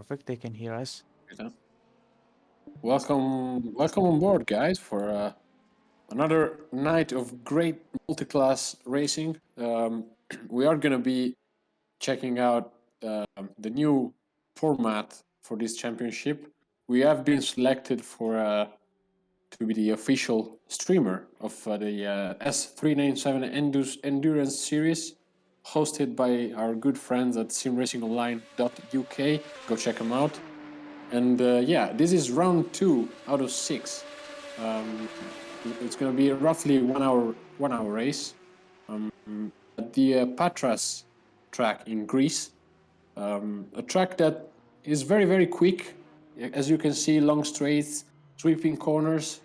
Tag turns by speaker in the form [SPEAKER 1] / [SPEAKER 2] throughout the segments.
[SPEAKER 1] Perfect, they can hear us.
[SPEAKER 2] Welcome on board, guys, for another night of great multi-class racing. We are going to be checking out the new format for this championship. We have been selected to be the official streamer of the S397 Endurance Series, hosted by our good friends at SimRacingOnline.uk. Go check them out. And yeah, this is round 2 out of 6. It's going to be roughly 1 hour race at the Patras track in Greece. A track that is very, very quick. As you can see, long straights, sweeping corners,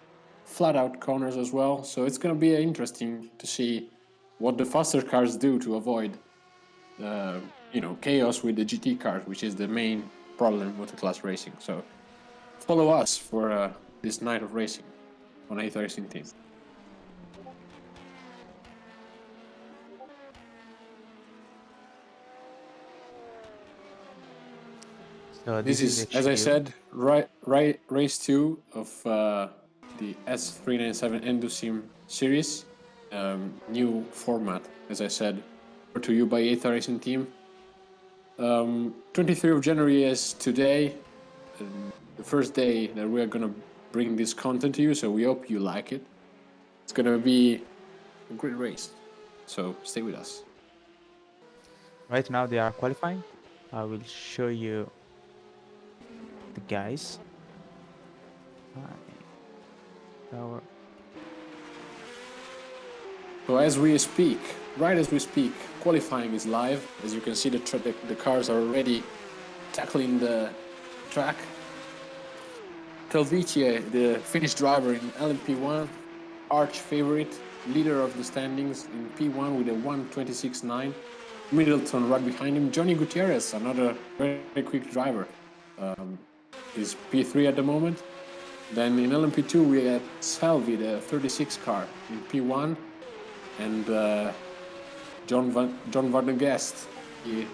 [SPEAKER 2] flat out corners as well. So it's going to be interesting to see what the faster cars do to avoid chaos with the GT cars, which is the main problem with the class racing. So follow us for this night of racing on A Racing Team.
[SPEAKER 1] So
[SPEAKER 2] This is, as I said, race 2 of the S397 Endusim series. New format, as I said, brought to you by A Racing Team. 23rd of January is today, the first day that we are going to bring this content to you, so we hope you like it. It's going to be a great race, so stay with us.
[SPEAKER 1] right now they are qualifying. I will show you the guys.
[SPEAKER 2] So as we speak, right as we speak, qualifying is live. As you can see, the cars are already tackling the track. Telvice, the Finnish driver in LMP1, arch favorite, leader of the standings in P1 with a 1:26.9. Middleton right behind him. Johnny Gutierrez, another very, very quick driver, is P3 at the moment. Then in LMP2 we had Salvi, the 36 car in P1, and John van der Gest, the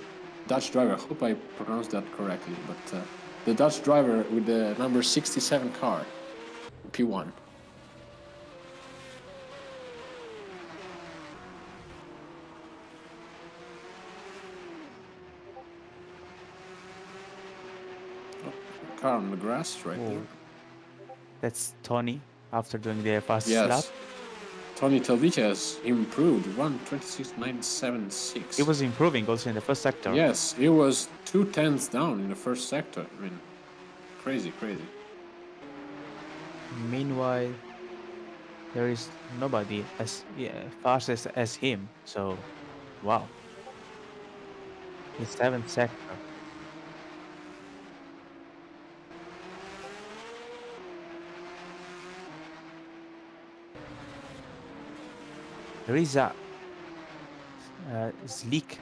[SPEAKER 2] Dutch driver. I hope I pronounced that correctly, but the Dutch driver with the number 67 car in P1. Car on the grass right there.
[SPEAKER 1] That's Tony after doing the fastest
[SPEAKER 2] Yes.
[SPEAKER 1] lap.
[SPEAKER 2] Tony Telvice has improved 1:26.976.
[SPEAKER 1] He was improving also in the first sector.
[SPEAKER 2] Yes, he was 2/10 down in the first sector. I mean, crazy.
[SPEAKER 1] Meanwhile, there is nobody as fastest as him. So, wow. In 7th sector. There is a sleek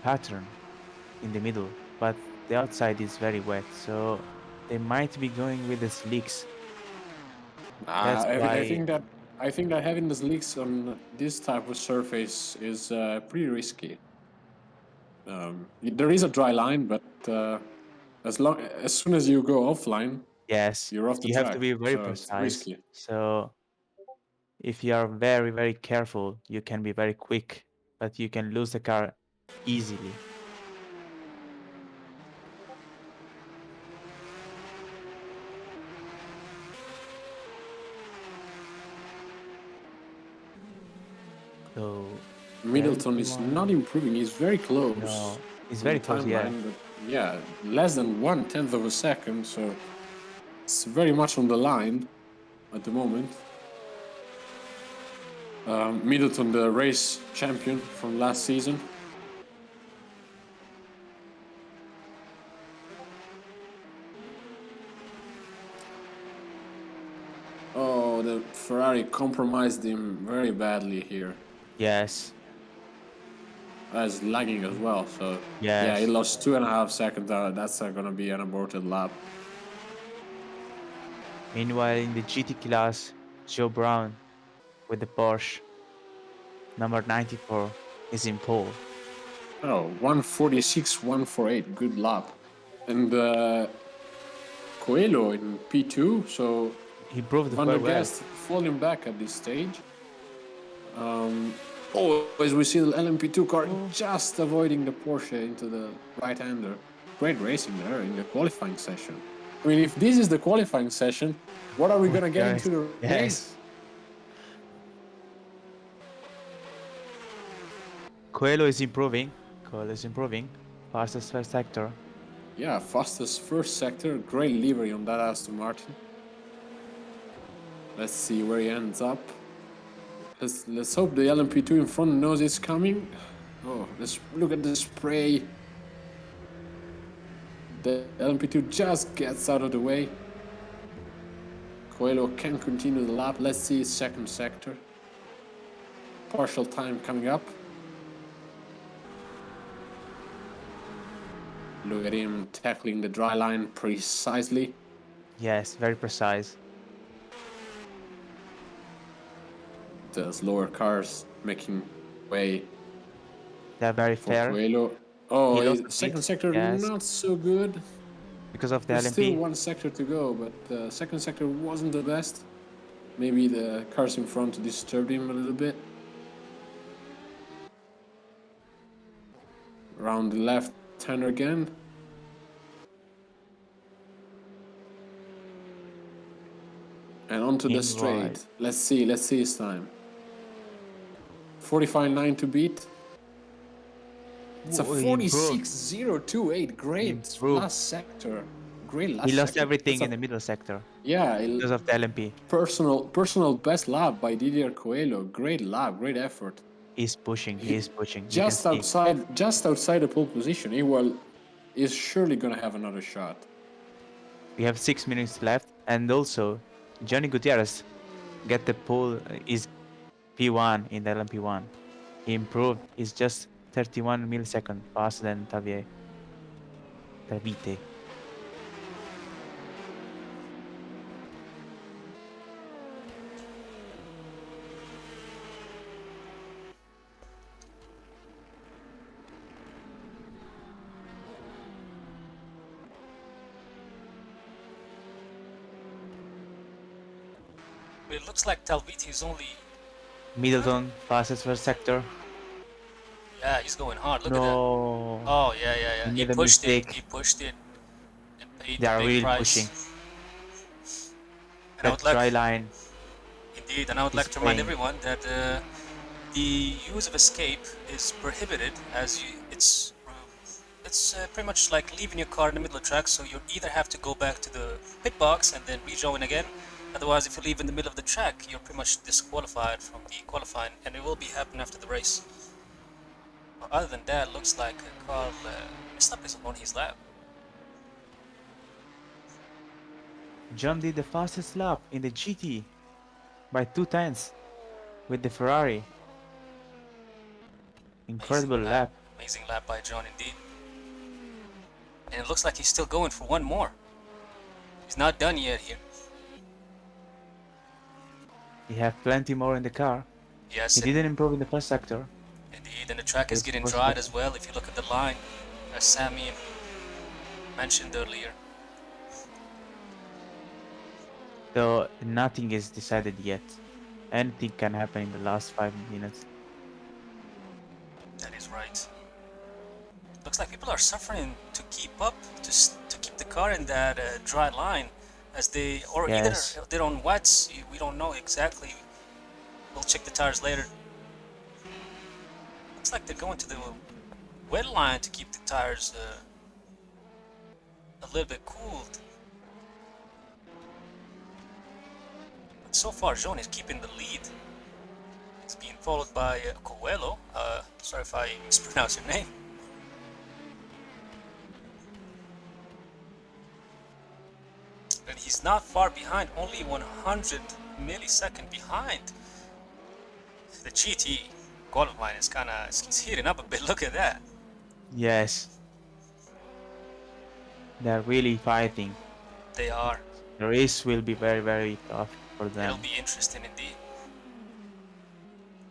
[SPEAKER 1] pattern in the middle, but the outside is very wet, so they might be going with the slicks.
[SPEAKER 2] I think that having the slicks on this type of surface is pretty risky. There is a dry line, but as soon as you go offline,
[SPEAKER 1] yes,
[SPEAKER 2] you're off the
[SPEAKER 1] you
[SPEAKER 2] track.
[SPEAKER 1] have to be very
[SPEAKER 2] so
[SPEAKER 1] precise.
[SPEAKER 2] It's risky.
[SPEAKER 1] So if you are very, very careful, you can be very quick, but you can lose the car easily. So
[SPEAKER 2] Middleton is not improving. He's very close.
[SPEAKER 1] No, he's very close, yeah.
[SPEAKER 2] But yeah, less than 1/10 of a second, so it's very much on the line at the moment. Middleton, the race champion from last season. Oh, the Ferrari compromised him very badly here.
[SPEAKER 1] Yes.
[SPEAKER 2] That's lagging as well, so
[SPEAKER 1] yes.
[SPEAKER 2] Yeah, he lost 2.5 seconds. That's gonna be an aborted lap.
[SPEAKER 1] Meanwhile, in the GT class, Joe Brown with the Porsche number 94 is in pole.
[SPEAKER 2] Oh, 1:46, 1:48. Good lap. and Coelho in P2, so
[SPEAKER 1] He proved
[SPEAKER 2] Van der
[SPEAKER 1] quite well.
[SPEAKER 2] Gast falling back at this stage. As we see the LMP2 car just avoiding the Porsche into the right-hander. Great racing there in the qualifying session. I mean, if this is the qualifying session, what are we going to get into the race?
[SPEAKER 1] Yes. Coelho is improving. Coelho is improving. Fastest first sector.
[SPEAKER 2] Yeah, fastest first sector. Great livery on that Aston Martin. Let's see where he ends up. Let's hope the LMP2 in front knows it's coming. Oh, let's look at the spray. The LMP2 just gets out of the way. Coelho can continue the lap. Let's see his second sector. Partial time coming up. Look at him tackling the dry line precisely.
[SPEAKER 1] Yes, very precise.
[SPEAKER 2] The slower cars making way
[SPEAKER 1] They're very
[SPEAKER 2] for
[SPEAKER 1] fair.
[SPEAKER 2] Coelho.
[SPEAKER 1] He
[SPEAKER 2] Oh,
[SPEAKER 1] lost a
[SPEAKER 2] second
[SPEAKER 1] bit.
[SPEAKER 2] sector
[SPEAKER 1] Yes,
[SPEAKER 2] not so good.
[SPEAKER 1] because of the
[SPEAKER 2] There's still
[SPEAKER 1] LMP.
[SPEAKER 2] one sector to go, but the second sector wasn't the best. Maybe the cars in front disturbed him a little bit. Around the left hander again. And onto the
[SPEAKER 1] In
[SPEAKER 2] straight.
[SPEAKER 1] wide.
[SPEAKER 2] Let's see his time. 45.9 to beat. It's a
[SPEAKER 1] He improved.
[SPEAKER 2] 46.028. Great
[SPEAKER 1] Improved.
[SPEAKER 2] last sector. Great last
[SPEAKER 1] He
[SPEAKER 2] sector.
[SPEAKER 1] lost everything
[SPEAKER 2] That's
[SPEAKER 1] in the middle sector
[SPEAKER 2] yeah,
[SPEAKER 1] because of the LMP.
[SPEAKER 2] personal best lap by Didier Coelho. Great lap, great effort.
[SPEAKER 1] He's pushing. He's pushing. You can
[SPEAKER 2] Just
[SPEAKER 1] see.
[SPEAKER 2] outside the pole position. He is surely gonna have another shot.
[SPEAKER 1] We have 6 minutes left, and also Johnny Gutierrez get the pole. Is P1 in the LMP1. He improved. He's just 31 milliseconds faster than Tavite.
[SPEAKER 3] But it looks like Talviti is only...
[SPEAKER 1] Middleton, fastest first sector.
[SPEAKER 3] Yeah, he's going hard. Look at that.
[SPEAKER 1] No.
[SPEAKER 3] Oh, yeah.
[SPEAKER 1] He
[SPEAKER 3] He
[SPEAKER 1] made a
[SPEAKER 3] pushed it.
[SPEAKER 1] mistake.
[SPEAKER 3] He pushed it and paid
[SPEAKER 1] They
[SPEAKER 3] the
[SPEAKER 1] are
[SPEAKER 3] big
[SPEAKER 1] really
[SPEAKER 3] price.
[SPEAKER 1] pushing.
[SPEAKER 3] And I
[SPEAKER 1] That
[SPEAKER 3] would like...
[SPEAKER 1] dry line.
[SPEAKER 3] Indeed, and I would
[SPEAKER 1] is
[SPEAKER 3] like to remind
[SPEAKER 1] paying.
[SPEAKER 3] everyone that the use of escape is prohibited, as it's pretty much like leaving your car in the middle of the track, so you either have to go back to the pit box and then rejoin again. Otherwise, if you leave in the middle of the track, you're pretty much disqualified from the qualifying, and it will be happening after the race. But other than that, looks like Carl Verstappen is on his lap.
[SPEAKER 1] John did the fastest lap in the GT by 2 tenths with the Ferrari. Incredible lap.
[SPEAKER 3] Amazing lap by John indeed. And it looks like he's still going for one more. He's not done yet here.
[SPEAKER 1] He have plenty more in the car.
[SPEAKER 3] Yes,
[SPEAKER 1] He didn't improve in the first sector.
[SPEAKER 3] indeed, and the track is
[SPEAKER 1] It's
[SPEAKER 3] getting
[SPEAKER 1] first
[SPEAKER 3] dried
[SPEAKER 1] sector.
[SPEAKER 3] as well if you look at the line, as Sammy mentioned earlier.
[SPEAKER 1] So nothing is decided yet. Anything can happen in the last 5 minutes.
[SPEAKER 3] That is right. Looks like people are suffering to keep up, to keep the car in that dry line, as they, or
[SPEAKER 1] Yes.
[SPEAKER 3] either they're on wets. We don't know exactly. We'll check the tires later. Looks like they're going to the wet line to keep the tires a little bit cooled. But so far, Jean is keeping the lead. He's being followed by Coelho. Sorry if I mispronounce your name. And he's not far behind, only 100 millisecond behind. The GTE qualifying is it's heating up a bit. Look at that.
[SPEAKER 1] Yes. They're really fighting.
[SPEAKER 3] They are.
[SPEAKER 1] The race will be very, very tough for them.
[SPEAKER 3] It'll be interesting indeed.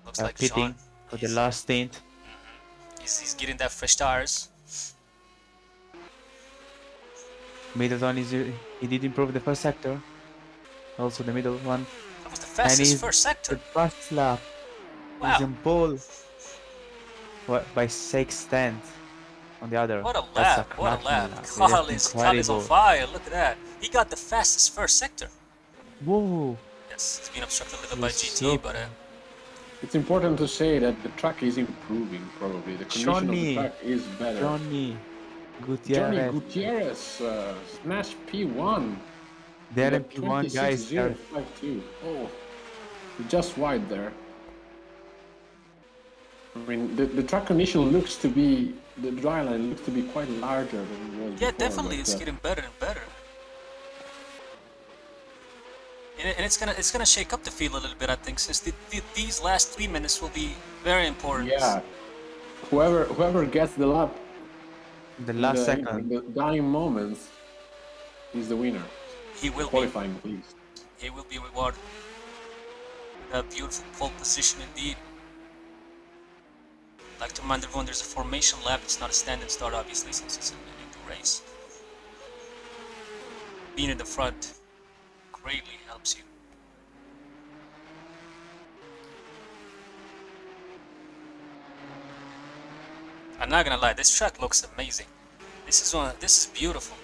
[SPEAKER 3] Looks like
[SPEAKER 1] Pitting
[SPEAKER 3] Sean,
[SPEAKER 1] for the last stint.
[SPEAKER 3] he's getting that fresh tires.
[SPEAKER 1] Middleton he did improve the first sector, also the middle one,
[SPEAKER 3] That was the
[SPEAKER 1] and
[SPEAKER 3] fastest
[SPEAKER 1] he's
[SPEAKER 3] first sector.
[SPEAKER 1] the fast lap. He's
[SPEAKER 3] Wow.
[SPEAKER 1] on pole by 6/10 on the other.
[SPEAKER 3] What a
[SPEAKER 1] That's a
[SPEAKER 3] lap. What a
[SPEAKER 1] cracking
[SPEAKER 3] lap.
[SPEAKER 1] lap. That's
[SPEAKER 3] Carl is on
[SPEAKER 1] incredible.
[SPEAKER 3] fire. Look at that. He got the fastest first sector.
[SPEAKER 1] Whoa,
[SPEAKER 3] Yes, it's been obstructed a little
[SPEAKER 1] it
[SPEAKER 3] by
[SPEAKER 1] was
[SPEAKER 3] GTE,
[SPEAKER 1] so
[SPEAKER 3] but
[SPEAKER 2] It's important to say that the track is improving, probably. The condition of the
[SPEAKER 1] Johnny,
[SPEAKER 2] track is better. Johnny
[SPEAKER 1] Gutierrez,
[SPEAKER 2] Gutierrez, smash P1.
[SPEAKER 1] the
[SPEAKER 2] He got
[SPEAKER 1] LMP1 guys. They're
[SPEAKER 2] 26.052. Oh, just wide there. I mean, the track condition looks to be, the dry line looks to be quite larger than it was
[SPEAKER 3] yeah,
[SPEAKER 2] before.
[SPEAKER 3] definitely, it's getting better and better. And it's gonna shake up the field a little bit, I think, since these last 3 minutes will be very important.
[SPEAKER 2] Yeah, whoever gets the lap
[SPEAKER 1] the
[SPEAKER 2] in
[SPEAKER 1] last
[SPEAKER 2] the,
[SPEAKER 1] second.
[SPEAKER 2] in the dying moments is the winner.
[SPEAKER 3] He will be.
[SPEAKER 2] Qualifying, please.
[SPEAKER 3] He will be rewarded with a beautiful pole position indeed. I'd like to remind everyone there's a formation lap. It's not a stand-and start, obviously, since it's an indoor race. Being in the front greatly helps you. I'm not gonna lie, this track looks amazing. This is beautiful.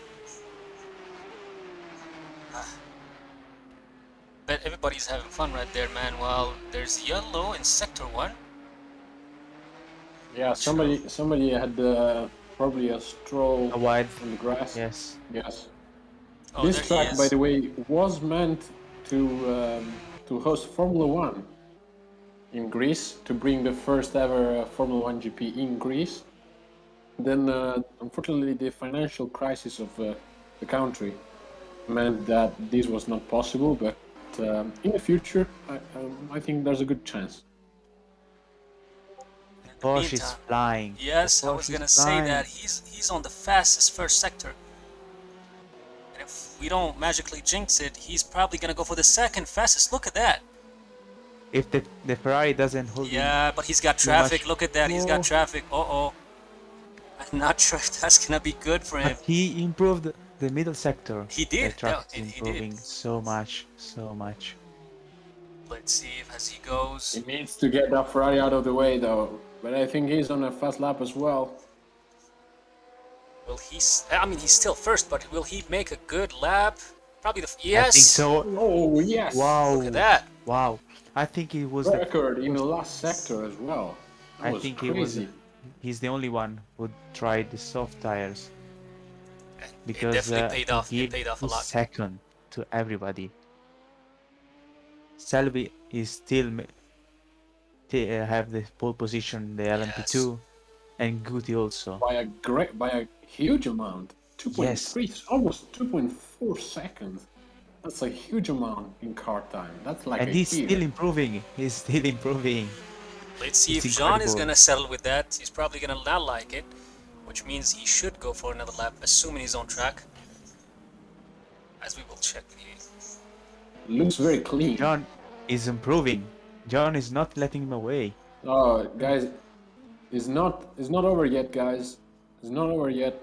[SPEAKER 3] Bet everybody's having fun right there, man. Well, there's yellow in sector 1.
[SPEAKER 2] Yeah, somebody had probably a stroll
[SPEAKER 1] A wide.
[SPEAKER 2] on the grass.
[SPEAKER 1] Yes.
[SPEAKER 2] Yes.
[SPEAKER 3] Oh,
[SPEAKER 2] This
[SPEAKER 3] there he
[SPEAKER 2] track,
[SPEAKER 3] is.
[SPEAKER 2] by the way, was meant to host Formula One in Greece, to bring the first ever Formula One GP in Greece. Then, unfortunately, the financial crisis of the country meant that this was not possible. But in the future, I think there's a good chance.
[SPEAKER 1] Porsche is flying.
[SPEAKER 3] Yes, I was gonna say that he's on the fastest first sector. And if we don't magically jinx it, he's probably gonna go for the second fastest. Look at that.
[SPEAKER 1] If the Ferrari doesn't hold him.
[SPEAKER 3] Yeah, but he's got traffic. Look at that. He's got traffic. Uh-oh. I'm not sure if that's gonna be good for him.
[SPEAKER 1] But he improved the middle sector.
[SPEAKER 3] He did.
[SPEAKER 1] The track
[SPEAKER 3] Yeah,
[SPEAKER 1] is
[SPEAKER 3] he
[SPEAKER 1] improving
[SPEAKER 3] did.
[SPEAKER 1] so much, so much.
[SPEAKER 3] Let's see if as he goes.
[SPEAKER 2] He needs to get that Ferrari out of the way, though. But I think he's on a fast lap as well.
[SPEAKER 3] Will he? I mean, he's still first, but will he make a good lap? Probably the. Yes.
[SPEAKER 1] I think so.
[SPEAKER 2] Oh yes!
[SPEAKER 1] Wow.
[SPEAKER 3] Look at that.
[SPEAKER 1] Wow. I think he was
[SPEAKER 2] Record in the last sector as well. That was
[SPEAKER 1] think
[SPEAKER 2] crazy.
[SPEAKER 1] he's the only one who tried the soft tires. Because
[SPEAKER 3] it definitely paid off.
[SPEAKER 1] he
[SPEAKER 3] It paid off a lot.
[SPEAKER 1] second to everybody. Selby is still have the pole position, the LMP2, and Guti also.
[SPEAKER 2] By a huge amount. 2.3, almost 2.4 seconds. That's a huge amount in car time. That's like
[SPEAKER 1] And
[SPEAKER 2] a
[SPEAKER 1] he's
[SPEAKER 2] year.
[SPEAKER 1] still improving. He's still improving.
[SPEAKER 3] Let's see
[SPEAKER 1] It's
[SPEAKER 3] if Jean is
[SPEAKER 1] incredible.
[SPEAKER 3] gonna settle with that. He's probably gonna not like it, which means he should go for another lap, assuming he's on track. As we will check the.
[SPEAKER 2] Looks very clean.
[SPEAKER 1] John is improving. John is not letting him away.
[SPEAKER 2] Oh, guys, it's not over yet, guys. It's not over yet.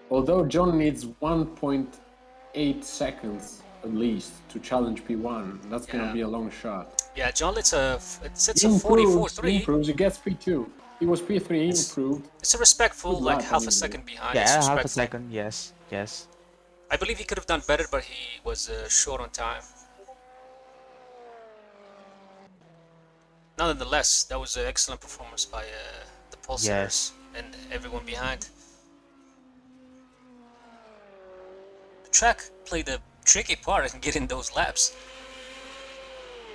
[SPEAKER 2] Although John needs 1.8 seconds at least to challenge P1, that's gonna be a long shot.
[SPEAKER 3] Yeah, John sets a
[SPEAKER 2] He
[SPEAKER 3] 44.3.
[SPEAKER 2] improves, he gets P2. He was P3, he improved.
[SPEAKER 3] It's a respectful,
[SPEAKER 2] Good
[SPEAKER 3] like
[SPEAKER 2] lap,
[SPEAKER 3] half a
[SPEAKER 2] anyway.
[SPEAKER 3] second behind.
[SPEAKER 1] Yeah,
[SPEAKER 3] It's
[SPEAKER 1] half a
[SPEAKER 3] respectful.
[SPEAKER 1] second. Yes, yes.
[SPEAKER 3] I believe he could have done better, but he was short on time. Nonetheless, that was an excellent performance by the Pulsars and everyone behind. The track played a tricky part in getting those laps.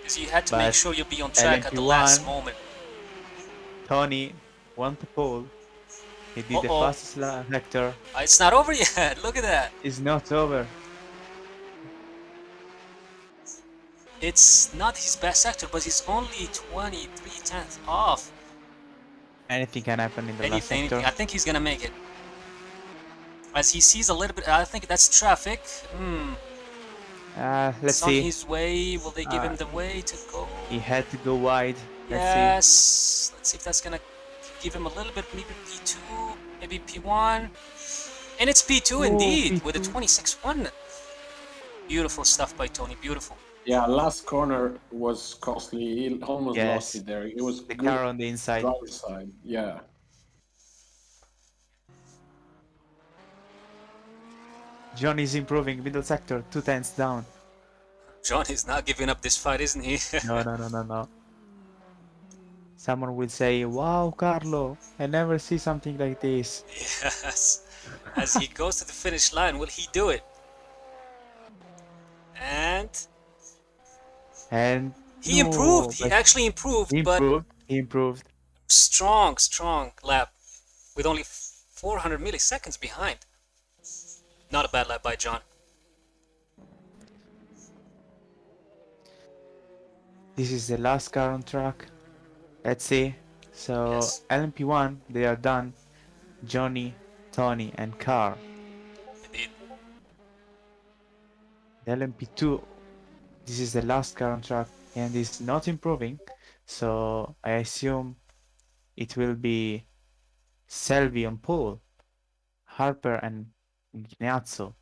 [SPEAKER 3] Because you had to make
[SPEAKER 1] But
[SPEAKER 3] sure you be on track at the last
[SPEAKER 1] LMP1
[SPEAKER 3] moment.
[SPEAKER 1] Tony won the pole. He did the fastest lap vector.
[SPEAKER 3] It's not over yet. Look at that.
[SPEAKER 1] It's not over.
[SPEAKER 3] It's not his best sector, but he's only 23/10 off.
[SPEAKER 1] Anything can happen in the last sector.
[SPEAKER 3] I think he's gonna make it. As he sees a little bit, I think that's traffic.
[SPEAKER 1] Let's
[SPEAKER 3] It's on
[SPEAKER 1] see.
[SPEAKER 3] his way. Will they give him the way to go?
[SPEAKER 1] He had to go wide. Let's
[SPEAKER 3] Yes. Let's see if that's gonna give him a little bit. Maybe P2, maybe P1. And it's P2
[SPEAKER 1] Oh,
[SPEAKER 3] indeed, with a
[SPEAKER 1] P2.
[SPEAKER 3] 26-1. Beautiful stuff by Tony, beautiful.
[SPEAKER 2] Yeah, last corner was costly. He almost lost
[SPEAKER 1] Yes.
[SPEAKER 2] it there. It was
[SPEAKER 1] The
[SPEAKER 2] good
[SPEAKER 1] car on the inside.
[SPEAKER 2] driver's side. Yeah.
[SPEAKER 1] John is improving. Middle sector, 2 tenths down.
[SPEAKER 3] John is not giving up this fight, isn't he?
[SPEAKER 1] No, no, no, no, no. Someone will say, "Wow, Carlo, I never see something like this."
[SPEAKER 3] Yes. As he goes to the finish line, will he do it? And
[SPEAKER 1] And
[SPEAKER 3] he improved.
[SPEAKER 1] no,
[SPEAKER 3] He
[SPEAKER 1] but
[SPEAKER 3] actually
[SPEAKER 1] he
[SPEAKER 3] improved, but
[SPEAKER 1] improved. He improved.
[SPEAKER 3] strong, strong lap with only 400 milliseconds behind. Not a bad lap by John.
[SPEAKER 1] This is the last car on track. Let's see. So
[SPEAKER 3] Yes,
[SPEAKER 1] LMP1, they are done. Johnny, Tony, and Car.
[SPEAKER 3] indeed.
[SPEAKER 1] The LMP2, this is the last car on track and is not improving. So I assume it will be Selvi on pole, Harper and Gnazzo.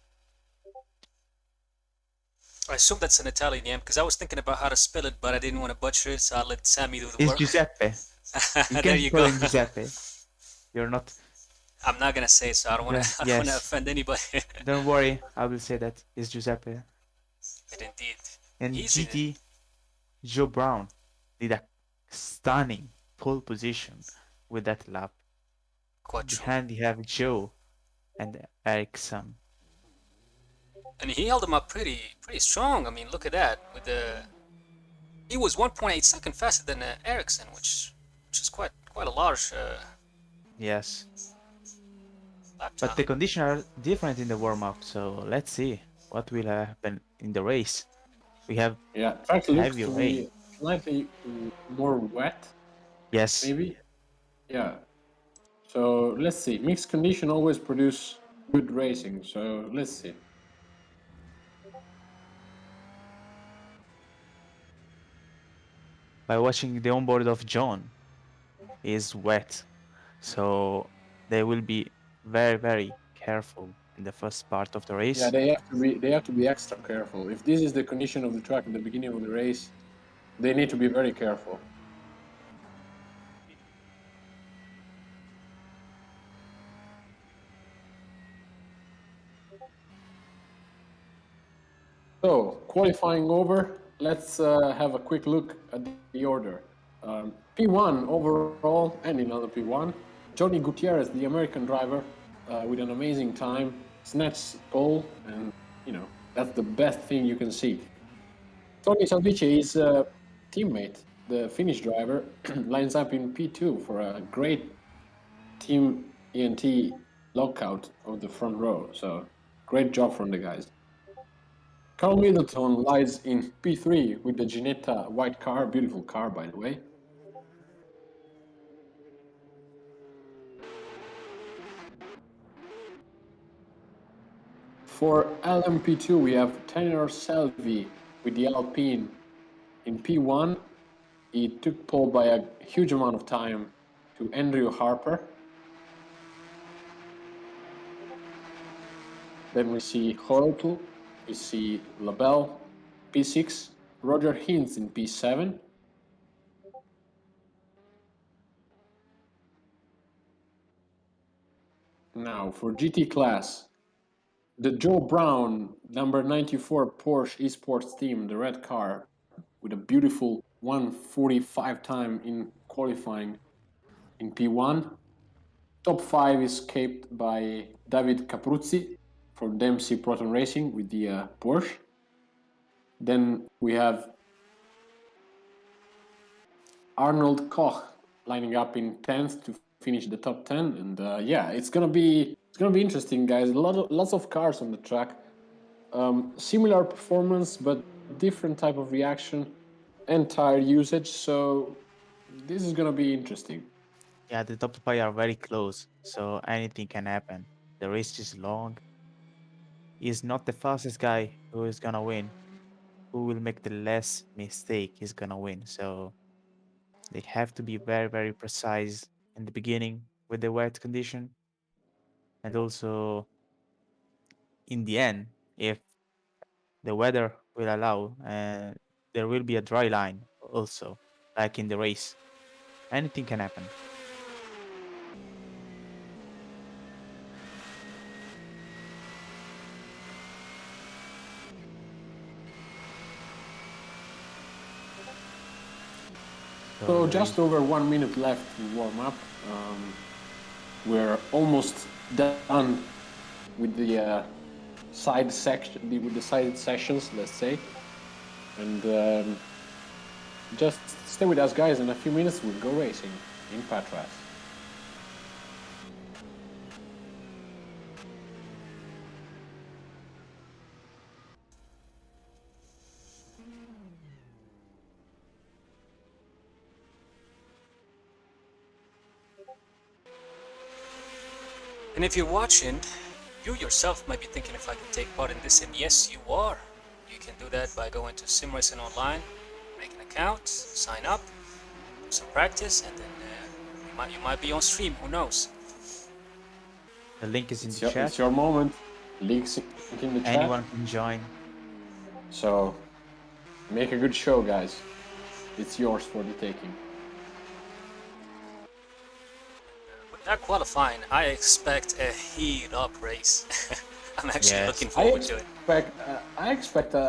[SPEAKER 3] I assume that's an Italian name because I was thinking about how to spell it, but I didn't want to butcher it, so I'll let Sammy do the
[SPEAKER 1] It's
[SPEAKER 3] work.
[SPEAKER 1] Giuseppe. You
[SPEAKER 3] There
[SPEAKER 1] can
[SPEAKER 3] you
[SPEAKER 1] call
[SPEAKER 3] go.
[SPEAKER 1] him Giuseppe. You're not.
[SPEAKER 3] I'm not gonna say it, so I don't want to. I don't want to
[SPEAKER 1] Yes.
[SPEAKER 3] offend anybody.
[SPEAKER 1] Don't worry. I will say that it's Giuseppe.
[SPEAKER 3] But indeed,
[SPEAKER 1] And
[SPEAKER 3] he's in it.
[SPEAKER 1] GT Joe Brown did a stunning pole position with that lap.
[SPEAKER 3] Quite true.
[SPEAKER 1] Behind you have Joe and Ericsson.
[SPEAKER 3] And he held him up pretty strong. I mean, look at that. With he was 1.8 seconds faster than Ericsson, which is quite a large
[SPEAKER 1] Yes.
[SPEAKER 3] lap
[SPEAKER 1] But
[SPEAKER 3] time.
[SPEAKER 1] the conditions are different in the warm-up, so let's see what will happen in the race. We have
[SPEAKER 2] Yeah. Track looks
[SPEAKER 1] heavy
[SPEAKER 2] to
[SPEAKER 1] rain.
[SPEAKER 2] be slightly more wet,
[SPEAKER 1] Yes.
[SPEAKER 2] maybe. Yeah. So let's see. Mixed condition always produce good racing. So let's see.
[SPEAKER 1] By watching the onboard of John is wet, so they will be very, very careful in the first part of the
[SPEAKER 2] Yeah,
[SPEAKER 1] race.
[SPEAKER 2] they have to be extra careful. If this is the condition of the track at the beginning of the race, they need to be very careful. So qualifying over. Let's have a quick look at the order. P1 overall, and another P1. Johnny Gutierrez, the American driver, with an amazing time, snatched pole, and that's the best thing you can see. Tony Salvice is a teammate, the Finnish driver, lines up in P2 for a great team ENT lockout of the front row. So great job from the guys. Carl Middleton lies in P3 with the Ginetta white car, beautiful car by the way. For LMP2 we have Tanner Selvi with the Alpine in P1. He took pole by a huge amount of time to Andrew Harper. Then we see Hoytel, we see Labelle, P6, Roger Hintz in P7. Now for GT class, the Joe Brown number 94 Porsche Esports team, the red car, with a beautiful 145 time in qualifying in P1. Top 5 is capped by David Capruzzi for Dempsey Proton Racing with the Porsche. Then we have Arnold Koch lining up in 10th to finish the top 10, and yeah, it's gonna be interesting, guys. Lots of cars on the track, similar performance but different type of reaction and tire usage. So this is gonna be interesting.
[SPEAKER 1] Yeah, the top five are very close, so anything can happen. The race is long. He's not the fastest guy who is gonna win. Who will make the less mistake is gonna win. So they have to be very, very precise in the beginning with the wet condition. And also in the end, if the weather will allow, there will be a dry line also, like in the race. Anything can happen.
[SPEAKER 2] So
[SPEAKER 1] So there
[SPEAKER 2] just
[SPEAKER 1] is
[SPEAKER 2] over 1 minute left to warm up. We're almost done with the side section, with the side sessions, let's say, and just stay with us, guys. In a few minutes, we'll go racing in Patras.
[SPEAKER 3] And if you're watching, you yourself might be thinking if I can take part in this, and yes, you are. You can do that by going to SimRacingOnline, make an account, sign up, do some practice, and then you might be on stream. Who knows?
[SPEAKER 1] the link is in the
[SPEAKER 2] It's
[SPEAKER 1] chat.
[SPEAKER 2] your moment. Links in the chat.
[SPEAKER 1] Anyone can join.
[SPEAKER 2] So make a good show, guys. It's yours for the taking.
[SPEAKER 3] With that qualifying, I expect a heat-up race. I'm actually
[SPEAKER 1] Yes.
[SPEAKER 3] looking forward to it.
[SPEAKER 2] I expect a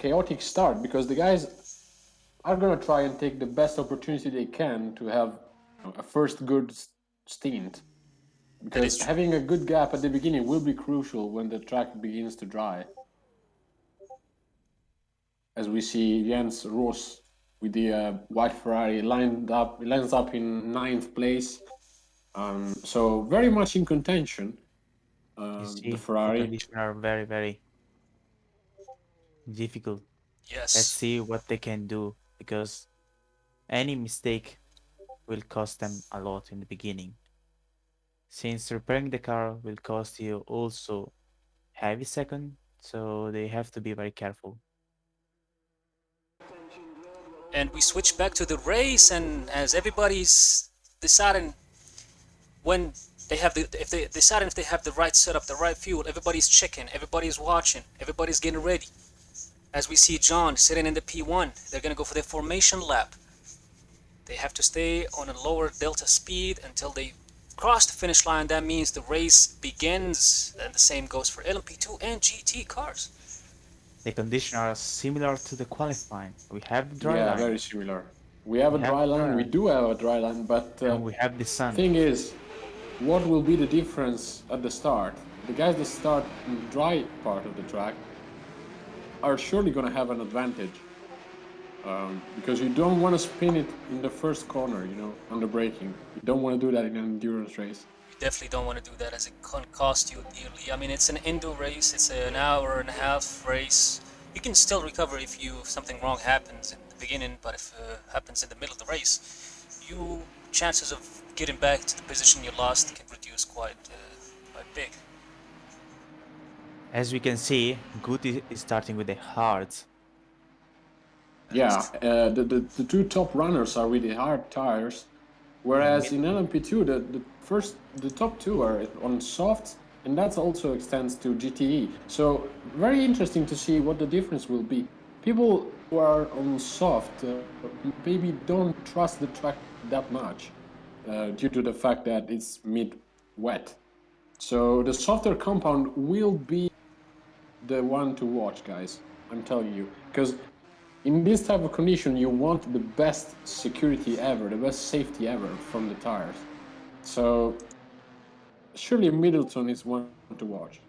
[SPEAKER 2] chaotic start because the guys are gonna try and take the best opportunity they can to have a first good stint. Because having a good gap at the beginning will be crucial when the track begins to dry. As we see Jens Roos with the white Ferrari lines up in 9th place. So very much in contention.
[SPEAKER 1] You see,
[SPEAKER 2] The
[SPEAKER 1] the
[SPEAKER 2] Ferrari.
[SPEAKER 1] conditions are very, very difficult. Let's
[SPEAKER 3] Yes.
[SPEAKER 1] see what they can do, because any mistake will cost them a lot in the beginning. Since repairing the car will cost you also heavy second, so they have to be very careful.
[SPEAKER 3] And we switch back to the race, and as everybody's deciding when they have the, if they deciding if they have the right setup, the right fuel, everybody's checking, everybody's watching, everybody's getting ready. As we see John sitting in the P1, they're gonna go for the formation lap. They have to stay on a lower delta speed until they cross the finish line. That means the race begins, and the same goes for LMP2 and GT cars.
[SPEAKER 1] The conditions are similar to the qualifying. We have the dry line.
[SPEAKER 2] Very similar. We have a dry line. We do have a dry line, but
[SPEAKER 1] and we have the sun.
[SPEAKER 2] thing is, what will be the difference at the start? The guys that start in the dry part of the track are surely going to have an advantage because you don't want to spin it in the first corner, on the braking. You don't want to do that in an endurance race.
[SPEAKER 3] You definitely don't want to do that, as it can cost you dearly. I mean, it's an indoor race. It's an hour and a half race. You can still recover if something wrong happens in the beginning, but if it happens in the middle of the race, chances of getting back to the position you lost can reduce quite big.
[SPEAKER 1] As we can see, Guti is starting with the hards.
[SPEAKER 2] Yeah, the two top runners are with the hard tires, whereas in LMP2 the top two are on soft, and that also extends to GTE. So very interesting to see what the difference will be. People who are on soft maybe don't trust the track that much due to the fact that it's mid-wet. So the softer compound will be the one to watch, guys. I'm telling you, because in this type of condition, you want the best security ever, the best safety ever from the tires. So surely Middleton is one to watch.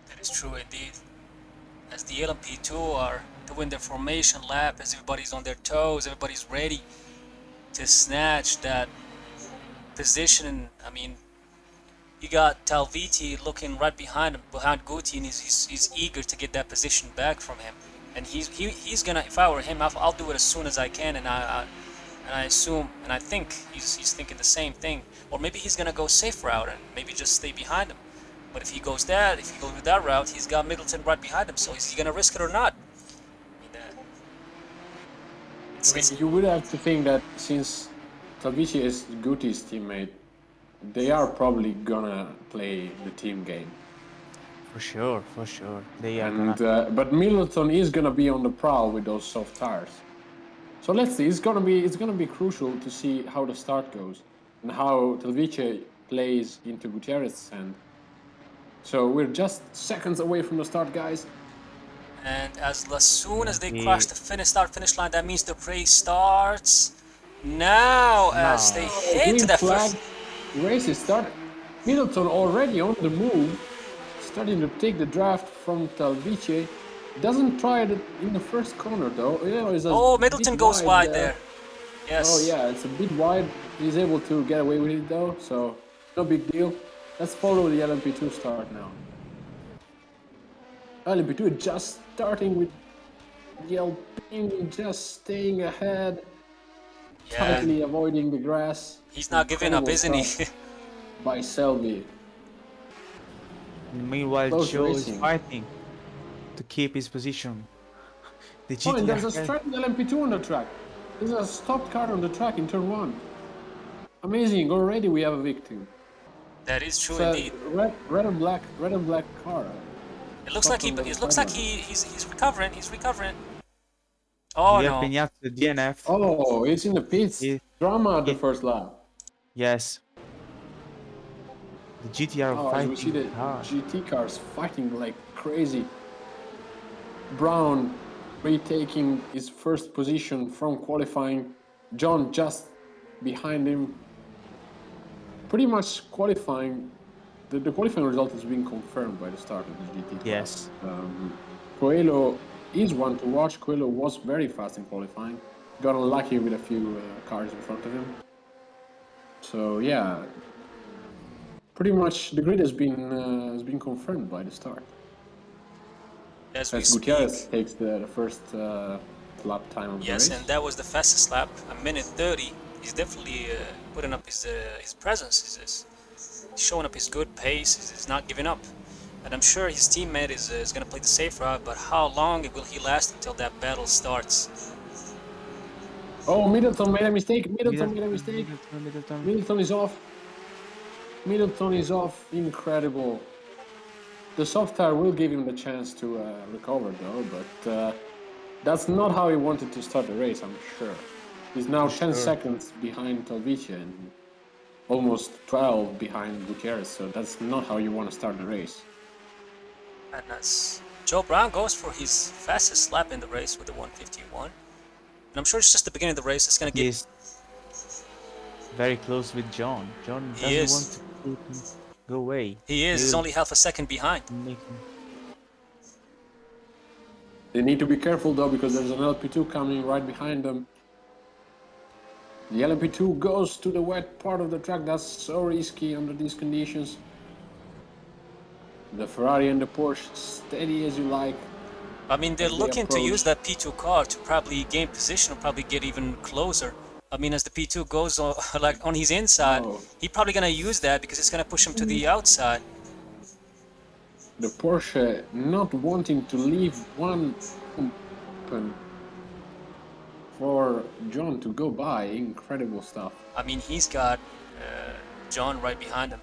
[SPEAKER 3] That is true indeed. As the LMP2 are doing their formation lap, as everybody's on their toes, everybody's ready to snatch that position. I mean, you got Talviti looking right behind him, behind Guti, and he's eager to get that position back from him. And he's gonna, if I were him, I'll do it as soon as I can, and I assume, and I think he's thinking the same thing. Or maybe he's gonna go safe route and maybe just stay behind him. But if he goes that route, he's got Middleton right behind him. So is he gonna risk it or not?
[SPEAKER 2] You would have to think that since Talvici is Guti's teammate, they are probably gonna play the team game.
[SPEAKER 1] For sure, for sure. They are
[SPEAKER 2] And
[SPEAKER 1] gonna.
[SPEAKER 2] but Middleton is gonna be on the prowl with those soft tires. So let's see. It's gonna be crucial to see how the start goes and how Telvice plays into Gutierrez's hand. So we're just seconds away from the start, guys.
[SPEAKER 3] And as soon as they cross
[SPEAKER 1] He
[SPEAKER 3] the finish line, that means the race starts now. As they
[SPEAKER 1] now.
[SPEAKER 2] Oh,
[SPEAKER 3] hit
[SPEAKER 2] green
[SPEAKER 3] the
[SPEAKER 2] flag.
[SPEAKER 3] first.
[SPEAKER 2] Race is started. Middleton already on the move, starting to take the draft from Talvice. Doesn't try it in the first corner though. Yeah, it's a
[SPEAKER 3] Oh,
[SPEAKER 2] bit
[SPEAKER 3] Middleton goes
[SPEAKER 2] wide
[SPEAKER 3] wide
[SPEAKER 2] there.
[SPEAKER 3] there.
[SPEAKER 2] Oh
[SPEAKER 3] Yes.
[SPEAKER 2] yeah, it's a bit wide. He's able to get away with it though, so no big deal. Let's follow the LMP2 start now. LMP2 just starting with the Alpine, just staying ahead,
[SPEAKER 3] Yeah.
[SPEAKER 2] tightly avoiding the grass.
[SPEAKER 3] He's not giving up,
[SPEAKER 2] Incredible
[SPEAKER 3] isn't he?
[SPEAKER 2] stuff by Selby.
[SPEAKER 1] Meanwhile,
[SPEAKER 2] Close
[SPEAKER 1] Joe is
[SPEAKER 2] racing.
[SPEAKER 1] fighting to keep his position. The
[SPEAKER 2] Oh, and
[SPEAKER 1] GTR
[SPEAKER 2] there's a straightened LMP2 on the track. There's a stopped car on the track in turn 1. Amazing, already we have a victim.
[SPEAKER 3] That is true
[SPEAKER 2] It's a
[SPEAKER 3] indeed.
[SPEAKER 2] red and black car.
[SPEAKER 3] It looks like
[SPEAKER 2] Stopped on the
[SPEAKER 3] it looks like
[SPEAKER 2] sideline.
[SPEAKER 3] he's recovering. He's recovering. Oh
[SPEAKER 1] we have
[SPEAKER 3] no.
[SPEAKER 1] Benyat the DNF.
[SPEAKER 2] Oh, it's in the pits.
[SPEAKER 1] He,
[SPEAKER 2] Drama at the
[SPEAKER 1] he,
[SPEAKER 2] first lap.
[SPEAKER 1] yes, the GTR
[SPEAKER 2] Oh, as we see the
[SPEAKER 1] fighting hard.
[SPEAKER 2] GT cars fighting like crazy. Brown retaking his first position from qualifying. John just behind him. Pretty much qualifying. The qualifying result has been confirmed by the start of the GT class.
[SPEAKER 1] Yes,
[SPEAKER 2] Coelho is one to watch. Coelho was very fast in qualifying. Got unlucky with a few cars in front of him. So yeah, pretty much the grid has been confirmed by the start.
[SPEAKER 3] As we
[SPEAKER 2] As
[SPEAKER 3] speak.
[SPEAKER 2] Gutierrez takes the first lap time of the race.
[SPEAKER 3] Yes, and that was the fastest lap, a minute 30. He's definitely putting up his presence. He's showing up his good pace. He's not giving up. And I'm sure his teammate is going to play the safe route, but how long will he last until that battle starts?
[SPEAKER 2] Oh, Middleton made a mistake. Middleton made a mistake.
[SPEAKER 1] Middleton.
[SPEAKER 2] Middleton is off. Middleton is off. Incredible. The soft tire will give him the chance to recover though, but that's not how he wanted to start the race, I'm sure. He's now 10 seconds behind Talvice and almost 12 behind Gutierrez, so that's not how you want to start the race.
[SPEAKER 3] And as Joe Brown goes for his fastest lap in the race with the 151. And I'm sure it's just the beginning of the race. It's going to get...
[SPEAKER 1] He's very close with John. John
[SPEAKER 3] He is.
[SPEAKER 1] doesn't want to go away.
[SPEAKER 3] He is. He's only half a second behind.
[SPEAKER 2] They need to be careful though, because there's an LP2 coming right behind them. The LMP2 goes to the wet part of the track. That's so risky under these conditions. The Ferrari and the Porsche, steady as you like.
[SPEAKER 3] I mean, they're
[SPEAKER 2] As they
[SPEAKER 3] looking to
[SPEAKER 2] approach.
[SPEAKER 3] use that P2 car to probably gain position or probably get even closer. I mean, as the P2 goes on, like on his inside,
[SPEAKER 2] Oh.
[SPEAKER 3] he's probably gonna use that because it's gonna push him to the outside.
[SPEAKER 2] The Porsche not wanting to leave one open for John to go by. Incredible stuff.
[SPEAKER 3] I mean, he's got John right behind him,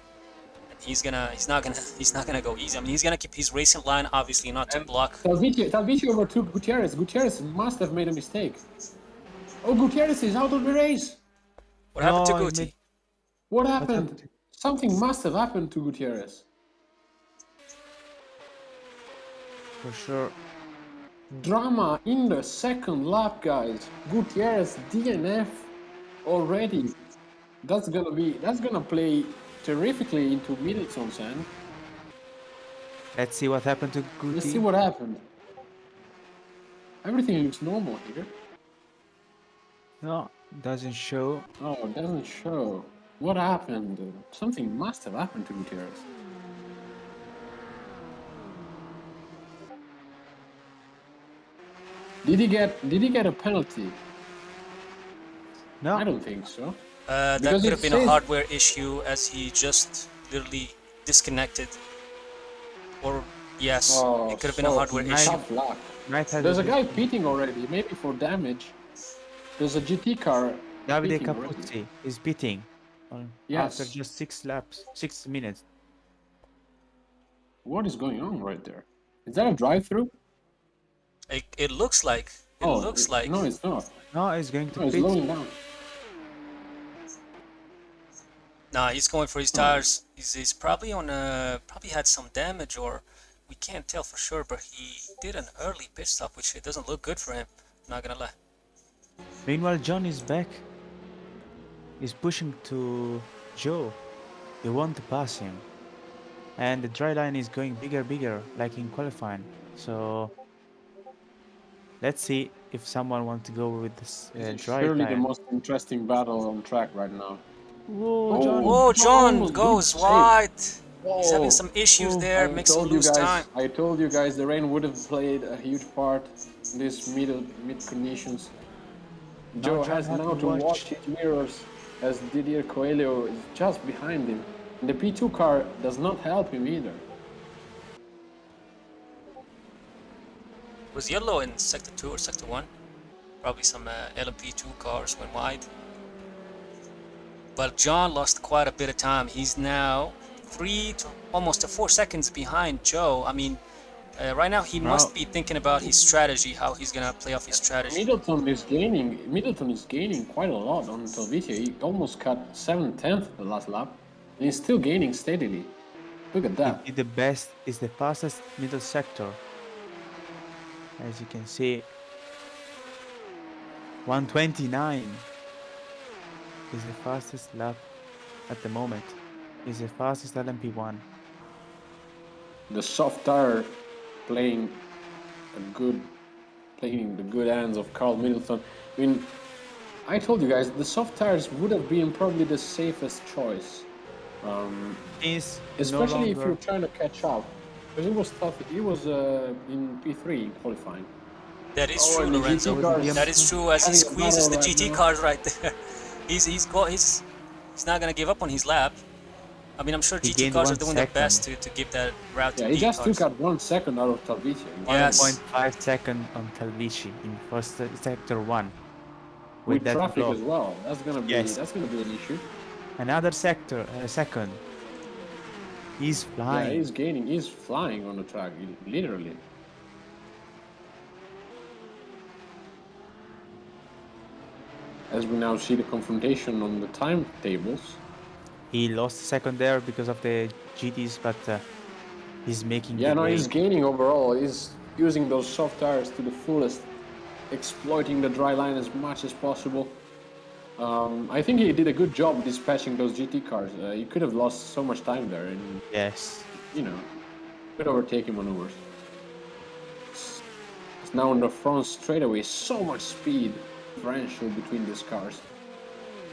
[SPEAKER 3] and he's not gonna go easy. I mean, he's gonna keep his racing line, obviously not to block.
[SPEAKER 2] Talvice overtook Gutierrez. Gutierrez must have made a mistake. Oh, Gutierrez is out of the race.
[SPEAKER 3] What happened to
[SPEAKER 1] No, he
[SPEAKER 3] Guti?
[SPEAKER 1] made-
[SPEAKER 2] What happened?
[SPEAKER 1] happened?
[SPEAKER 2] Something must have happened to Gutierrez.
[SPEAKER 1] For sure.
[SPEAKER 2] Drama in the second lap, guys. Gutierrez DNF already. That's gonna play terrifically into Middleton's hand.
[SPEAKER 1] Let's see what happened to Guti.
[SPEAKER 2] Let's see what happened. Everything looks normal here.
[SPEAKER 1] No, doesn't show.
[SPEAKER 2] Oh, it doesn't show. What happened? Something must have happened to Gutierrez. Did he get a penalty?
[SPEAKER 1] No.
[SPEAKER 2] I don't think so.
[SPEAKER 3] That
[SPEAKER 2] Because
[SPEAKER 3] could
[SPEAKER 2] it
[SPEAKER 3] have been a
[SPEAKER 2] says-
[SPEAKER 3] hardware issue as he just literally disconnected. Or yes,
[SPEAKER 2] Oh,
[SPEAKER 3] it could have been a
[SPEAKER 2] so
[SPEAKER 3] hardware issue.
[SPEAKER 2] tough luck.
[SPEAKER 1] Might have
[SPEAKER 2] There's a guy pitting already, maybe for damage. There's a GT car.
[SPEAKER 1] Davide
[SPEAKER 2] pitting already.
[SPEAKER 1] Capuzzi is beating
[SPEAKER 2] Yes.
[SPEAKER 1] after just 6 laps, 6 minutes.
[SPEAKER 2] What is going on right there? Is that a drive-through?
[SPEAKER 3] It looks like. It
[SPEAKER 2] Oh,
[SPEAKER 3] looks like.
[SPEAKER 2] no, it's not.
[SPEAKER 1] No, he's going to
[SPEAKER 2] No, it's
[SPEAKER 1] pit.
[SPEAKER 2] slowing down.
[SPEAKER 3] Nah, he's going for his
[SPEAKER 2] Oh.
[SPEAKER 3] tires. He's probably on probably had some damage, or we can't tell for sure, but he did an early pit stop, which it doesn't look good for him. Not gonna lie.
[SPEAKER 1] Meanwhile, John is back. He's pushing to Joe. He wants to pass him. And the dry line is going bigger, like in qualifying. So let's see if someone wants to go with this
[SPEAKER 2] This is
[SPEAKER 1] dry
[SPEAKER 2] surely the
[SPEAKER 1] tire.
[SPEAKER 2] most interesting battle on track right now.
[SPEAKER 1] Whoa,
[SPEAKER 2] Oh,
[SPEAKER 1] John!
[SPEAKER 3] Whoa, John
[SPEAKER 2] almost
[SPEAKER 3] goes
[SPEAKER 2] good save.
[SPEAKER 3] wide. He's having
[SPEAKER 2] Oh,
[SPEAKER 3] some issues
[SPEAKER 1] oh,
[SPEAKER 3] there,
[SPEAKER 2] I
[SPEAKER 3] makes him
[SPEAKER 2] told you
[SPEAKER 3] lose time.
[SPEAKER 2] guys. I told you guys the rain would have played a huge part in these mid conditions. Joe
[SPEAKER 1] John
[SPEAKER 2] has
[SPEAKER 1] have
[SPEAKER 2] now
[SPEAKER 1] to
[SPEAKER 2] to watch
[SPEAKER 1] watch.
[SPEAKER 2] his mirrors as Didier Coelho is just behind him. And the P2 car does not help him either.
[SPEAKER 3] Was yellow in sector 2 or sector 1? Probably some LMP2 cars went wide. But John lost quite a bit of time. He's now 3 to almost to 4 seconds behind Joe. I mean, right now he must be thinking about his strategy, how he's gonna play off his strategy.
[SPEAKER 2] Middleton is gaining quite a lot on Telvitia. He almost cut 7/10 the last lap. And he's still gaining steadily. Look at that.
[SPEAKER 1] He did the best. Is the fastest middle sector. As you can see, 129 is the fastest lap at the moment. Is the fastest LMP1.
[SPEAKER 2] The soft tire playing the good hands of Carl Middleton. I mean, I told you guys the soft tires would have been probably the safest choice,
[SPEAKER 1] Is
[SPEAKER 2] especially if
[SPEAKER 1] no
[SPEAKER 2] you're
[SPEAKER 1] longer
[SPEAKER 2] trying to catch up, because it was tough. It was in P3 in qualifying.
[SPEAKER 3] That is
[SPEAKER 2] Oh,
[SPEAKER 3] true,
[SPEAKER 2] and the
[SPEAKER 3] Lorenzo.
[SPEAKER 2] GT cars
[SPEAKER 3] That is true. As he
[SPEAKER 2] having a
[SPEAKER 3] squeezes the
[SPEAKER 2] battle right
[SPEAKER 3] GT
[SPEAKER 2] now.
[SPEAKER 3] cars right there, he's not gonna give up on his lap. I mean, I'm sure
[SPEAKER 1] He
[SPEAKER 3] GT
[SPEAKER 1] gained
[SPEAKER 3] cars are
[SPEAKER 1] 1
[SPEAKER 3] doing their best
[SPEAKER 1] second.
[SPEAKER 3] to give that route
[SPEAKER 2] Yeah,
[SPEAKER 3] to
[SPEAKER 2] he
[SPEAKER 3] D
[SPEAKER 2] just
[SPEAKER 3] cars.
[SPEAKER 2] took out 1 second out of Talvitia.
[SPEAKER 3] Yes.
[SPEAKER 1] 1.5 second on Talvici in first sector 1.
[SPEAKER 2] With
[SPEAKER 1] that
[SPEAKER 2] traffic
[SPEAKER 1] block.
[SPEAKER 2] as well. That's gonna be
[SPEAKER 1] Yes.
[SPEAKER 2] an issue.
[SPEAKER 1] Another sector, second. He's
[SPEAKER 2] Yeah,
[SPEAKER 1] flying.
[SPEAKER 2] he's flying on the track, literally. As we now see the confrontation on the timetables.
[SPEAKER 1] He lost a second there because of the GTs, but he's making
[SPEAKER 2] Yeah,
[SPEAKER 1] the
[SPEAKER 2] no,
[SPEAKER 1] way.
[SPEAKER 2] he's gaining overall. He's using those soft tires to the fullest, exploiting the dry line as much as possible. I think he did a good job dispatching those GT cars. He could have lost so much time there, and
[SPEAKER 1] Yes.
[SPEAKER 2] could overtake him maneuvers. It's now on the front straightaway. So much speed differential between these cars.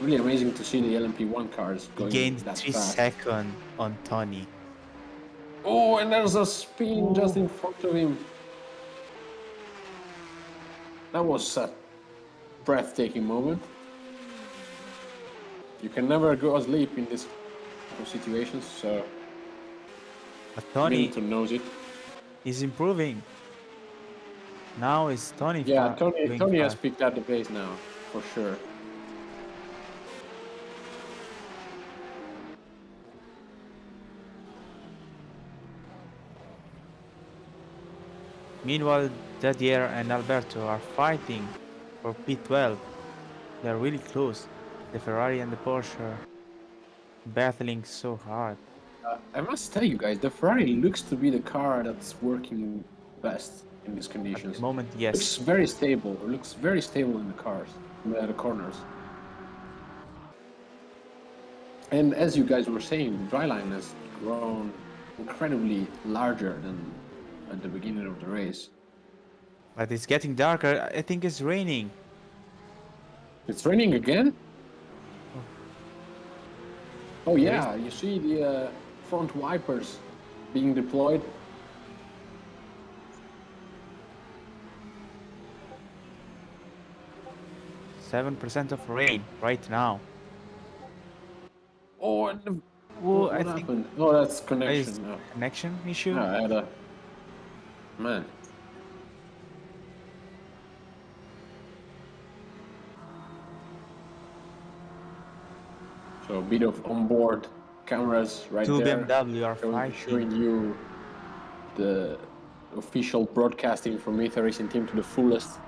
[SPEAKER 2] Really amazing to see the LMP1 cars
[SPEAKER 1] He
[SPEAKER 2] going
[SPEAKER 1] gained
[SPEAKER 2] that
[SPEAKER 1] 3
[SPEAKER 2] fast.
[SPEAKER 1] seconds on Tony.
[SPEAKER 2] Oh, and there's a spin just in front of him. That was a breathtaking moment. You can never go asleep in this type of situations, so
[SPEAKER 1] But Tony
[SPEAKER 2] Middleton knows it.
[SPEAKER 1] is improving. Now it's Tony
[SPEAKER 2] Yeah,
[SPEAKER 1] doing
[SPEAKER 2] Tony has
[SPEAKER 1] fast.
[SPEAKER 2] picked up the pace now, for sure.
[SPEAKER 1] Meanwhile, Didier and Alberto are fighting for P12. They're really close. The Ferrari and the Porsche are battling so hard.
[SPEAKER 2] I must tell you guys, the Ferrari looks to be the car that's working best in these
[SPEAKER 1] At
[SPEAKER 2] conditions.
[SPEAKER 1] the moment,
[SPEAKER 2] Looks
[SPEAKER 1] yes.
[SPEAKER 2] very stable. Looks very stable in the cars, in the corners. And as you guys were saying, the dry line has grown incredibly larger than at the beginning of the race.
[SPEAKER 1] But it's getting darker. I think it's raining.
[SPEAKER 2] It's raining again? Oh
[SPEAKER 1] There
[SPEAKER 2] yeah, you see the front wipers being deployed.
[SPEAKER 1] is 7% of rain right now.
[SPEAKER 2] Oh, and
[SPEAKER 1] Oh, I
[SPEAKER 2] what
[SPEAKER 1] think
[SPEAKER 2] happened? Oh, that's
[SPEAKER 1] is
[SPEAKER 2] connection. No.
[SPEAKER 1] connection issue.
[SPEAKER 2] I had a man. So a bit of onboard cameras right
[SPEAKER 1] Two
[SPEAKER 2] there,
[SPEAKER 1] BMW are
[SPEAKER 2] showing
[SPEAKER 1] fighting.
[SPEAKER 2] you the official broadcasting from Ether Racing Team to the fullest.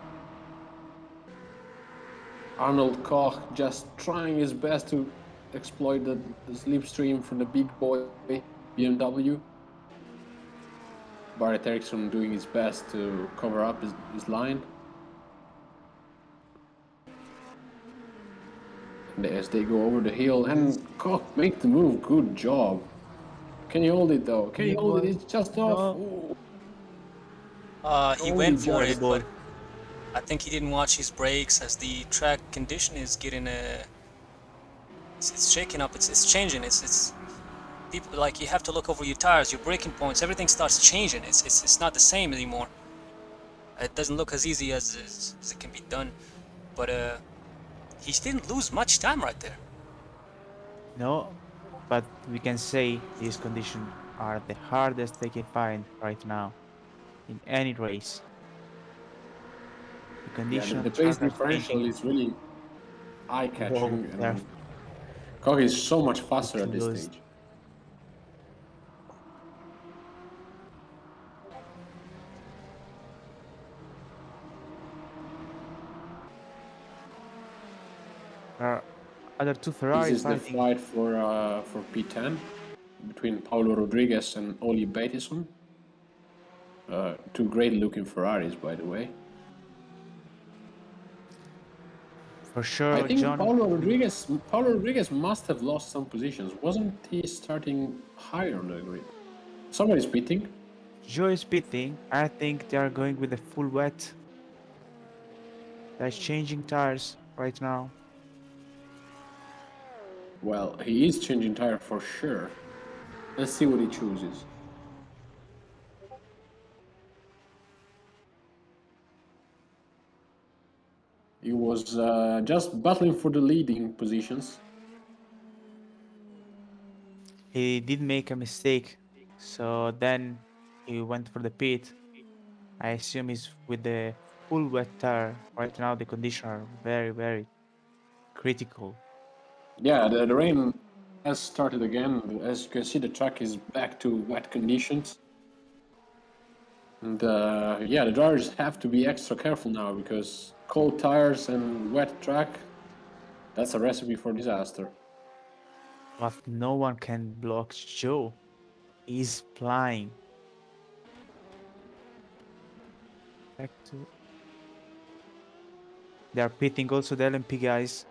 [SPEAKER 2] Arnold Koch just trying his best to exploit the slipstream from the big boy BMW. Barrett Eriksson doing his best to cover up his line. And as they go over the hill, and Koch make the move, good job. Can you hold it though? Can you hold it? It's just off.
[SPEAKER 1] No.
[SPEAKER 3] He
[SPEAKER 2] Only
[SPEAKER 3] went for
[SPEAKER 2] just-
[SPEAKER 3] it, but I think he didn't watch his brakes as the track condition is getting it's shaking up. It's changing. It's people like you have to look over your tires, your braking points. Everything starts changing. It's not the same anymore. It doesn't look as easy as it can be done. But he didn't lose much time right there.
[SPEAKER 1] No, but we can say these conditions are the hardest they can find right now in any race. The
[SPEAKER 2] Yeah,
[SPEAKER 1] condition
[SPEAKER 2] the
[SPEAKER 1] of
[SPEAKER 2] pace
[SPEAKER 1] track are
[SPEAKER 2] differential
[SPEAKER 1] changing.
[SPEAKER 2] is really eye-catching,
[SPEAKER 1] Whoa, they're
[SPEAKER 2] and Koch is so much faster at this
[SPEAKER 1] close.
[SPEAKER 2] stage.
[SPEAKER 1] There are other two
[SPEAKER 2] This
[SPEAKER 1] Ferrari
[SPEAKER 2] is the
[SPEAKER 1] fighting.
[SPEAKER 2] fight for P10 between Paulo Rodriguez and Oli Bateson. Two great-looking Ferraris, by the way.
[SPEAKER 1] For sure,
[SPEAKER 2] I think
[SPEAKER 1] John.
[SPEAKER 2] Paulo Rodriguez must have lost some positions. Wasn't he starting higher on the grid? Somebody's pitting.
[SPEAKER 1] Joe is pitting. I think they are going with the full wet. They're changing tires right now.
[SPEAKER 2] Well, he is changing tire for sure. Let's see what he chooses. He was just battling for the leading positions.
[SPEAKER 1] He did make a mistake, so then he went for the pit. I assume he's with the full wet tire. Right now, the conditions are very, very critical.
[SPEAKER 2] Yeah, the rain has started again. As you can see, the track is back to wet conditions. And yeah, the drivers have to be extra careful now because cold tires and wet track, that's a recipe for disaster.
[SPEAKER 1] But no one can block Joe. He's flying. Back to. They are pitting also the LMP guys.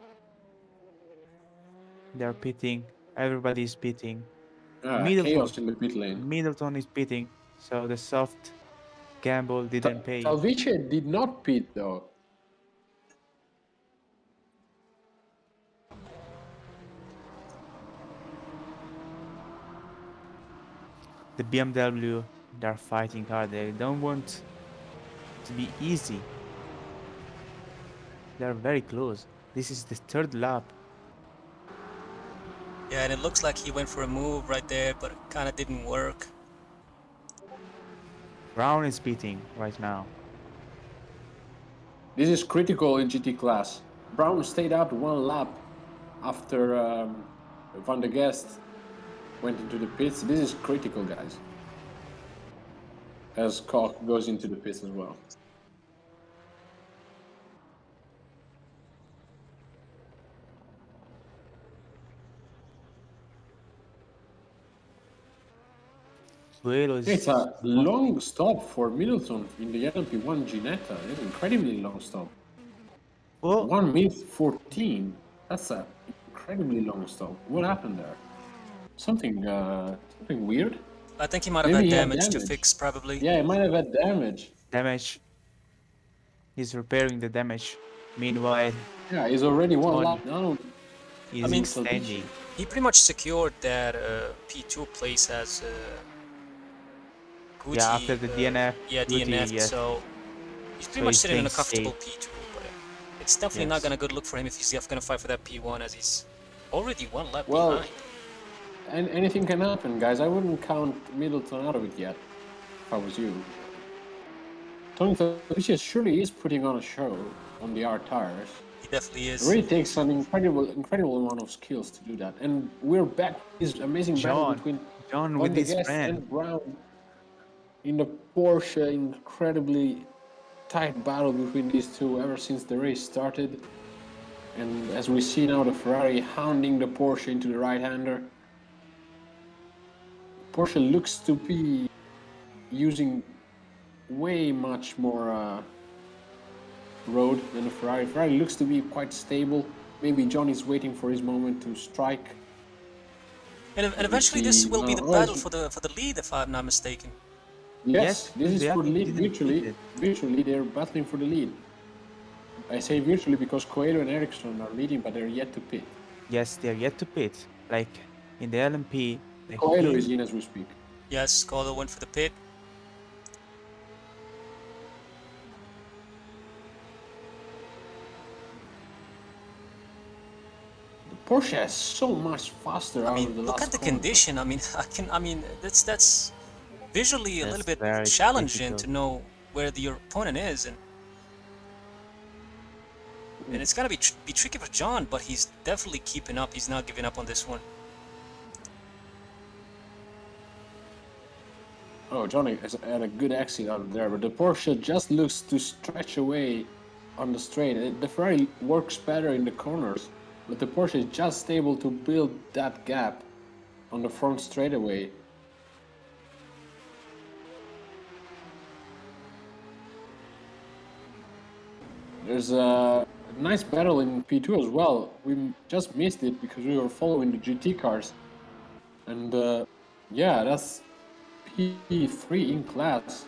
[SPEAKER 1] They are pitting. Everybody is pitting.
[SPEAKER 2] Chaos in the pit lane.
[SPEAKER 1] Middleton is pitting. So the soft gamble didn't pay.
[SPEAKER 2] Talvice did not pit though.
[SPEAKER 1] The BMW, they're fighting hard. They don't want to be easy. They're very close. This is the third lap.
[SPEAKER 3] Yeah, and it looks like he went for a move right there, but it kind of didn't work.
[SPEAKER 1] Brown is beating right now.
[SPEAKER 2] This is critical in GT class. Brown stayed out one lap after Van der Guest went into the pits. This is critical, guys. As Koch goes into the pits as well. It's a long stop for Middleton in the LMP1 Ginetta. It's an incredibly long stop.
[SPEAKER 1] Oh,
[SPEAKER 2] 1 minute 14. That's an incredibly long stop. What happened there? Something weird?
[SPEAKER 3] I think he might have
[SPEAKER 2] Maybe
[SPEAKER 3] had
[SPEAKER 2] he had
[SPEAKER 3] damage to
[SPEAKER 2] damage.
[SPEAKER 3] fix, probably.
[SPEAKER 2] Yeah, it might have had damage.
[SPEAKER 1] damage. He's repairing the damage. Meanwhile,
[SPEAKER 2] Yeah, he's already one
[SPEAKER 1] Tony.
[SPEAKER 2] lap down.
[SPEAKER 1] he's
[SPEAKER 3] mean,
[SPEAKER 1] extending.
[SPEAKER 3] He pretty much secured that P2 place as Gucci.
[SPEAKER 1] Yeah, after the DNF.
[SPEAKER 3] Yeah,
[SPEAKER 1] Gucci,
[SPEAKER 3] DNF.
[SPEAKER 1] yeah.
[SPEAKER 3] So he's pretty
[SPEAKER 1] So
[SPEAKER 3] much
[SPEAKER 1] he's
[SPEAKER 3] sitting in a
[SPEAKER 1] staying
[SPEAKER 3] comfortable P2. But it's definitely not
[SPEAKER 1] Yes.
[SPEAKER 3] gonna good look for him if he's gonna fight for that P1, as he's already one lap
[SPEAKER 2] Well,
[SPEAKER 3] behind.
[SPEAKER 2] and anything can happen, guys. I wouldn't count Middleton out of it yet, if I was you. Tony Talvice surely is putting on a show on the R tires.
[SPEAKER 3] He definitely
[SPEAKER 2] It
[SPEAKER 3] is.
[SPEAKER 2] really takes an incredible amount of skills to do that. And we're back. This amazing battle
[SPEAKER 1] John.
[SPEAKER 2] between
[SPEAKER 1] John
[SPEAKER 2] Van
[SPEAKER 1] with
[SPEAKER 2] der
[SPEAKER 1] his
[SPEAKER 2] Guest
[SPEAKER 1] friend.
[SPEAKER 2] and Brown. in the Porsche, incredibly tight battle between these two ever since the race started. And as we see now, the Ferrari hounding the Porsche into the right-hander. Porsche looks to be using way much more road than the Ferrari. Ferrari looks to be quite stable. Maybe John is waiting for his moment to strike.
[SPEAKER 3] And eventually this will be the battle for the lead, if I'm not mistaken.
[SPEAKER 2] Yes, this is
[SPEAKER 1] they
[SPEAKER 2] for the lead.
[SPEAKER 1] didn't beat it.
[SPEAKER 2] Virtually, they're battling for the lead. I say virtually because Coelho and Ericsson are leading, but they're yet to pit.
[SPEAKER 1] Yes, they're yet to pit. Like in the LMP, the
[SPEAKER 2] Coelho
[SPEAKER 1] heat,
[SPEAKER 2] is in as we speak.
[SPEAKER 3] Yes, Coelho went for the pit.
[SPEAKER 2] Porsche is so much faster out of the
[SPEAKER 3] Look
[SPEAKER 2] last
[SPEAKER 3] at the
[SPEAKER 2] corner.
[SPEAKER 3] condition. That's visually a little bit
[SPEAKER 1] very
[SPEAKER 3] challenging
[SPEAKER 1] difficult.
[SPEAKER 3] to know where your opponent is, and it's gonna be tricky for John, but he's definitely keeping up. He's not giving up on this one.
[SPEAKER 2] Oh, Johnny has had a good exit out of there, but the Porsche just looks to stretch away on the straight. The Ferrari works better in the corners, but the Porsche is just able to build that gap on the front straightaway. There's a nice battle in P2 as well. We just missed it because we were following the GT cars. And yeah, that's P3 in class.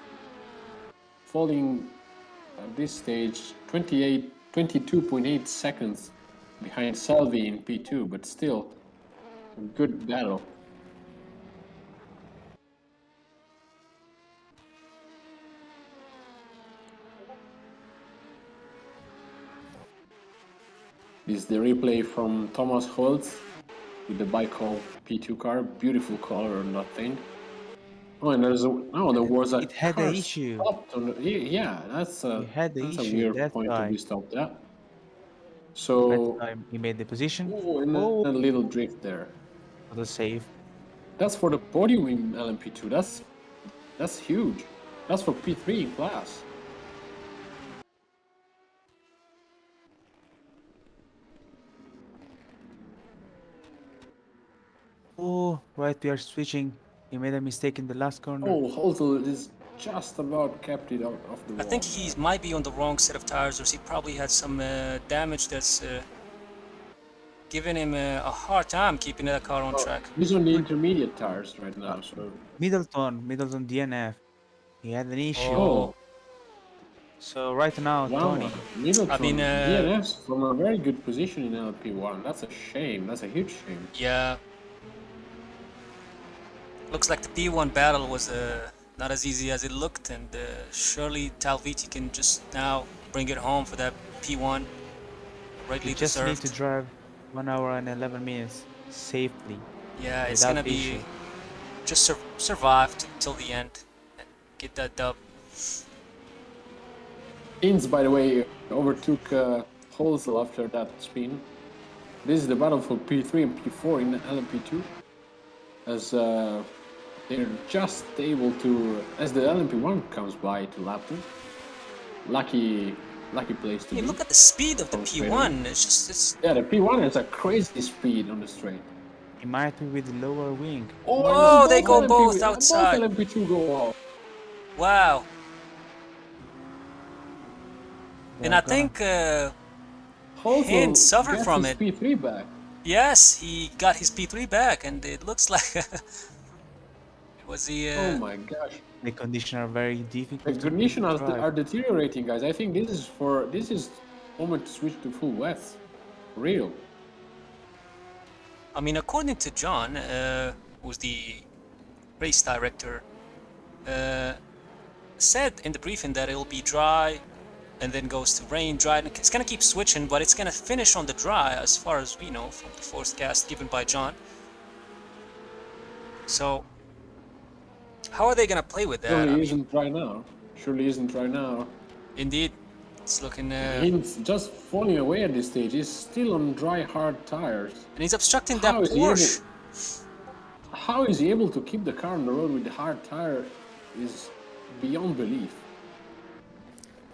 [SPEAKER 2] Falling at this stage 22.8 seconds behind Salvi in P2, but still a good battle. This is the replay from Thomas Holtz with the Bicol P2 car. Beautiful color on that thing. Oh, and there was a
[SPEAKER 1] It had
[SPEAKER 2] car
[SPEAKER 1] an issue.
[SPEAKER 2] stopped on the, yeah, that's
[SPEAKER 1] It had the
[SPEAKER 2] a
[SPEAKER 1] issue.
[SPEAKER 2] weird
[SPEAKER 1] That's
[SPEAKER 2] point to
[SPEAKER 1] why.
[SPEAKER 2] be stopped at.
[SPEAKER 1] That's
[SPEAKER 2] So,
[SPEAKER 1] why he made the position.
[SPEAKER 2] oh, and
[SPEAKER 1] Oh,
[SPEAKER 2] a little drift there.
[SPEAKER 1] for the save.
[SPEAKER 2] That's for the podium in LMP2. That's huge. That's for P3 in class.
[SPEAKER 1] Oh, right, we are switching. He made a mistake in the last corner.
[SPEAKER 2] Oh, Holtel is just about kept it out of the wall.
[SPEAKER 3] I think he might be on the wrong set of tires, or he probably had some damage that's giving him a hard time keeping that car on track.
[SPEAKER 2] He's on the intermediate tires right now, so...
[SPEAKER 1] Middleton DNF. He had an issue.
[SPEAKER 2] Oh,
[SPEAKER 1] So right now,
[SPEAKER 2] wow.
[SPEAKER 1] Tony.
[SPEAKER 2] Middleton, DNS from a very good position in LP1. That's a shame. That's a huge shame.
[SPEAKER 3] Yeah. Looks like the P1 battle was not as easy as it looked, and surely Talviti can just now bring it home for that P1. Rightly
[SPEAKER 1] You just
[SPEAKER 3] deserved.
[SPEAKER 1] need to drive 1 hour and 11 minutes safely.
[SPEAKER 3] Yeah, it's
[SPEAKER 1] without
[SPEAKER 3] gonna be
[SPEAKER 1] issue.
[SPEAKER 3] just survive till the end and get that dub.
[SPEAKER 2] Inns, by the way, overtook Holzel after that spin. This is the battle for P3 and P4 in LMP2. As they're just able to, as the LMP1 comes by to lap them. Lucky place to be.
[SPEAKER 3] Look at the speed of the P1. It's
[SPEAKER 2] yeah, the P1 has a crazy speed on the straight.
[SPEAKER 1] He might be with lower wing.
[SPEAKER 3] Oh, they go both outside.
[SPEAKER 2] Both LMP2 go off.
[SPEAKER 3] Wow.
[SPEAKER 1] They
[SPEAKER 3] And
[SPEAKER 1] are
[SPEAKER 3] I think
[SPEAKER 2] Holzel
[SPEAKER 3] suffered from
[SPEAKER 2] his
[SPEAKER 3] it.
[SPEAKER 2] P3 back.
[SPEAKER 3] Yes, he got his P3 back, and it looks like was he.
[SPEAKER 2] Oh my gosh.
[SPEAKER 1] The conditions are very difficult.
[SPEAKER 2] The
[SPEAKER 1] to
[SPEAKER 2] conditions
[SPEAKER 1] drive.
[SPEAKER 2] are deteriorating, guys. I think this is moment to switch to full wets. Real.
[SPEAKER 3] I mean, according to John, who's the race director, said in the briefing that it'll be dry and then goes to rain, dry. It's gonna keep switching, but it's gonna finish on the dry, as far as we know from the forecast given by John. So, how are they gonna play with that?
[SPEAKER 2] Surely isn't dry now. Surely isn't dry now.
[SPEAKER 3] Indeed, it's looking.
[SPEAKER 2] He's just falling away at this stage. He's still on dry, hard tires.
[SPEAKER 3] And he's obstructing that
[SPEAKER 2] How is he
[SPEAKER 3] Porsche.
[SPEAKER 2] How is he able to keep the car on the road with the hard tire? Is beyond belief.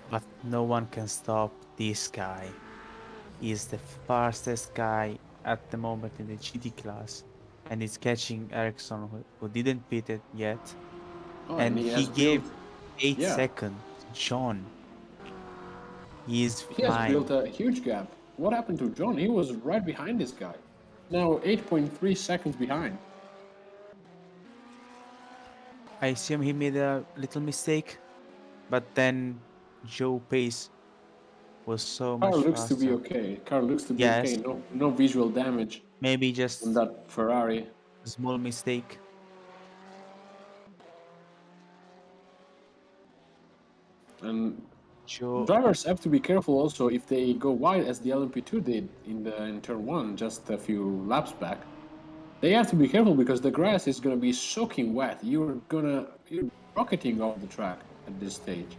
[SPEAKER 1] But no one can stop this guy. He is the fastest guy at the moment in the GT class, and he's catching Ericsson, who didn't pit it yet.
[SPEAKER 2] Oh,
[SPEAKER 1] And
[SPEAKER 2] he
[SPEAKER 1] he
[SPEAKER 2] has
[SPEAKER 1] gave
[SPEAKER 2] built,
[SPEAKER 1] 8
[SPEAKER 2] yeah,
[SPEAKER 1] seconds to John. He is
[SPEAKER 2] he has
[SPEAKER 1] flying.
[SPEAKER 2] built a huge gap. What happened to John? He was right behind this guy. Now 8.3 seconds behind.
[SPEAKER 1] I assume he made a little mistake, but then Joe pace was so
[SPEAKER 2] Car
[SPEAKER 1] much
[SPEAKER 2] looks to be
[SPEAKER 1] faster.
[SPEAKER 2] okay. Car looks to be okay.
[SPEAKER 1] Yes,
[SPEAKER 2] No visual damage
[SPEAKER 1] maybe
[SPEAKER 2] on
[SPEAKER 1] just
[SPEAKER 2] that Ferrari.
[SPEAKER 1] a small mistake.
[SPEAKER 2] And
[SPEAKER 1] Joe,
[SPEAKER 2] drivers have to be careful also if they go wide as the LMP2 did in turn 1 just a few laps back. They have to be careful because the grass is going to be soaking wet. You're rocketing off the track at this stage.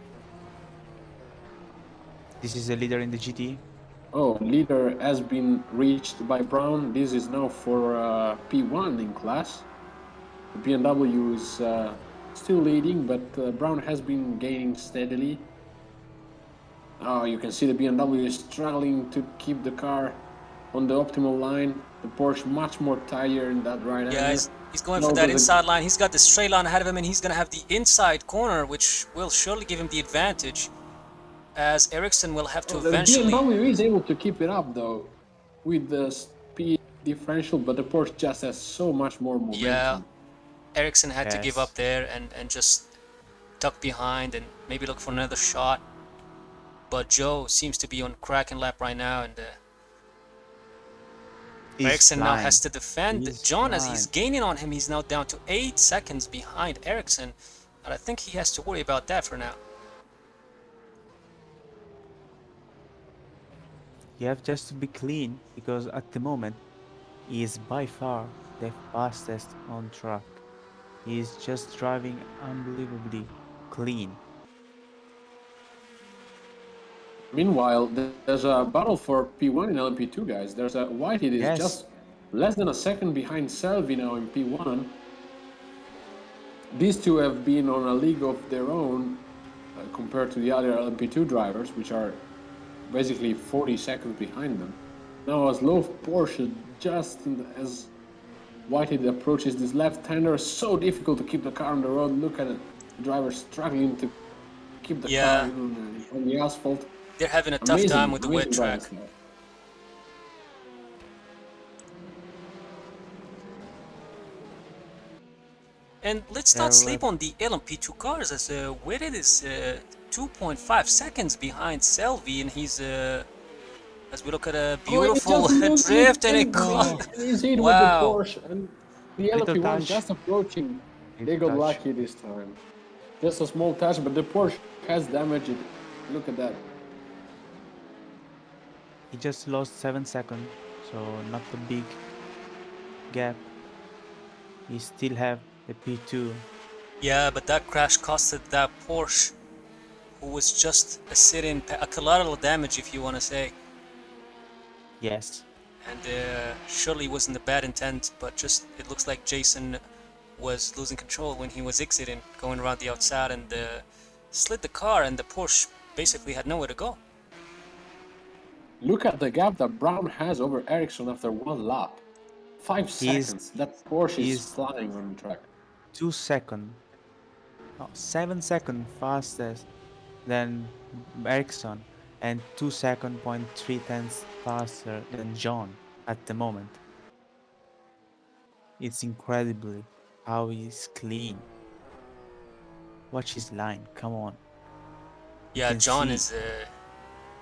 [SPEAKER 1] this is the leader in the GT.
[SPEAKER 2] Oh, leader has been reached by Brown. This is now for P1 in class. The BMW is still leading, but Brown has been gaining steadily. Oh, you can see the BMW is struggling to keep the car on the optimal line. The Porsche much more tighter in that right
[SPEAKER 3] Yeah,
[SPEAKER 2] hander.
[SPEAKER 3] he's going for
[SPEAKER 2] No,
[SPEAKER 3] that
[SPEAKER 2] there's a
[SPEAKER 3] inside line. He's got the straight line ahead of him, and he's going to have the inside corner, which will surely give him the advantage, as Ericsson will have to
[SPEAKER 2] the
[SPEAKER 3] eventually...
[SPEAKER 2] BMW is able to keep it up though with the speed differential, but the Porsche just has so much more
[SPEAKER 3] Yeah,
[SPEAKER 2] momentum.
[SPEAKER 3] Ericsson had to give
[SPEAKER 1] Yes.
[SPEAKER 3] up there and just tuck behind and maybe look for another shot. But Joe seems to be on cracking lap right now, and
[SPEAKER 1] He's
[SPEAKER 3] Ericsson now
[SPEAKER 1] flying.
[SPEAKER 3] has to defend
[SPEAKER 1] He's
[SPEAKER 3] John as he's
[SPEAKER 1] flying.
[SPEAKER 3] gaining on him. He's now down to 8 seconds behind Ericsson, and I think he has to worry about that for now.
[SPEAKER 1] You have just to be clean because at the moment he is by far the fastest on track. He is just driving unbelievably clean.
[SPEAKER 2] Meanwhile, there's a battle for P1 in LMP2, guys. There's a Whitehead is
[SPEAKER 1] Yes,
[SPEAKER 2] just less than a second behind Selvi now in P1. These two have been on a league of their own compared to the other LMP2 drivers, which are basically 40 seconds behind them. Now, as low Porsche, as Whitehead approaches this left-hander, so difficult to keep the car on the road. Look at it, the driver struggling to keep the car on the asphalt.
[SPEAKER 3] They're having a tough time with the wet
[SPEAKER 2] amazing
[SPEAKER 3] track.
[SPEAKER 2] driving style.
[SPEAKER 3] And let's not sleep on the LMP2 cars, as Whitted is 2.5 seconds behind Selvi, and he's as we look at a beautiful drift and a
[SPEAKER 2] he's hit with the
[SPEAKER 3] wow.
[SPEAKER 2] Porsche and the
[SPEAKER 1] Little
[SPEAKER 2] LMP1
[SPEAKER 1] touch.
[SPEAKER 2] just approaching. They
[SPEAKER 1] Little
[SPEAKER 2] got
[SPEAKER 1] touch.
[SPEAKER 2] lucky this time. Just a small touch, but the Porsche has damaged it. Look at that.
[SPEAKER 1] He just lost 7 seconds, so not a big gap. He still have the P2.
[SPEAKER 3] Yeah, but that crash costed that Porsche, who was just a sit-in, a collateral damage, if you want to say.
[SPEAKER 1] Yes.
[SPEAKER 3] And surely wasn't a bad intent, but just it looks like Jason was losing control when he was exiting, going around the outside, and slid the car, and the Porsche basically had nowhere to go.
[SPEAKER 2] Look at the gap that Brown has over Ericsson after one lap. 5 seconds. That Porsche is flying on the track.
[SPEAKER 1] 2 seconds, no, 7 seconds faster than Ericsson, and 2 second point 3 tenths faster than John at the moment. It's incredibly how he's clean. Watch his line, come on.
[SPEAKER 3] Yeah, John is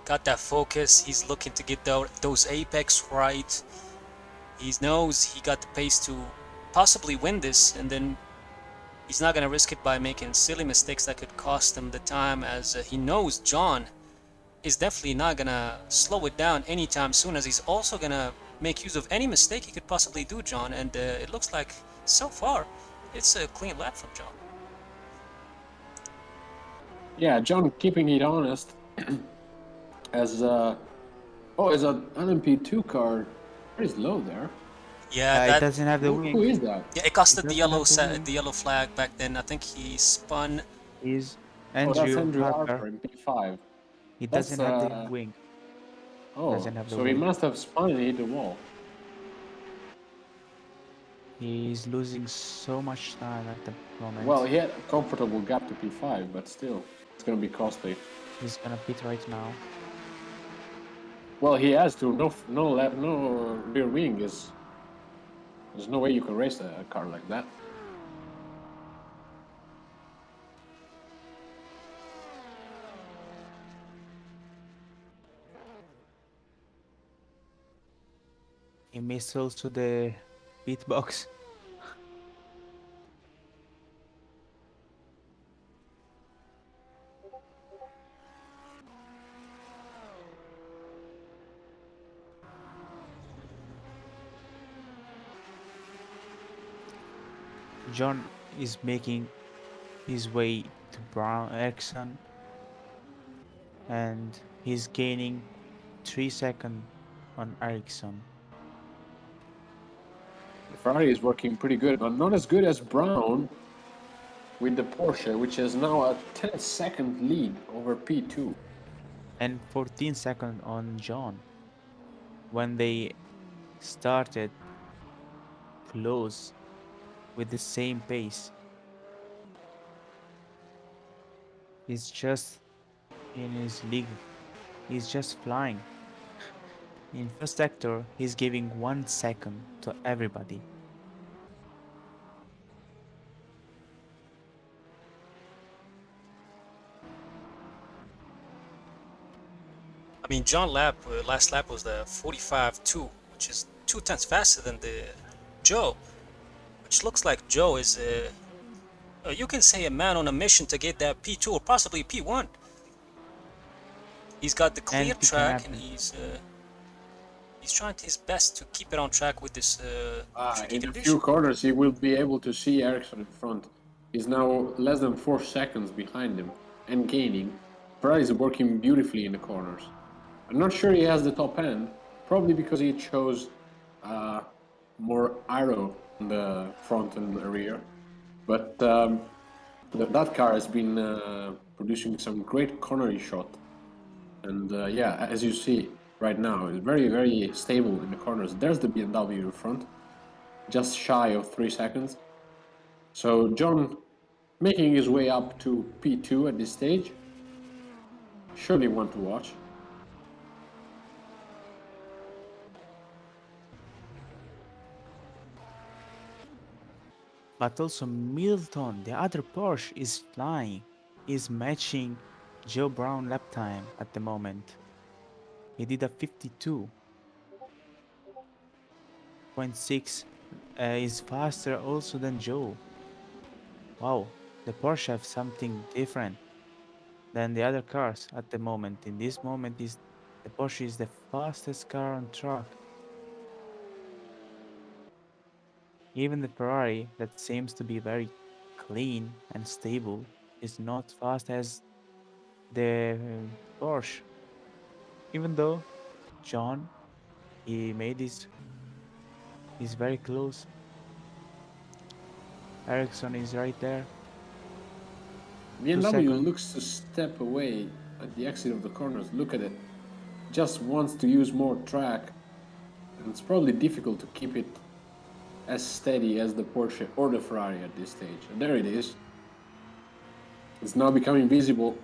[SPEAKER 3] got that focus. He's looking to get those apex right. He knows he got the pace to possibly win this, and then he's not going to risk it by making silly mistakes that could cost him the time, as he knows John is definitely not going to slow it down anytime soon, as he's also going to make use of any mistake he could possibly do, John, and it looks like so far it's a clean lap from John.
[SPEAKER 2] Yeah, John keeping it honest as an LMP2 car very low there.
[SPEAKER 3] Yeah,
[SPEAKER 1] it doesn't have the wing.
[SPEAKER 2] Who is that?
[SPEAKER 3] Yeah, it costed the yellow flag back then. I think he spun
[SPEAKER 1] Is
[SPEAKER 2] Oh, that's
[SPEAKER 1] Andrew
[SPEAKER 2] Andrew
[SPEAKER 1] Harper.
[SPEAKER 2] Harper in P5.
[SPEAKER 1] He
[SPEAKER 2] That's
[SPEAKER 1] doesn't have the wing.
[SPEAKER 2] oh,
[SPEAKER 1] Doesn't have the
[SPEAKER 2] so he
[SPEAKER 1] wing.
[SPEAKER 2] must have spun and hit the wall.
[SPEAKER 1] He's losing so much time at the moment.
[SPEAKER 2] Well, he had a comfortable gap to P5, but still, it's gonna be costly.
[SPEAKER 1] He's gonna pit right now.
[SPEAKER 2] Well, he has to. No rear wing is. There's no way you can race a car like that.
[SPEAKER 1] He missed also the pit box. John is making his way to Brown Ericsson, and he's gaining 3 seconds on Ericsson.
[SPEAKER 2] The Ferrari is working pretty good, but not as good as Brown with the Porsche, which has now a 10-second lead over P2.
[SPEAKER 1] And 14 seconds on John. When they started close with the same pace. He's just in his league. He's just flying. In first sector, he's giving 1 second to everybody.
[SPEAKER 3] I mean, John lap last lap was the 45.2, which is 2 tenths faster than the Joe, which looks like Joe is you can say a man on a mission to get that P2 or possibly P1. He's got the clear
[SPEAKER 1] Anything can
[SPEAKER 3] track and
[SPEAKER 1] happen.
[SPEAKER 3] he's trying his best to keep it on track with this tricky
[SPEAKER 2] In a
[SPEAKER 3] condition.
[SPEAKER 2] few corners, he will be able to see Ericsson in front. He's now less than 4 seconds behind him and gaining. Ferrari is working beautifully in the corners. I'm not sure he has the top end, probably because he chose more aero on the front and the rear. But that car has been producing some great cornery shot. And yeah, as you see right now, it's very, very stable in the corners. There's the BMW in front, just shy of 3 seconds. So John making his way up to P2 at this stage. Surely one to watch.
[SPEAKER 1] But also Milton, the other Porsche, is flying. Is matching Joe Brown lap time at the moment. He did a 52.6. Is faster also than Joe. Wow, the Porsche have something different than the other cars at the moment. In this moment, the Porsche is the fastest car on track. Even the Ferrari, that seems to be very clean and stable, is not fast as the Porsche. Even though John, he made he's very close. Ericsson is right there. 2
[SPEAKER 2] BMW
[SPEAKER 1] seconds.
[SPEAKER 2] looks to step away at the exit of the corners. Look at it. Just wants to use more track. And it's probably difficult to keep it as steady as the Porsche or the Ferrari at this stage. And there it is. It's now becoming visible.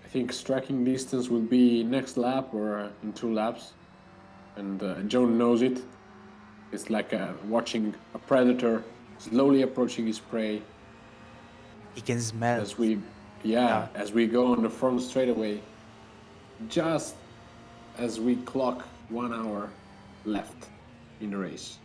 [SPEAKER 2] I think striking distance will be next lap or in 2 laps. And John knows it. It's like watching a predator slowly approaching his prey.
[SPEAKER 1] He can smell.
[SPEAKER 2] As we go on the front straightaway, just as we clock 1 hour left in the race.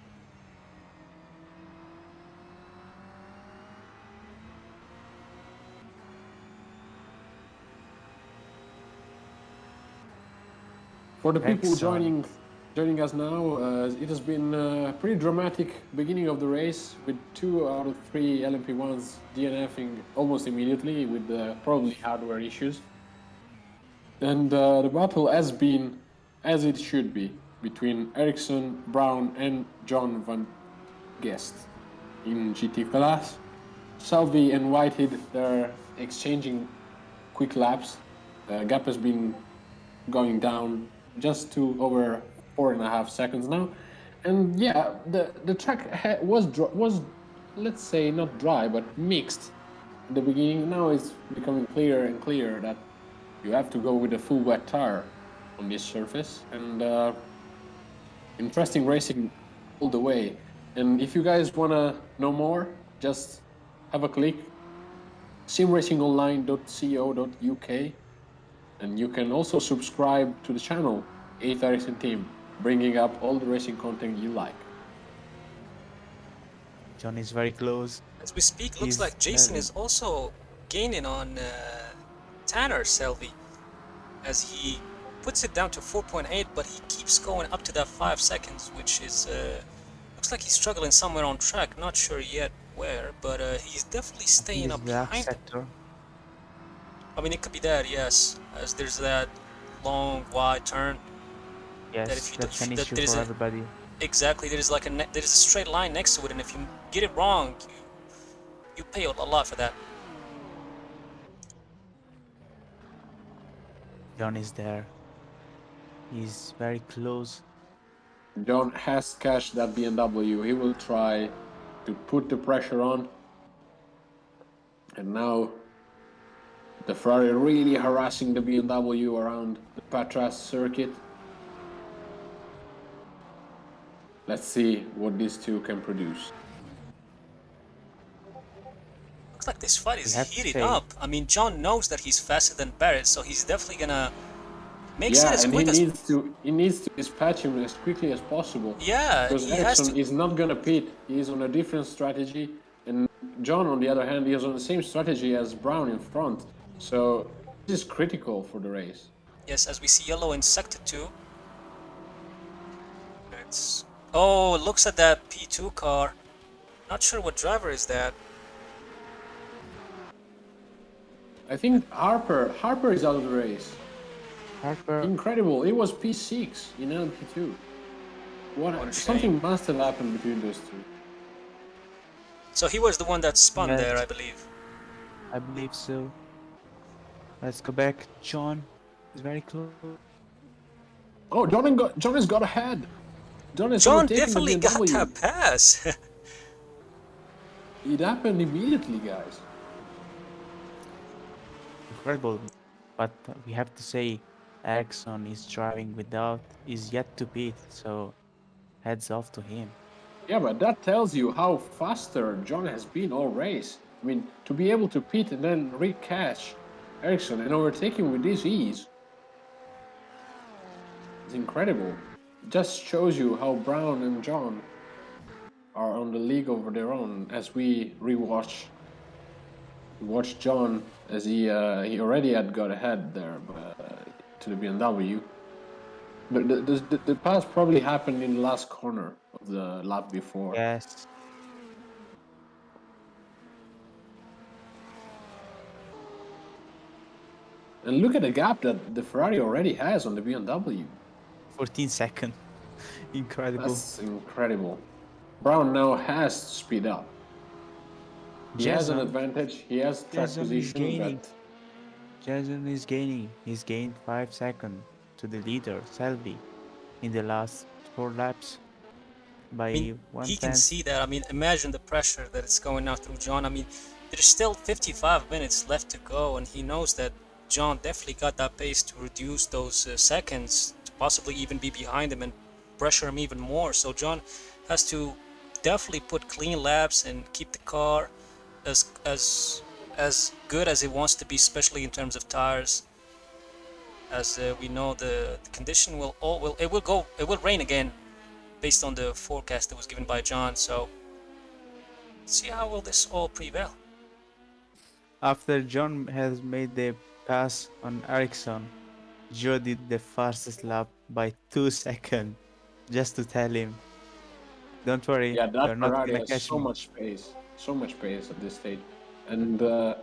[SPEAKER 2] For the people
[SPEAKER 1] Excellent.
[SPEAKER 2] joining us now, it has been a pretty dramatic beginning of the race with 2 out of 3 LMP1s DNFing almost immediately with probably hardware issues. And the battle has been as it should be between Ericsson, Brown and John van Guest in GT class. Salvi and Whitehead, they're exchanging quick laps. Gap has been going down just to over 4.5 seconds now. And yeah, the track was, let's say, not dry, but mixed at the beginning. Now it's becoming clearer and clearer that you have to go with a full wet tire on this surface. And interesting racing all the way. And if you guys want to know more, just have a click simracingonline.co.uk, and you can also subscribe to the channel 8th Racing Team, bringing up all the racing content you like.
[SPEAKER 1] John is very close.
[SPEAKER 3] As we speak, looks
[SPEAKER 1] He's
[SPEAKER 3] like Jason is also gaining on Tanner Selby as he puts it down to 4.8, but he keeps going up to that 5 seconds, which is looks like he's struggling somewhere on track. Not sure yet where, but he's definitely staying up behind.
[SPEAKER 1] Sector.
[SPEAKER 3] I mean, it could be that, yes, as there's that long wide turn.
[SPEAKER 1] Yes,
[SPEAKER 3] that if you
[SPEAKER 1] that's an issue for everybody.
[SPEAKER 3] Exactly, there's like there's a straight line next to it, and if you get it wrong, you pay a lot for that.
[SPEAKER 1] John is there. He's very close.
[SPEAKER 2] John has cashed that BMW. He will try to put the pressure on. And now the Ferrari really harassing the BMW around the Patras circuit. Let's see what these two can produce.
[SPEAKER 3] Looks like this fight is heating up. I mean, John knows that he's faster than Barrett, so he's definitely gonna make it as quick as...
[SPEAKER 2] he needs to dispatch him as quickly as possible.
[SPEAKER 3] Yeah,
[SPEAKER 2] because Ericsson is not gonna pit. He is on a different strategy, and John, on the other hand, he is on the same strategy as Brown in front. So this is critical for the race.
[SPEAKER 3] Yes, as we see yellow in sector 2. Oh, looks at that P2 car. Not sure what driver is that.
[SPEAKER 2] I think Harper is out of the race.
[SPEAKER 1] Harper.
[SPEAKER 2] Incredible. It was P6 in LMP2. Something must have happened between those two.
[SPEAKER 3] So he was the one that spun there, I believe.
[SPEAKER 1] I believe so. Let's go back. John is very close.
[SPEAKER 2] Oh, John has got ahead.
[SPEAKER 3] John definitely got that pass.
[SPEAKER 2] It happened immediately, guys.
[SPEAKER 1] Incredible. But we have to say Ericsson is driving is yet to pit, so heads off to him.
[SPEAKER 2] Yeah, but that tells you how faster John has been all race. I mean, to be able to pit and then re-catch Ericsson and overtake him with this ease is incredible. It just shows you how Brown and John are on the league of their own. As we watch John as he already had got ahead there to the BMW. But the pass probably happened in the last corner of the lap before.
[SPEAKER 1] Yes.
[SPEAKER 2] And look at the gap that the Ferrari already has on the BMW.
[SPEAKER 1] 14 seconds. Incredible.
[SPEAKER 2] That's incredible. Brown now has to speed up. He has an advantage. He has track position, but
[SPEAKER 1] Jason is gaining. He's gained 5 seconds to the leader, Selby, in the last 4 laps. By
[SPEAKER 3] he can see that. I mean, imagine the pressure that it's going now through John. I mean, there's still 55 minutes left to go, and he knows that John definitely got that pace to reduce those seconds, to possibly even be behind him and pressure him even more. So John has to definitely put clean laps and keep the car as good as it wants to be, especially in terms of tires. As we know, the condition will rain again, based on the forecast that was given by John. So let's see how will this all prevail.
[SPEAKER 1] After John has made the pass on Ericsson, Joe did the fastest lap by 2 seconds, just to tell him, don't worry,
[SPEAKER 2] yeah, that
[SPEAKER 1] you're not
[SPEAKER 2] Ferrari
[SPEAKER 1] gonna
[SPEAKER 2] has
[SPEAKER 1] catch
[SPEAKER 2] so
[SPEAKER 1] me.
[SPEAKER 2] much pace at this stage. And this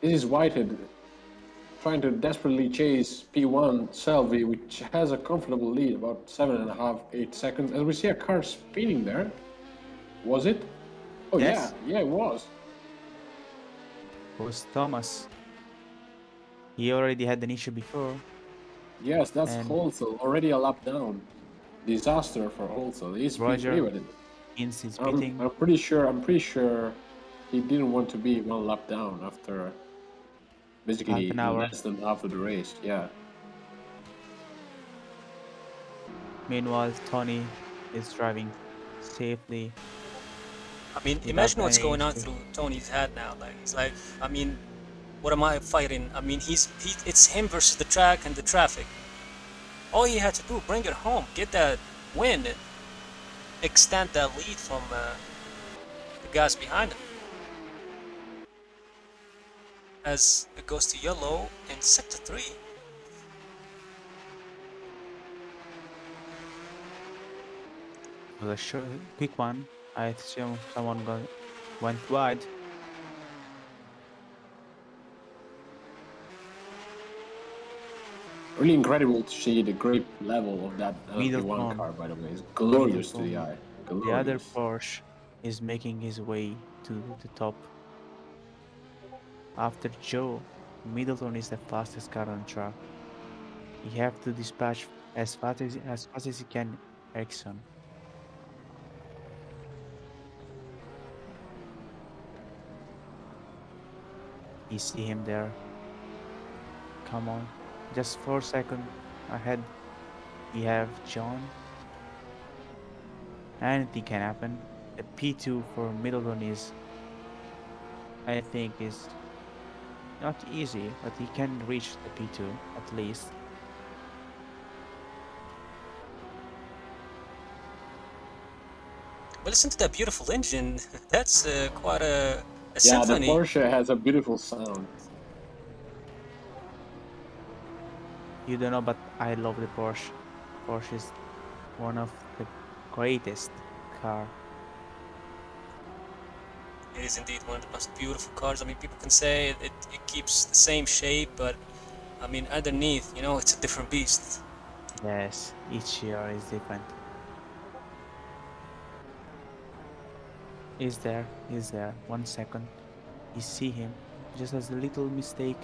[SPEAKER 2] is Whitehead trying to desperately chase P1 Selby, which has a comfortable lead, about 7.5, 8 seconds. As we see a car spinning there. Was it? Oh,
[SPEAKER 1] Yes.
[SPEAKER 2] yeah, it was.
[SPEAKER 1] was Thomas. He already had an issue before,
[SPEAKER 2] Yes, that's
[SPEAKER 1] and
[SPEAKER 2] Holzel, already a lap down. Disaster for Holzel. He's
[SPEAKER 1] Roger
[SPEAKER 2] P3, but
[SPEAKER 1] Ince is
[SPEAKER 2] I'm
[SPEAKER 1] pitting.
[SPEAKER 2] pretty sure he didn't want to be one lap down after
[SPEAKER 1] Half
[SPEAKER 2] basically
[SPEAKER 1] an hour.
[SPEAKER 2] less than half of the race. Yeah.
[SPEAKER 1] Meanwhile, Tony is driving safely
[SPEAKER 3] I mean,
[SPEAKER 1] without
[SPEAKER 3] imagine what's
[SPEAKER 1] any
[SPEAKER 3] going on
[SPEAKER 1] issue.
[SPEAKER 3] through Tony's head now. Like, he's like, I mean, what am I fighting? I mean, it's him versus the track and the traffic. All he had to do, bring it home, get that win, and extend that lead from the guys behind him. As it goes to yellow in sector 3.
[SPEAKER 1] It was a short, quick one. I assume someone went wide.
[SPEAKER 2] Really incredible to see the grip level of that LMP1
[SPEAKER 1] Middleton,
[SPEAKER 2] car, by the way. It's glorious to the
[SPEAKER 1] Middleton,
[SPEAKER 2] eye.
[SPEAKER 1] the other
[SPEAKER 2] Glorious.
[SPEAKER 1] Porsche is making his way to the top. After Joe, Middleton is the fastest car on track. You have to dispatch as fast as you can, Ericsson. You see him there. Come on. Just 4 seconds ahead. We have John. Anything can happen. The P2 for Middleton is, I think, is not easy, but he can reach the P2 at least.
[SPEAKER 3] But listen to that beautiful engine. That's quite a
[SPEAKER 2] Yeah, the
[SPEAKER 3] symphony.
[SPEAKER 2] Porsche has a beautiful sound.
[SPEAKER 1] You don't know, but I love the Porsche. Porsche is one of the greatest car.
[SPEAKER 3] It is indeed one of the most beautiful cars. I mean, people can say it keeps the same shape, but I mean, underneath, you know, it's a different beast.
[SPEAKER 1] Yes, each year is different. Is there? 1 second. You see him. Just has a little mistake.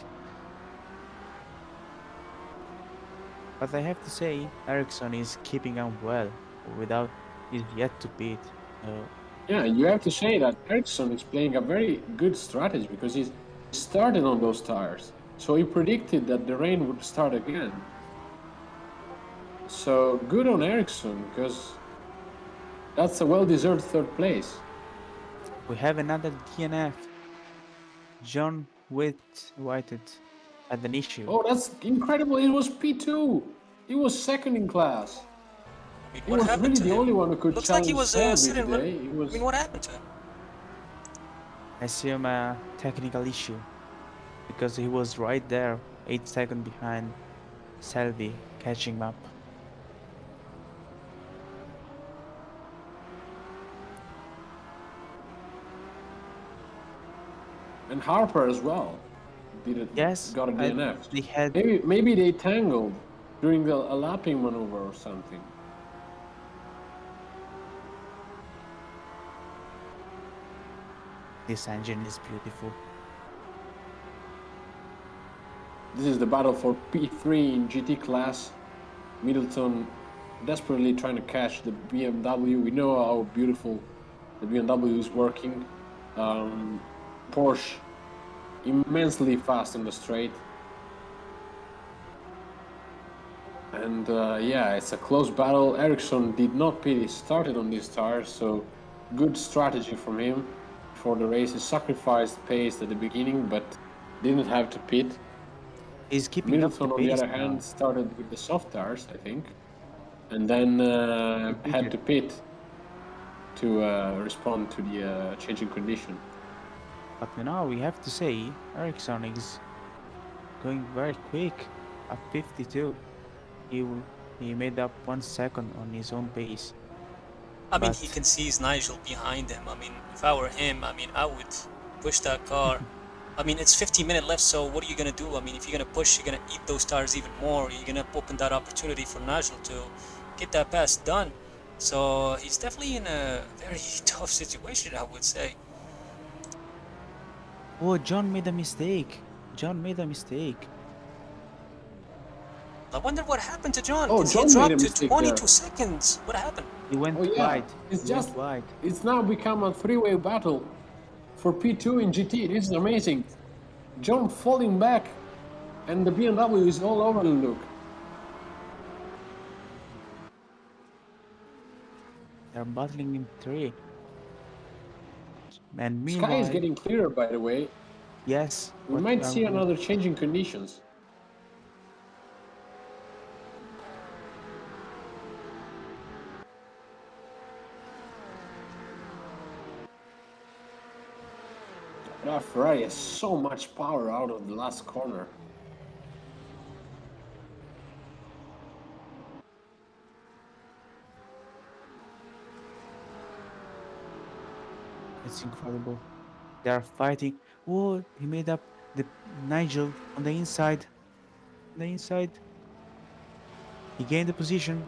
[SPEAKER 1] But I have to say, Ericsson is keeping on well. Is yet to beat.
[SPEAKER 2] Yeah, you have to say that Ericsson is playing a very good strategy because he started on those tires. So he predicted that the rain would start again. So good on Ericsson because that's a well-deserved third place.
[SPEAKER 1] We have another DNF. John Whited had an issue.
[SPEAKER 2] Oh, that's incredible. It was P2. He was second in class.
[SPEAKER 3] I mean,
[SPEAKER 2] He
[SPEAKER 3] what
[SPEAKER 2] was
[SPEAKER 3] happened
[SPEAKER 2] really
[SPEAKER 3] to
[SPEAKER 2] the
[SPEAKER 3] him?
[SPEAKER 2] only one who could
[SPEAKER 3] Looks like he
[SPEAKER 2] challenge
[SPEAKER 3] was
[SPEAKER 2] Selby
[SPEAKER 3] sitting.
[SPEAKER 2] today.
[SPEAKER 3] I mean, what happened to him?
[SPEAKER 1] I assume a technical issue because he was right there, 8 seconds behind Selby, catching up.
[SPEAKER 2] And Harper as well.
[SPEAKER 1] Yes,
[SPEAKER 2] Got a DNF.
[SPEAKER 1] they had
[SPEAKER 2] Maybe they tangled during a lapping maneuver or something.
[SPEAKER 1] this engine is beautiful.
[SPEAKER 2] This is the battle for P3 in GT class. Middleton desperately trying to catch the BMW. We know how beautiful the BMW is working. Porsche immensely fast on the straight. And yeah, it's a close battle. Ericsson did not pit. He started on these tires, so good strategy from him for the race. He sacrificed pace at the beginning, but didn't have to pit.
[SPEAKER 1] He's keeping up the
[SPEAKER 2] Middleton, on the
[SPEAKER 1] pace
[SPEAKER 2] other
[SPEAKER 1] now.
[SPEAKER 2] hand, started with the soft tires, I think, and then had to pit to respond to the changing condition.
[SPEAKER 1] But now we have to say Ericsson is going very quick at 52. He made up 1 second on his own pace.
[SPEAKER 3] I mean, he
[SPEAKER 1] But
[SPEAKER 3] can see Nigel behind him. I mean, if I were him, I mean, I would push that car. I mean, it's 15 minutes left, so what are you gonna do? I mean, if you're gonna push, you're gonna eat those tires even more. You're gonna open that opportunity for Nigel to get that pass done. So he's definitely in a very tough situation, I would say.
[SPEAKER 1] Oh, John made a mistake. John made a mistake.
[SPEAKER 3] I wonder what happened to John,
[SPEAKER 2] Oh,
[SPEAKER 3] because he
[SPEAKER 2] John made a
[SPEAKER 3] dropped to
[SPEAKER 2] mistake there.
[SPEAKER 3] 22 seconds. What happened?
[SPEAKER 1] He went
[SPEAKER 2] Oh yeah,
[SPEAKER 1] wide.
[SPEAKER 2] it's
[SPEAKER 1] He went
[SPEAKER 2] just
[SPEAKER 1] wide.
[SPEAKER 2] it's now become a three-way battle for P2 in GT. This is amazing. John falling back, and the BMW is all over the look.
[SPEAKER 1] They're battling in three. And
[SPEAKER 2] Sky is
[SPEAKER 1] meanwhile,
[SPEAKER 2] getting clearer, by the way.
[SPEAKER 1] yes,
[SPEAKER 2] We
[SPEAKER 1] but
[SPEAKER 2] might see another changing conditions. That Ferrari has so much power out of the last corner.
[SPEAKER 1] it's incredible. They are fighting. Oh, he made up the Nigel on the inside. On the inside. He gained the position.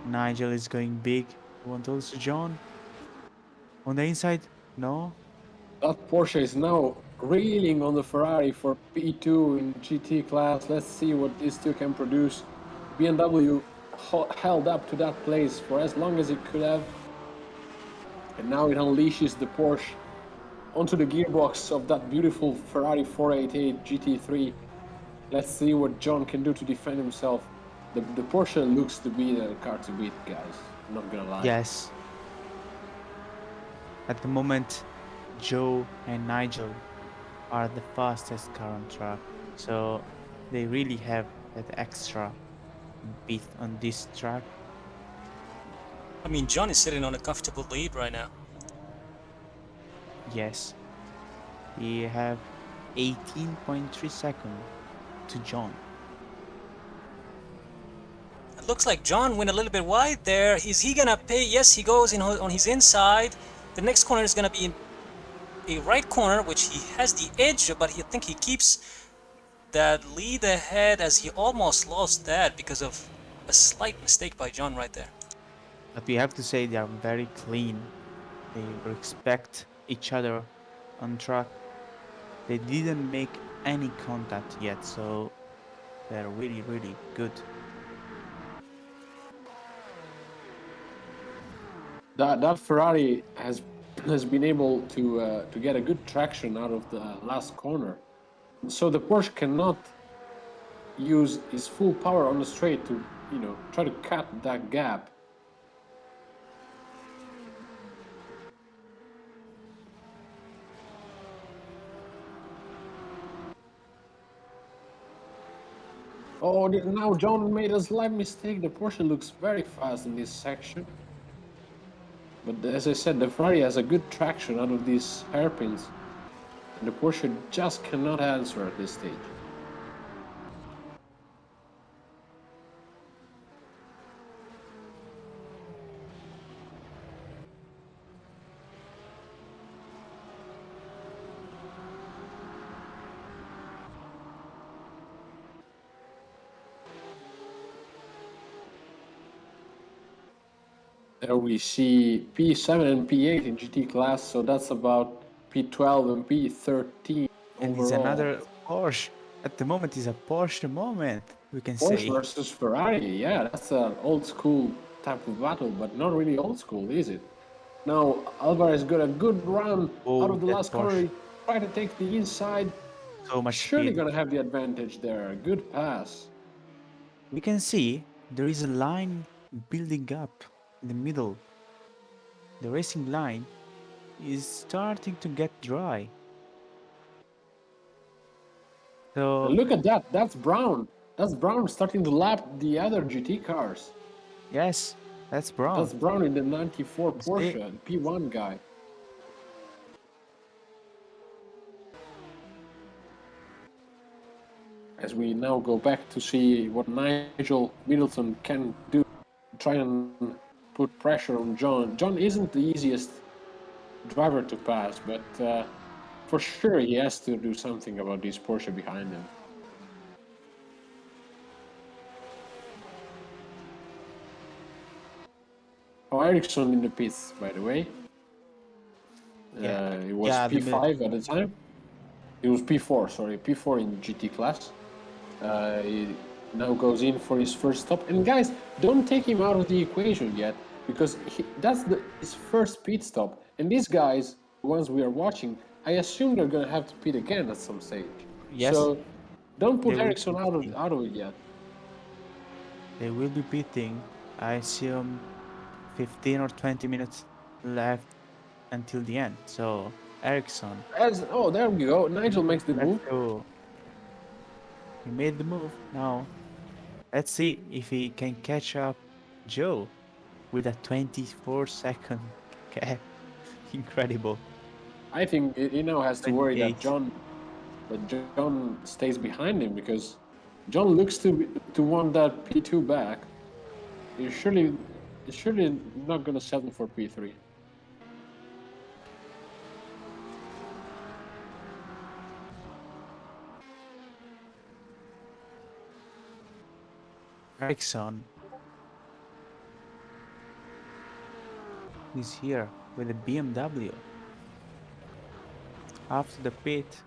[SPEAKER 1] Nigel is going big. He wants also John. On the inside. No.
[SPEAKER 2] That Porsche is now reeling on the Ferrari for P2 in GT class. Let's see what these two can produce. BMW held up to that place for as long as it could have. And now it unleashes the Porsche onto the gearbox of that beautiful Ferrari 488 GT3. Let's see what John can do to defend himself. The Porsche looks to be the car to beat, guys. I'm not gonna lie.
[SPEAKER 1] Yes. At the moment, Joe and Nigel are the fastest car on track. So they really have that extra beat on this track.
[SPEAKER 3] I mean, John is sitting on a comfortable lead right now.
[SPEAKER 1] Yes. He have 18.3 seconds to John.
[SPEAKER 3] It looks like John went a little bit wide there. Is he gonna pay? Yes, he goes in on his inside. The next corner is gonna be in a right corner, which he has the edge, but I think he keeps that lead ahead as he almost lost that because of a slight mistake by John right there.
[SPEAKER 1] But we have to say they are very clean. They respect each other on track. They didn't make any contact yet, so they're really, really good.
[SPEAKER 2] That Ferrari has been able to get a good traction out of the last corner, so the Porsche cannot use his full power on the straight to try to cut that gap. Oh, now John made a slight mistake. The Porsche looks very fast in this section. But as I said, the Ferrari has a good traction out of these hairpins. And the Porsche just cannot answer at this stage. There we see P7 and P8 in GT class, so that's about P12 and P13
[SPEAKER 1] And it's
[SPEAKER 2] overall.
[SPEAKER 1] another Porsche. At the moment, it's a Porsche moment, we can
[SPEAKER 2] Porsche
[SPEAKER 1] say.
[SPEAKER 2] versus Ferrari, yeah, that's an old school type of battle, but not really old school, is it? Now Alvarez got a good run out of the
[SPEAKER 1] That
[SPEAKER 2] last
[SPEAKER 1] Porsche.
[SPEAKER 2] corner. He tried to take the inside.
[SPEAKER 1] So much
[SPEAKER 2] Surely
[SPEAKER 1] speed.
[SPEAKER 2] gonna have the advantage there. Good pass.
[SPEAKER 1] We can see there is a line building up in the middle. The racing line is starting to get dry. So
[SPEAKER 2] And look at that. That's Brown. That's Brown starting to lap the other GT cars.
[SPEAKER 1] yes, that's Brown.
[SPEAKER 2] That's Brown in the 94
[SPEAKER 1] See?
[SPEAKER 2] Porsche, the P1 guy. As we now go back to see what Nigel Middleton can do, try and put pressure on John. John isn't the easiest driver to pass, but for sure he has to do something about this Porsche behind him. Oh, Ericsson in the pits, by the way.
[SPEAKER 1] Yeah,
[SPEAKER 2] It was
[SPEAKER 1] yeah,
[SPEAKER 2] P5 at the time. It was P4, sorry, P4 in GT class. He now goes in for his first stop. And guys, don't take him out of the equation yet, because that's his first pit stop. And these guys, the ones we are watching, I assume they're gonna have to pit again at some stage.
[SPEAKER 1] Yes,
[SPEAKER 2] So don't
[SPEAKER 1] they
[SPEAKER 2] put
[SPEAKER 1] will
[SPEAKER 2] Ericsson
[SPEAKER 1] be pitting.
[SPEAKER 2] out of it yet.
[SPEAKER 1] They will be pitting. I assume 15 or 20 minutes left until the end. So Ericsson,
[SPEAKER 2] Oh, there we go. Nigel makes the
[SPEAKER 1] let's
[SPEAKER 2] move.
[SPEAKER 1] go. He made the move. Now let's see if he can catch up Joe with a 24-second gap. Incredible.
[SPEAKER 2] I think he now has to worry that
[SPEAKER 1] 28.
[SPEAKER 2] John stays behind him, because John looks to want that P2 back. He's surely not gonna settle for P3.
[SPEAKER 1] Ericsson is here with a BMW. After the pit,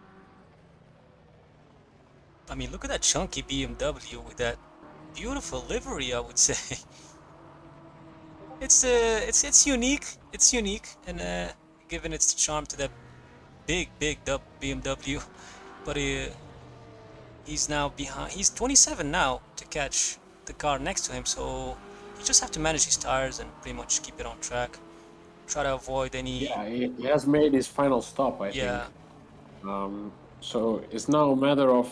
[SPEAKER 3] I mean, look at that chunky BMW with that beautiful livery, I would say. It's unique. It's unique, and given its charm to that big BMW. But he's now behind. He's 27 now to catch the car next to him, so you just have to manage his tires and pretty much keep it on track. Try to avoid any.
[SPEAKER 2] Yeah, he has made his final stop, I
[SPEAKER 3] Yeah,
[SPEAKER 2] think. So it's now a matter of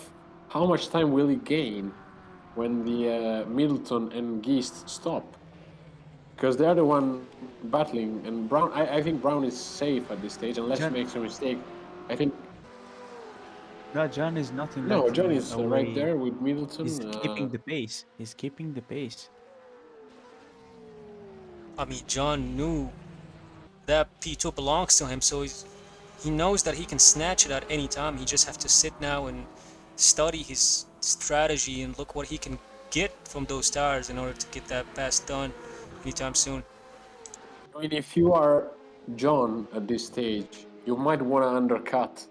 [SPEAKER 2] how much time will he gain when the Middleton and Geest stop, because they're the one battling. And Brown, I think Brown is safe at this stage, unless he
[SPEAKER 1] John,
[SPEAKER 2] makes a mistake. I think
[SPEAKER 1] no, John is not
[SPEAKER 2] no,
[SPEAKER 1] letting
[SPEAKER 2] John
[SPEAKER 1] him
[SPEAKER 2] is right
[SPEAKER 1] away.
[SPEAKER 2] there with
[SPEAKER 1] He's
[SPEAKER 2] Middleton.
[SPEAKER 1] keeping the pace. He's keeping the pace.
[SPEAKER 3] I mean, John knew that P2 belongs to him, so he knows that he can snatch it at any time. He just has to sit now and study his strategy and look what he can get from those tires in order to get that pass done anytime soon.
[SPEAKER 2] I mean, if you are John at this stage, you might want to undercut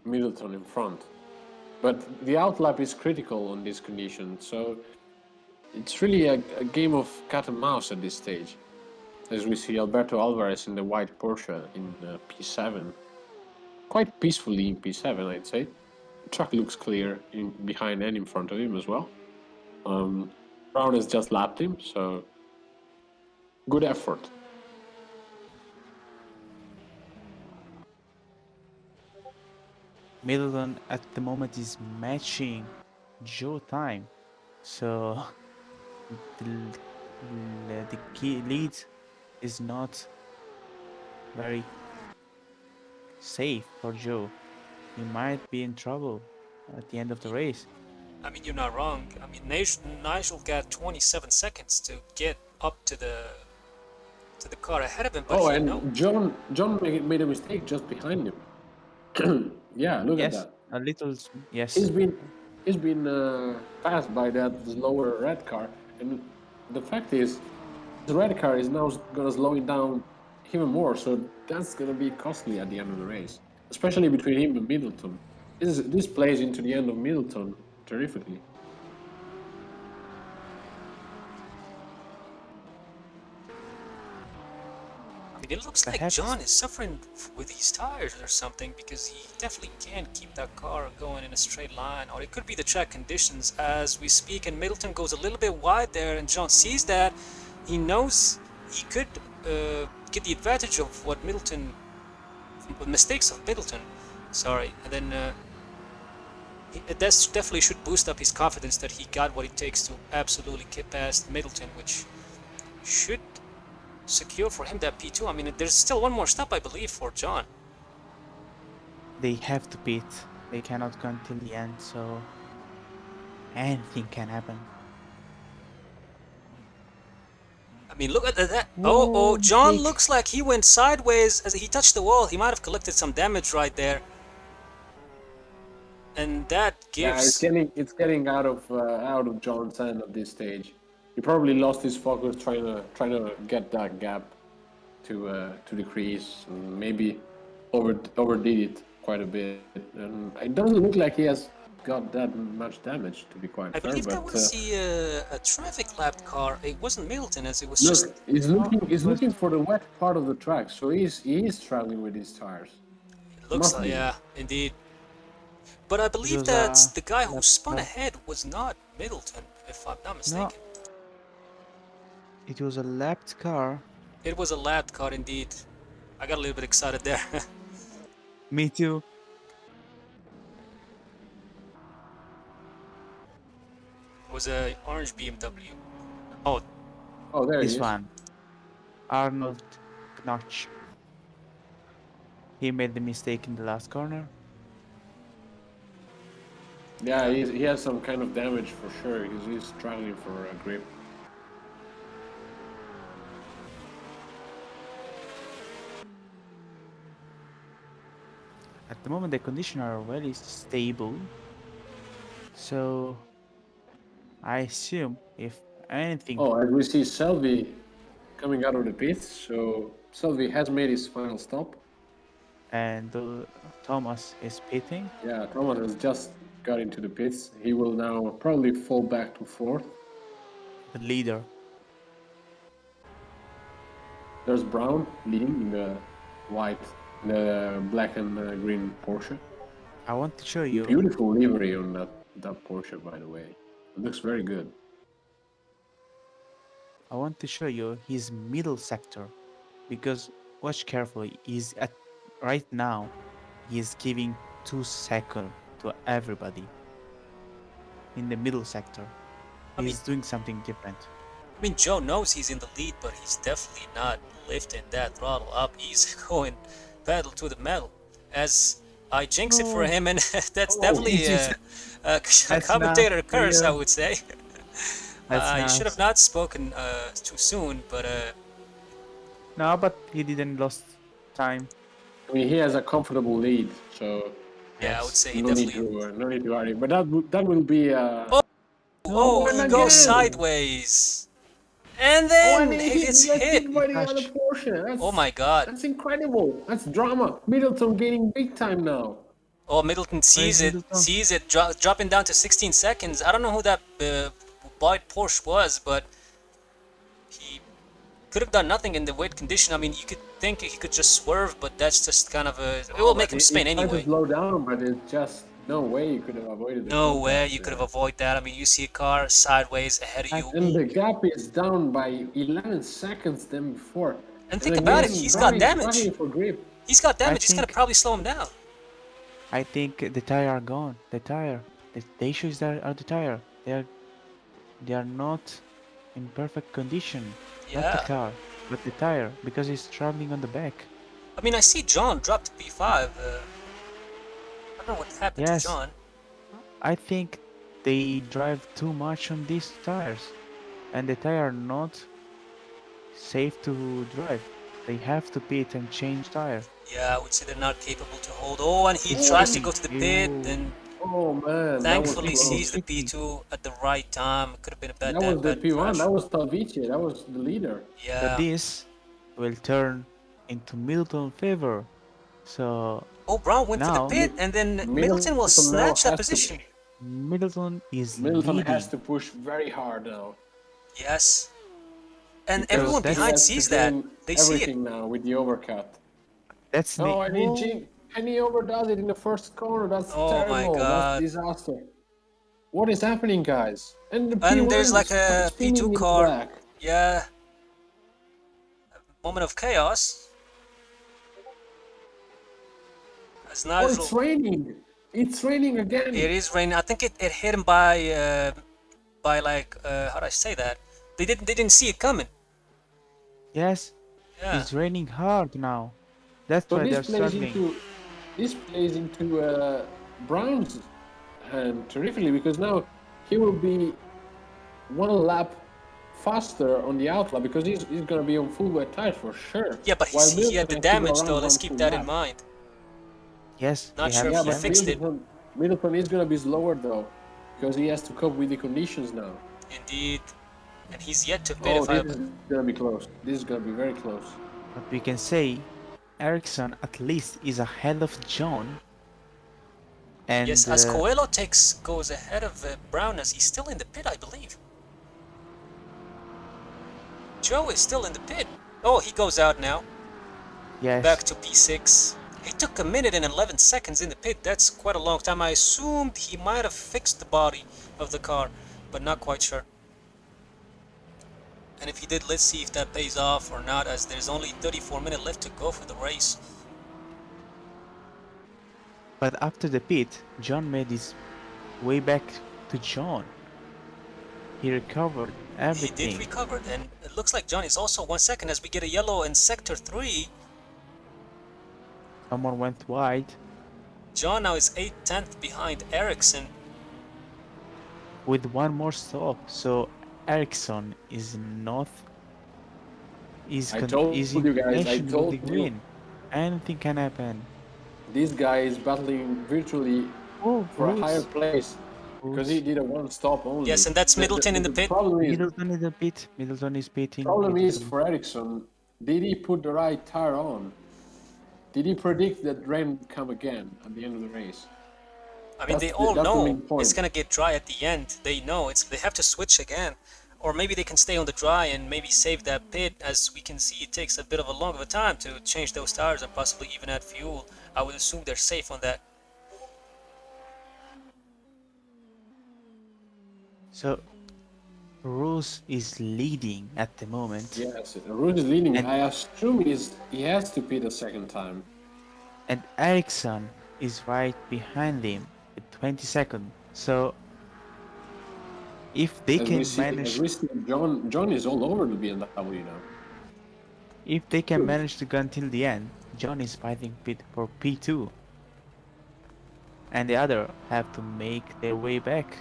[SPEAKER 2] Middleton in front. But the outlap is critical on this condition, so it's really a game of cat and mouse at this stage. As we see Alberto Alvarez in the white Porsche in P7. Quite peacefully in P7, I'd say. The truck looks clear behind and in front of him as well. Brown has just lapped him, so good effort.
[SPEAKER 1] Middleton at the moment is matching Joe time, so the key lead is not very safe for Joe. He might be in trouble at the end of the race.
[SPEAKER 3] I mean, you're not wrong. I mean, Nigel got 27 seconds to get up to the car ahead of him, but
[SPEAKER 2] John made a mistake just behind him. Yeah, look at
[SPEAKER 1] Yes,
[SPEAKER 2] that.
[SPEAKER 1] a little. Yes,
[SPEAKER 2] He's been passed by that slower red car, and the fact is, the red car is now gonna slow it down even more. So that's gonna be costly at the end of the race, especially between him and Middleton. This plays into the end of Middleton terrifically.
[SPEAKER 3] I mean, it looks like
[SPEAKER 1] perhaps.
[SPEAKER 3] John is suffering with his tires or something, because he definitely can't keep that car going in a straight line. Or it could be the track conditions as we speak, and Middleton goes a little bit wide there, and John sees that. He knows he could get the advantage of what Middleton, mistakes of Middleton, sorry, and then that definitely should boost up his confidence that he got what it takes to absolutely get past Middleton, which should secure for him that P2. I mean, there's still one more stop, I believe, for John.
[SPEAKER 1] They have to pit. They cannot go until the end, so anything can happen.
[SPEAKER 3] I mean, look at that. Oh, John
[SPEAKER 1] Nick.
[SPEAKER 3] looks like he went sideways as he touched the wall. He might have collected some damage right there. And that gives...
[SPEAKER 2] Yeah, it's getting out of John's hand at this stage. He probably lost his focus trying to get that gap to decrease, and maybe overdid it. quite a bit, and it doesn't look like he has got that much damage, to be quite
[SPEAKER 3] I
[SPEAKER 2] fair.
[SPEAKER 3] believe that
[SPEAKER 2] But
[SPEAKER 3] was a traffic lapped car. It wasn't Middleton, as it was
[SPEAKER 2] look,
[SPEAKER 3] just.
[SPEAKER 2] he's
[SPEAKER 1] It was
[SPEAKER 2] looking for the wet part of the track, so he is traveling with his tires.
[SPEAKER 3] It looks
[SPEAKER 2] Must
[SPEAKER 3] like,
[SPEAKER 2] be.
[SPEAKER 3] yeah, indeed. But I
[SPEAKER 1] it
[SPEAKER 3] believe
[SPEAKER 1] was
[SPEAKER 3] that
[SPEAKER 1] a
[SPEAKER 3] the guy who
[SPEAKER 1] lap
[SPEAKER 3] spun
[SPEAKER 1] car.
[SPEAKER 3] ahead was not Middleton, if I'm not
[SPEAKER 1] No,
[SPEAKER 3] mistaken.
[SPEAKER 1] it was a lapped car.
[SPEAKER 3] It was a lapped car indeed. I got a little bit excited there.
[SPEAKER 1] Me too.
[SPEAKER 3] It was a orange BMW. Oh,
[SPEAKER 2] Oh, there he
[SPEAKER 1] This
[SPEAKER 2] is.
[SPEAKER 1] one, Arnold Knoch. He made the mistake in the last corner.
[SPEAKER 2] Yeah, he has some kind of damage for sure. He's struggling for a grip.
[SPEAKER 1] At the moment, the conditions are very stable. So I assume if anything,
[SPEAKER 2] Oh, and we see Selvi coming out of the pits. So Selvi has made his final stop.
[SPEAKER 1] and Thomas is pitting,
[SPEAKER 2] Yeah, Thomas has just got into the pits. He will now probably fall back to fourth.
[SPEAKER 1] the leader.
[SPEAKER 2] There's Brown leading in the white, the black and green Porsche.
[SPEAKER 1] I want to show you.
[SPEAKER 2] Beautiful livery on that Porsche, by the way. It looks very good.
[SPEAKER 1] I want to show you his middle sector, because watch carefully. He's at right now. He is giving 2 seconds to everybody in the middle sector.
[SPEAKER 3] I mean-
[SPEAKER 1] He's doing something different.
[SPEAKER 3] I mean, Joe knows he's in the lead, but he's definitely not lifting that throttle up. He's going pedal to the metal. As I jinx it for him, and that's definitely a commentator
[SPEAKER 1] not
[SPEAKER 3] curse, I
[SPEAKER 1] real.
[SPEAKER 3] would say. You should have not spoken too soon, but
[SPEAKER 1] No, but he didn't lost time.
[SPEAKER 2] I mean, he has a comfortable lead, so
[SPEAKER 3] yeah, I would say he
[SPEAKER 2] no need
[SPEAKER 3] definitely.
[SPEAKER 2] to no need to worry. But that will be.
[SPEAKER 3] Oh, he
[SPEAKER 2] and
[SPEAKER 3] goes
[SPEAKER 2] again!
[SPEAKER 3] sideways, and
[SPEAKER 2] Oh,
[SPEAKER 3] then
[SPEAKER 2] and
[SPEAKER 3] he gets
[SPEAKER 2] gets
[SPEAKER 3] hit.
[SPEAKER 2] by the
[SPEAKER 1] Gosh.
[SPEAKER 2] other Porsche.
[SPEAKER 3] Oh my God!
[SPEAKER 2] That's incredible. That's drama. Middleton gaining big time now.
[SPEAKER 3] Oh, Middleton sees it,
[SPEAKER 1] Middleton?
[SPEAKER 3] dropping down to 16 seconds. I don't know who that white Porsche was, but he could have done nothing in the wet condition. I mean, you could think he could just swerve, but that's just kind of a. It will make him spin
[SPEAKER 2] He tried
[SPEAKER 3] anyway.
[SPEAKER 2] to slow down, but it's just no way you could have avoided it.
[SPEAKER 3] No way you could have avoided that. I mean, you see a car sideways ahead of you.
[SPEAKER 2] And the gap is down by 11 seconds than before.
[SPEAKER 3] And think about it, he's got damage.
[SPEAKER 2] Struggling for grip.
[SPEAKER 3] He's got damage. He's gonna
[SPEAKER 1] think-
[SPEAKER 3] probably slow him down.
[SPEAKER 1] I think the tire are gone. The tire. The issues are the tire. They are not in perfect condition. Not the
[SPEAKER 3] Yeah.
[SPEAKER 1] car, but the tire, because he's traveling on the back.
[SPEAKER 3] I mean, I see John drop to P5. I don't know what happened
[SPEAKER 1] Yes.
[SPEAKER 3] to John.
[SPEAKER 1] I think they drive too much on these tires, and the tire are not safe to drive. They have to pit and change tire.
[SPEAKER 3] Yeah, I would say they're not capable to hold. Oh, and he tries to go to the pit,
[SPEAKER 1] Ew.
[SPEAKER 3] and
[SPEAKER 2] Oh man,
[SPEAKER 3] thankfully
[SPEAKER 2] that was
[SPEAKER 3] sees the P2 at the right time. It could have been a bad,
[SPEAKER 2] that was the
[SPEAKER 3] bad
[SPEAKER 2] P1.
[SPEAKER 3] crash.
[SPEAKER 2] That was Talvice. That was the leader.
[SPEAKER 1] But
[SPEAKER 3] Yeah.
[SPEAKER 1] this will turn into Middleton favor. So
[SPEAKER 3] Oh, Brown went for the
[SPEAKER 1] now-
[SPEAKER 3] pit, and then Middleton will
[SPEAKER 2] Middleton now
[SPEAKER 3] snatch that
[SPEAKER 2] has to-
[SPEAKER 3] position.
[SPEAKER 1] Middleton is
[SPEAKER 2] Middleton
[SPEAKER 1] leading.
[SPEAKER 2] has to push very hard now.
[SPEAKER 3] Yes. And
[SPEAKER 1] Because
[SPEAKER 3] everyone
[SPEAKER 1] that's-
[SPEAKER 3] behind
[SPEAKER 2] He has to
[SPEAKER 3] sees that.
[SPEAKER 2] gain
[SPEAKER 3] They see it.
[SPEAKER 2] everything now with the overcut.
[SPEAKER 1] That's the
[SPEAKER 2] Oh, and he overdoes it in the first corner. That's
[SPEAKER 3] Oh
[SPEAKER 2] terrible.
[SPEAKER 3] my God.
[SPEAKER 2] That's disaster. What is happening, guys? And the
[SPEAKER 3] And
[SPEAKER 2] P1
[SPEAKER 3] there's like
[SPEAKER 2] is
[SPEAKER 3] a
[SPEAKER 2] spinning
[SPEAKER 3] P2
[SPEAKER 2] in the
[SPEAKER 3] car.
[SPEAKER 2] back.
[SPEAKER 3] Yeah. Moment of chaos. As
[SPEAKER 2] Oh,
[SPEAKER 3] Nigel,
[SPEAKER 2] it's raining. It's raining again.
[SPEAKER 3] it is raining. I think it hit him by like how do I say that? They didn't see it coming.
[SPEAKER 1] Yes,
[SPEAKER 3] Yeah.
[SPEAKER 1] it's raining hard now. That's
[SPEAKER 2] So
[SPEAKER 1] why they're
[SPEAKER 2] this plays
[SPEAKER 1] struggling.
[SPEAKER 2] into Brown's hand terrifically, because now he will be one lap faster on the outlap because he's gonna be on full wet tires for sure.
[SPEAKER 3] Yeah, but
[SPEAKER 2] While
[SPEAKER 3] he had the
[SPEAKER 2] Middleton has to go
[SPEAKER 3] damage
[SPEAKER 2] around
[SPEAKER 3] though.
[SPEAKER 2] one
[SPEAKER 3] Let's keep
[SPEAKER 2] full
[SPEAKER 3] that in
[SPEAKER 2] lap.
[SPEAKER 3] mind.
[SPEAKER 1] Yes,
[SPEAKER 3] Not
[SPEAKER 1] they
[SPEAKER 3] sure
[SPEAKER 1] have
[SPEAKER 3] if
[SPEAKER 2] Yeah,
[SPEAKER 3] he
[SPEAKER 2] but
[SPEAKER 3] fixed it.
[SPEAKER 2] Middleton is gonna be slower though, because he has to cope with the conditions now.
[SPEAKER 3] Indeed. And he's yet to pit
[SPEAKER 2] Oh,
[SPEAKER 3] if I
[SPEAKER 2] this is gonna be close. This is gonna be very close.
[SPEAKER 1] But we can say Ericsson at least is ahead of John And
[SPEAKER 3] Yes, as Coelho goes ahead of Brown, as he's still in the pit, I believe. Joe is still in the pit. Oh, he goes out now.
[SPEAKER 1] yes,
[SPEAKER 3] Back to P6. He took 1 minute and 11 seconds in the pit. That's quite a long time. I assumed he might have fixed the body of the car, but not quite sure. And if he did, let's see if that pays off or not, as there's only 34 minutes left to go for the race.
[SPEAKER 1] but after the pit, John made his way back to John. He recovered everything.
[SPEAKER 3] He did recover, and it looks like John is also 1 second as we get a yellow in sector 3.
[SPEAKER 1] Someone went wide.
[SPEAKER 3] John now is 8/10 behind Ericsson.
[SPEAKER 1] With one more stop, so Ericsson is not.
[SPEAKER 2] I told you guys, I told you.
[SPEAKER 1] Win. Anything can happen.
[SPEAKER 2] This guy is battling virtually for a higher place because he did a one stop only.
[SPEAKER 3] Yes, and that's Middleton in the pit.
[SPEAKER 1] Middleton is a pit. Middleton is pitting.
[SPEAKER 2] Problem is for Ericsson, did he put the right tire on? Did he predict that rain would come again at the end of the race?
[SPEAKER 3] I mean, they all know it's gonna get dry at the end. They know they have to switch again, or maybe they can stay on the dry and maybe save that pit. As we can see, it takes a bit of a longer time to change those tires and possibly even add fuel. I would assume they're safe on that.
[SPEAKER 1] So, Roos is leading at the moment.
[SPEAKER 2] Yes, Roos is leading. And I assume he has to pit a second time.
[SPEAKER 1] And Ericsson is right behind him with 20 seconds. So, if they can manage...
[SPEAKER 2] John is all over the BMW now.
[SPEAKER 1] If they can manage to go until the end, John is fighting for P2. And the other have to make their way back.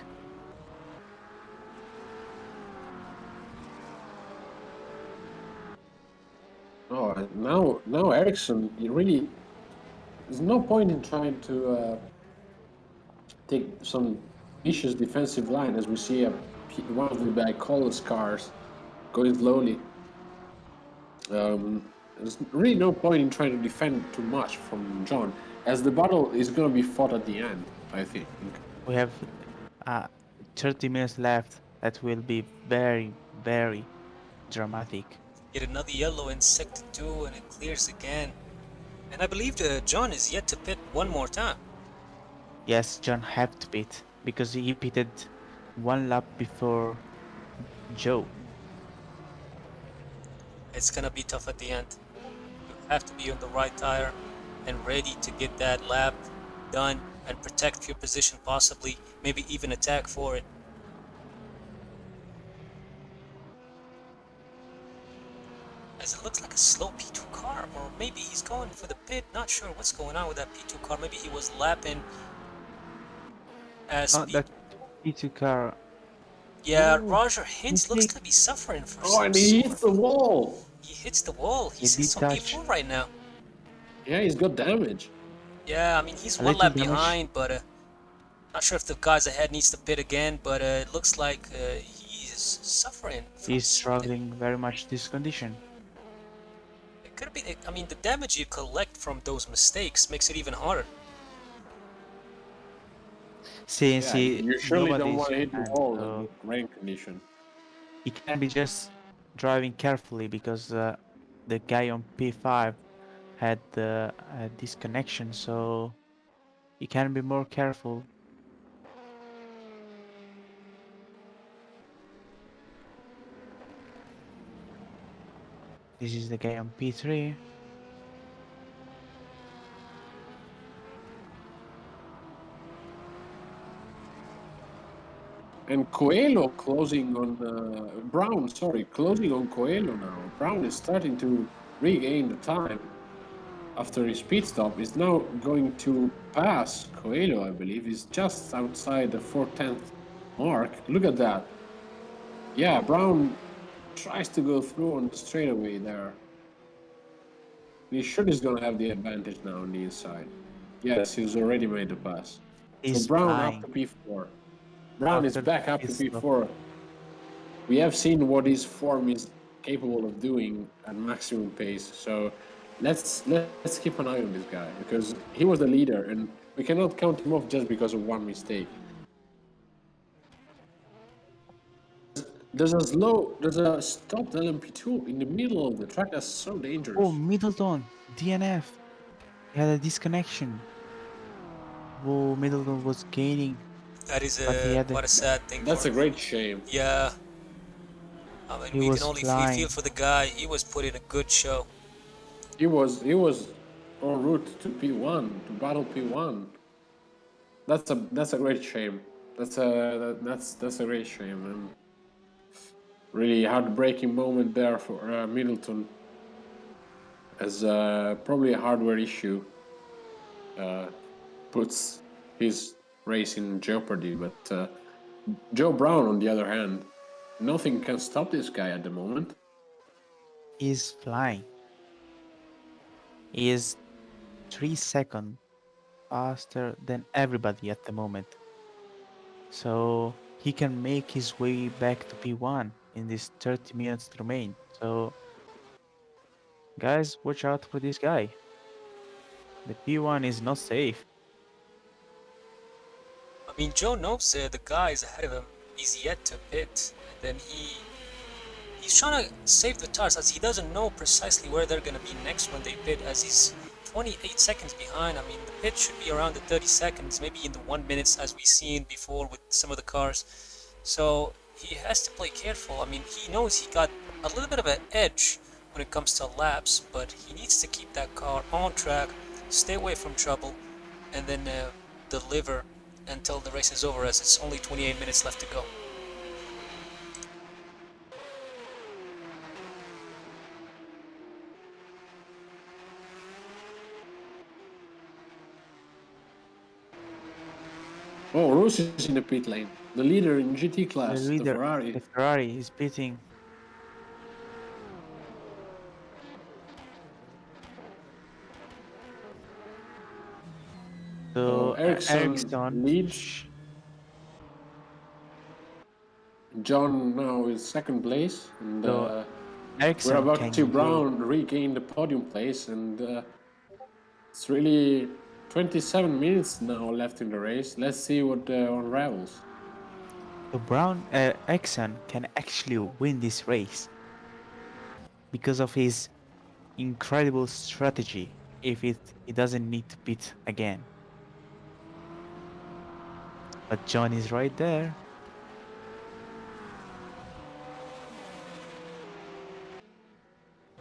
[SPEAKER 2] Oh, now Ericsson, there's no point in trying to take some vicious defensive line as we see one of the Bicolas cars going slowly. There's really no point in trying to defend too much from John, as the battle is going to be fought at the end, I think.
[SPEAKER 1] We have 30 minutes left. That will be very, very dramatic.
[SPEAKER 3] Get another yellow in sector 2 and it clears again. And I believe John is yet to pit one more time.
[SPEAKER 1] Yes, John had to pit because he pitted one lap before Joe.
[SPEAKER 3] It's gonna be tough at the end. You have to be on the right tire and ready to get that lap done and protect your position, possibly, maybe even attack for it. As it looks like a slow P2 car, or maybe he's going for the pit. Not sure what's going on with that P2 car. Maybe he was lapping as
[SPEAKER 1] that P2 car.
[SPEAKER 3] Yeah, Roger Hintz looks to be suffering for some
[SPEAKER 2] and he hits the wall.
[SPEAKER 3] He hits the wall. He's on P4 right now.
[SPEAKER 2] Yeah, he's got damage.
[SPEAKER 3] Yeah, I mean, he's one lap behind, but not sure if the guys ahead needs to pit again, but it looks like he's suffering.
[SPEAKER 1] He's struggling very much this condition.
[SPEAKER 3] It could be, I mean, the damage you collect from those mistakes makes it even harder.
[SPEAKER 1] See,
[SPEAKER 2] you surely don't want to hit the wall in rain condition.
[SPEAKER 1] He can be just driving carefully because the guy on P5 had the disconnection, so he can be more careful. This is the guy on P3.
[SPEAKER 2] And Coelho closing on Brown, closing on Coelho now. Brown is starting to regain the time after his pit stop. Is now going to pass Coelho, I believe. He's just outside the 4/10 mark. Look at that. Yeah, Brown tries to go through on the straightaway there. He's sure he's going to have the advantage now on the inside. Yes, he's already made the pass. So Brown up to P4. Brown is back up to P4. We have seen what his form is capable of doing at maximum pace. So let's keep an eye on this guy because he was the leader, and We cannot count him off just because of one mistake. There's a stopped LMP2 in the middle of the track. That's so dangerous.
[SPEAKER 1] Oh, Middleton, DNF. He had a disconnection. Whoa, Middleton was gaining,
[SPEAKER 3] That is
[SPEAKER 1] but he had
[SPEAKER 3] quite a sad thing.
[SPEAKER 2] That's
[SPEAKER 3] for
[SPEAKER 2] a great shame.
[SPEAKER 3] Yeah. I mean,
[SPEAKER 1] He
[SPEAKER 3] we
[SPEAKER 1] was
[SPEAKER 3] can only
[SPEAKER 1] flying.
[SPEAKER 3] feel for the guy. He was putting a good show.
[SPEAKER 2] He was en route to P1 to battle P1. That's a great shame. That's a great shame, and really heartbreaking moment there for Middleton, as probably a hardware issue puts his race in jeopardy. But Joe Brown, on the other hand, nothing can stop this guy at the moment.
[SPEAKER 1] He's flying. He is 3 seconds faster than everybody at the moment. So he can make his way back to P1 in these 30 minutes remain. So guys, watch out for this guy. The P1 is not safe.
[SPEAKER 3] I mean, Joe knows the guy is ahead of him. He's yet to pit. And then he's trying to save the tires, as he doesn't know precisely where they're going to be next when they pit, as he's 28 seconds behind. I mean, the pit should be around the 30 seconds, maybe in the 1 minute, as we've seen before with some of the cars. So he has to play careful. I mean, he knows he got a little bit of an edge when it comes to laps, but he needs to keep that car on track, stay away from trouble, and then deliver until the race is over, as it's only 28 minutes left to go.
[SPEAKER 2] Oh, Rose is in the pit lane. The leader in GT class,
[SPEAKER 1] The leader,
[SPEAKER 2] Ferrari.
[SPEAKER 1] the Ferrari is pitting. So Ericsson
[SPEAKER 2] leads. John now is second place, and
[SPEAKER 1] So
[SPEAKER 2] we're
[SPEAKER 1] Ericsson
[SPEAKER 2] about
[SPEAKER 1] can
[SPEAKER 2] to
[SPEAKER 1] go.
[SPEAKER 2] Brown regain the podium place, and it's really 27 minutes now left in the race. Let's see what unravels.
[SPEAKER 1] So Ericsson can actually win this race because of his incredible strategy if he doesn't need to pit again. But John is right there.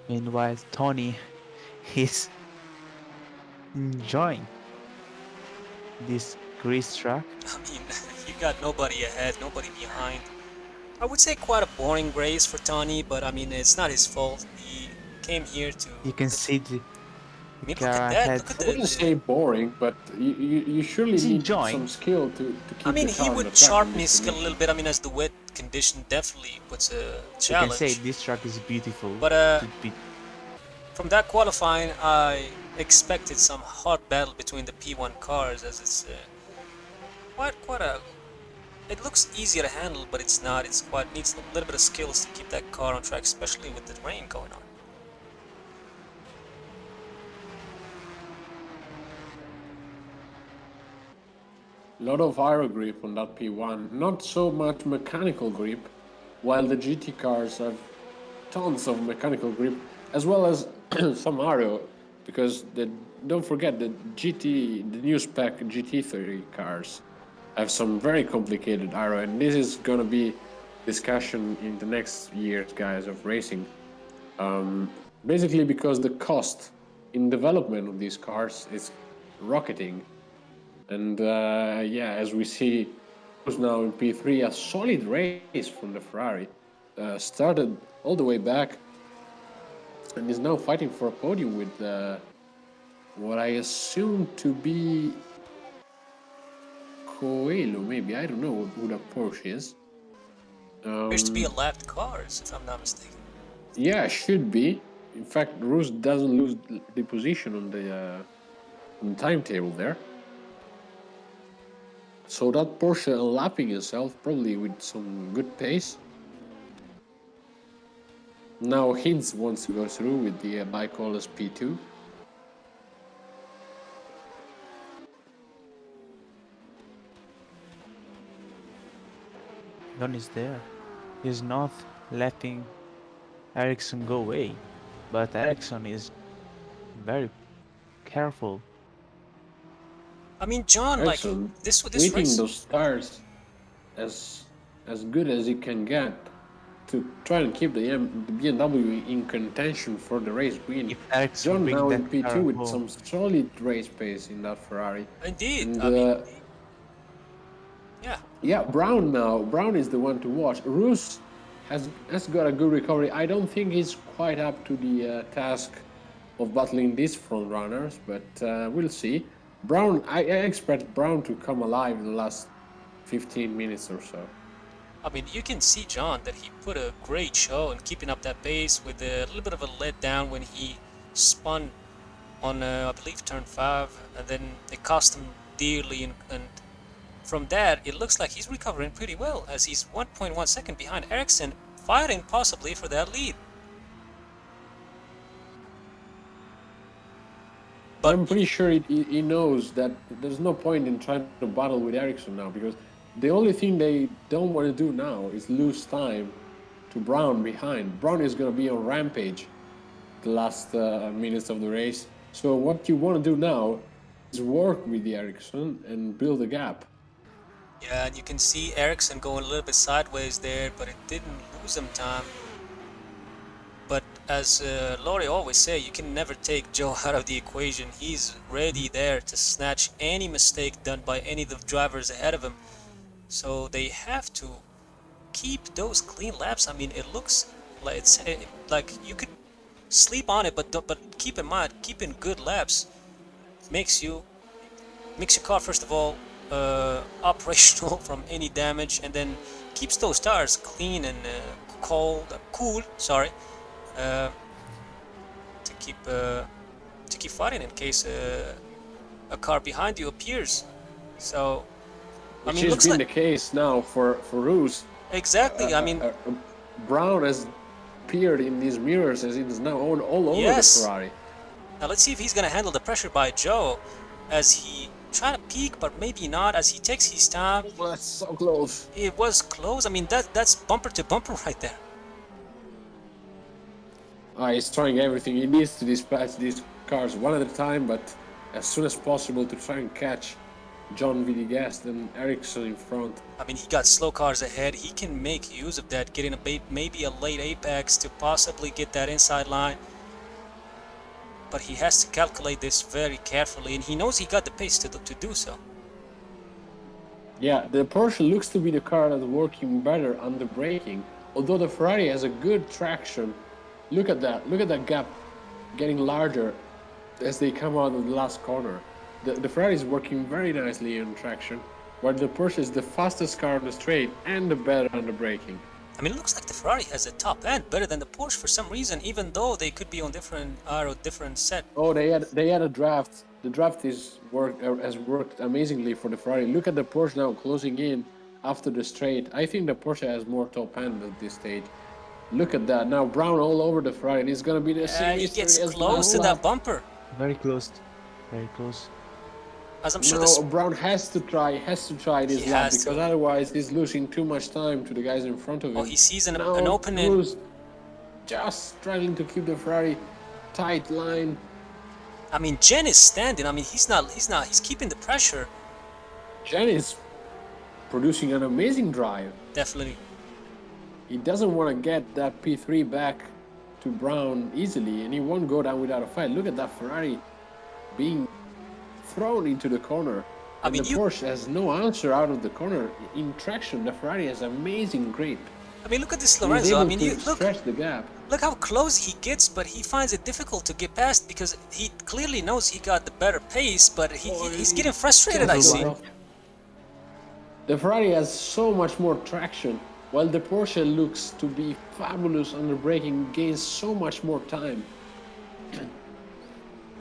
[SPEAKER 1] Meanwhile, Tony is enjoying this grease track.
[SPEAKER 3] I mean, you got nobody ahead, nobody behind. I would say quite a boring race for Tony, but I mean, it's not his fault. He came here to...
[SPEAKER 1] You can see the
[SPEAKER 3] I mean,
[SPEAKER 1] car
[SPEAKER 3] look at that.
[SPEAKER 1] ahead.
[SPEAKER 3] Look at
[SPEAKER 2] I wouldn't say boring, but you surely
[SPEAKER 1] He's
[SPEAKER 2] need
[SPEAKER 1] enjoying.
[SPEAKER 2] some skill to keep
[SPEAKER 3] I mean,
[SPEAKER 2] the
[SPEAKER 3] he
[SPEAKER 2] car on
[SPEAKER 3] would
[SPEAKER 2] the track
[SPEAKER 3] sharpen
[SPEAKER 2] in
[SPEAKER 3] his
[SPEAKER 2] this
[SPEAKER 3] skill a little bit. I mean, as the wet condition definitely puts a
[SPEAKER 1] You
[SPEAKER 3] challenge.
[SPEAKER 1] can say this track is beautiful.
[SPEAKER 3] But
[SPEAKER 1] to beat.
[SPEAKER 3] from that qualifying, I expected some hot battle between the P1 cars, as it's quite a... It looks easier to handle, but it's not. It's quite needs a little bit of skills to keep that car on track, especially with the rain going on.
[SPEAKER 2] A lot of aero grip on that P1, not so much mechanical grip, while the GT cars have tons of mechanical grip, as well as some aero, because don't forget the new spec GT3 cars have some very complicated aero, and this is gonna be discussion in the next years, guys, of racing. Basically because the cost in development of these cars is rocketing. And yeah, as we see, who's now in P3, a solid race from the Ferrari. Started all the way back and is now fighting for a podium with what I assume to be Coelho, maybe. I don't know who that Porsche is.
[SPEAKER 3] Appears to be a lapped cars, if I'm not mistaken.
[SPEAKER 2] Yeah, should be. In fact, Roos doesn't lose the position on the timetable there. So that Porsche lapping itself, probably with some good pace. Now Hinz wants to go through with the Bicolor's P2.
[SPEAKER 1] John is there. He's not letting Ericsson go away, but Ericsson is very careful.
[SPEAKER 3] I mean, John, like
[SPEAKER 2] Ericsson
[SPEAKER 3] this
[SPEAKER 2] tweaking
[SPEAKER 3] race.
[SPEAKER 2] those tires as good as he can get to try and keep the BMW in contention for the race win.
[SPEAKER 1] If Ericsson
[SPEAKER 2] John
[SPEAKER 1] bring
[SPEAKER 2] now
[SPEAKER 1] that
[SPEAKER 2] in P2
[SPEAKER 1] car
[SPEAKER 2] with
[SPEAKER 1] home,
[SPEAKER 2] some solid race pace in that Ferrari.
[SPEAKER 3] Indeed,
[SPEAKER 2] And
[SPEAKER 3] I mean, yeah.
[SPEAKER 2] yeah, Brown now. Brown is the one to watch. Roos has got a good recovery. I don't think he's quite up to the task of battling these front runners, but we'll see. Brown, I expect Brown to come alive in the last 15 minutes or so.
[SPEAKER 3] I mean, you can see, John, that he put a great show in keeping up that pace with a little bit of a letdown when he spun on, I believe, turn 5, and then it cost him dearly. And from that, it looks like he's recovering pretty well, as he's 1.1 second behind Ericsson, fighting possibly for that lead.
[SPEAKER 2] But I'm pretty sure he knows that there's no point in trying to battle with Ericsson now, because the only thing they don't want to do now is lose time to Brown behind. Brown is going to be on rampage the last minutes of the race. So what you want to do now is work with the Ericsson and build a gap.
[SPEAKER 3] Yeah, and you can see Ericsson going a little bit sideways there, but it didn't lose him time. But as Laurie always say, you can never take Joe out of the equation. He's ready there to snatch any mistake done by any of the drivers ahead of him. So they have to keep those clean laps. I mean, it looks like like you could sleep on it, but keep in mind, keeping good laps makes your car, first of all, operational from any damage, and then keeps those tires clean and cool. Sorry, to keep fighting in case a car behind you appears. So, I mean,
[SPEAKER 2] Which has
[SPEAKER 3] looks
[SPEAKER 2] been
[SPEAKER 3] like
[SPEAKER 2] the case now for Roos.
[SPEAKER 3] exactly. I mean,
[SPEAKER 2] Brown has appeared in these mirrors as it is now all over
[SPEAKER 3] Yes.
[SPEAKER 2] the Ferrari.
[SPEAKER 3] now let's see if he's gonna handle the pressure by Joe, as he try to peak, but maybe not, as he takes his time.
[SPEAKER 2] Well, that's so close.
[SPEAKER 3] It was close. I mean, that's bumper to bumper right there.
[SPEAKER 2] He's trying everything. He needs to dispatch these cars one at a time, but as soon as possible to try and catch John Villegas and Ericsson in front.
[SPEAKER 3] I mean, he got slow cars ahead. He can make use of that, getting maybe a late apex to possibly get that inside line. But he has to calculate this very carefully, and he knows he got the pace to do so.
[SPEAKER 2] Yeah, the Porsche looks to be the car that's working better under braking, although the Ferrari has a good traction. Look at that gap getting larger as they come out of the last corner. The Ferrari is working very nicely on traction, while the Porsche is the fastest car on the straight and the better under braking.
[SPEAKER 3] I mean, it looks like the Ferrari has a top end better than the Porsche for some reason, even though they could be on different set.
[SPEAKER 2] Oh, they had a draft. The draft has worked amazingly for the Ferrari. Look at the Porsche now closing in after the straight. I think the Porsche has more top end at this stage. Look at that. Now Brown all over the Ferrari, and it's going to be the same
[SPEAKER 3] He
[SPEAKER 2] history
[SPEAKER 3] gets
[SPEAKER 2] as
[SPEAKER 3] close to
[SPEAKER 2] last
[SPEAKER 3] that
[SPEAKER 2] lap.
[SPEAKER 3] bumper,
[SPEAKER 1] very close, very close.
[SPEAKER 3] as I'm sure
[SPEAKER 2] No,
[SPEAKER 3] this.
[SPEAKER 2] Brown has to try this
[SPEAKER 3] He
[SPEAKER 2] lap,
[SPEAKER 3] has
[SPEAKER 2] because
[SPEAKER 3] to.
[SPEAKER 2] otherwise he's losing too much time to the guys in front of him.
[SPEAKER 3] Oh, he sees an
[SPEAKER 2] Now,
[SPEAKER 3] opening.
[SPEAKER 2] Cruz just struggling to keep the Ferrari tight line.
[SPEAKER 3] I mean, Jen is standing. I mean, he's keeping the pressure.
[SPEAKER 2] Jen is producing an amazing drive.
[SPEAKER 3] Definitely.
[SPEAKER 2] He doesn't want to get that P3 back to Brown easily, and he won't go down without a fight. Look at that Ferrari being thrown into the corner.
[SPEAKER 3] I mean,
[SPEAKER 2] the Porsche has no answer out of the corner. In traction, the Ferrari has amazing grip.
[SPEAKER 3] I mean, look at this
[SPEAKER 2] He's
[SPEAKER 3] Lorenzo.
[SPEAKER 2] able
[SPEAKER 3] I mean,
[SPEAKER 2] to
[SPEAKER 3] you look
[SPEAKER 2] stretch the gap.
[SPEAKER 3] how close he gets, but he finds it difficult to get past because he clearly knows he got the better pace, but he's getting frustrated, I see.
[SPEAKER 2] The Ferrari has so much more traction, while the Porsche looks to be fabulous under braking, gains so much more time.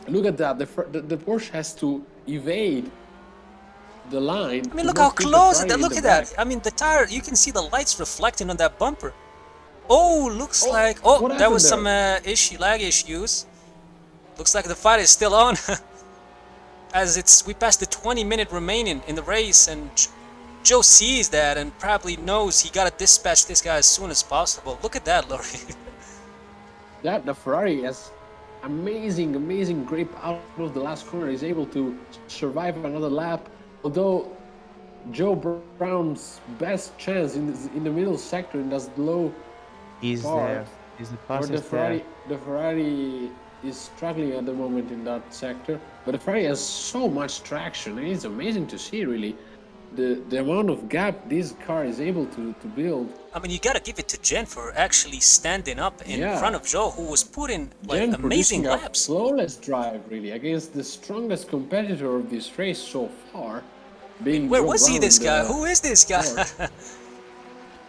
[SPEAKER 2] Look at that, the Porsche has to evade the line.
[SPEAKER 3] I mean, look how close it is. Look at that. I mean, the tire, you can see the lights reflecting on that bumper. Oh, looks like... Oh,
[SPEAKER 2] what
[SPEAKER 3] there was
[SPEAKER 2] happened
[SPEAKER 3] some lag issues. Looks like the fight is still on. As we passed the 20-minute remaining in the race, and Joe sees that and probably knows he gotta dispatch this guy as soon as possible. Look at that, Laurie.
[SPEAKER 2] That the Ferrari has amazing grip out of the last corner. Is able to survive another lap. Although Joe Brown's best chance in the middle sector in that low
[SPEAKER 1] He's
[SPEAKER 2] part,
[SPEAKER 1] there. He's the
[SPEAKER 2] where
[SPEAKER 1] fastest there.
[SPEAKER 2] The Ferrari is struggling at the moment in that sector. But the Ferrari has so much traction, and it's amazing to see really the amount of gap this car is able to build.
[SPEAKER 3] I mean, you gotta give it to Jen for actually standing up in
[SPEAKER 2] Yeah.
[SPEAKER 3] front of Joe, who was putting like
[SPEAKER 2] Jen
[SPEAKER 3] amazing
[SPEAKER 2] producing a
[SPEAKER 3] laps.
[SPEAKER 2] flawless drive really against the strongest competitor of this race so far, being
[SPEAKER 3] Where
[SPEAKER 2] Joe
[SPEAKER 3] was he,
[SPEAKER 2] Brown
[SPEAKER 3] this
[SPEAKER 2] in
[SPEAKER 3] guy?
[SPEAKER 2] the
[SPEAKER 3] Who is this guy?
[SPEAKER 2] Porsche.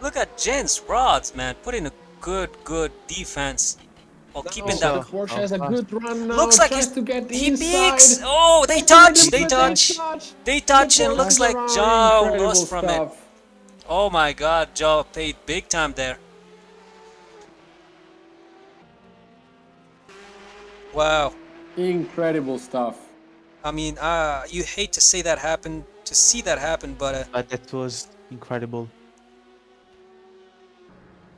[SPEAKER 3] Look at Jen's rods, man. Putting a good defense while keeping
[SPEAKER 2] Oh,
[SPEAKER 3] that.
[SPEAKER 2] the Porsche
[SPEAKER 1] how
[SPEAKER 2] has a
[SPEAKER 1] fast.
[SPEAKER 2] good run now.
[SPEAKER 3] Looks like
[SPEAKER 2] Tries
[SPEAKER 3] he's,
[SPEAKER 2] to get
[SPEAKER 3] he
[SPEAKER 2] inside.
[SPEAKER 3] peeks. Oh, they
[SPEAKER 2] Tries to
[SPEAKER 3] touch.
[SPEAKER 2] get
[SPEAKER 3] They
[SPEAKER 2] the
[SPEAKER 3] touch.
[SPEAKER 2] touch.
[SPEAKER 3] They touch,
[SPEAKER 2] The
[SPEAKER 3] and
[SPEAKER 2] Porsche
[SPEAKER 3] looks like
[SPEAKER 2] around.
[SPEAKER 3] Joe
[SPEAKER 2] Incredible
[SPEAKER 3] lost from it.
[SPEAKER 2] stuff.
[SPEAKER 3] Oh my God, Joe paid big time there. Wow.
[SPEAKER 2] Incredible stuff.
[SPEAKER 3] I mean, you hate to say that happen, to see that happen, but
[SPEAKER 1] But that was incredible.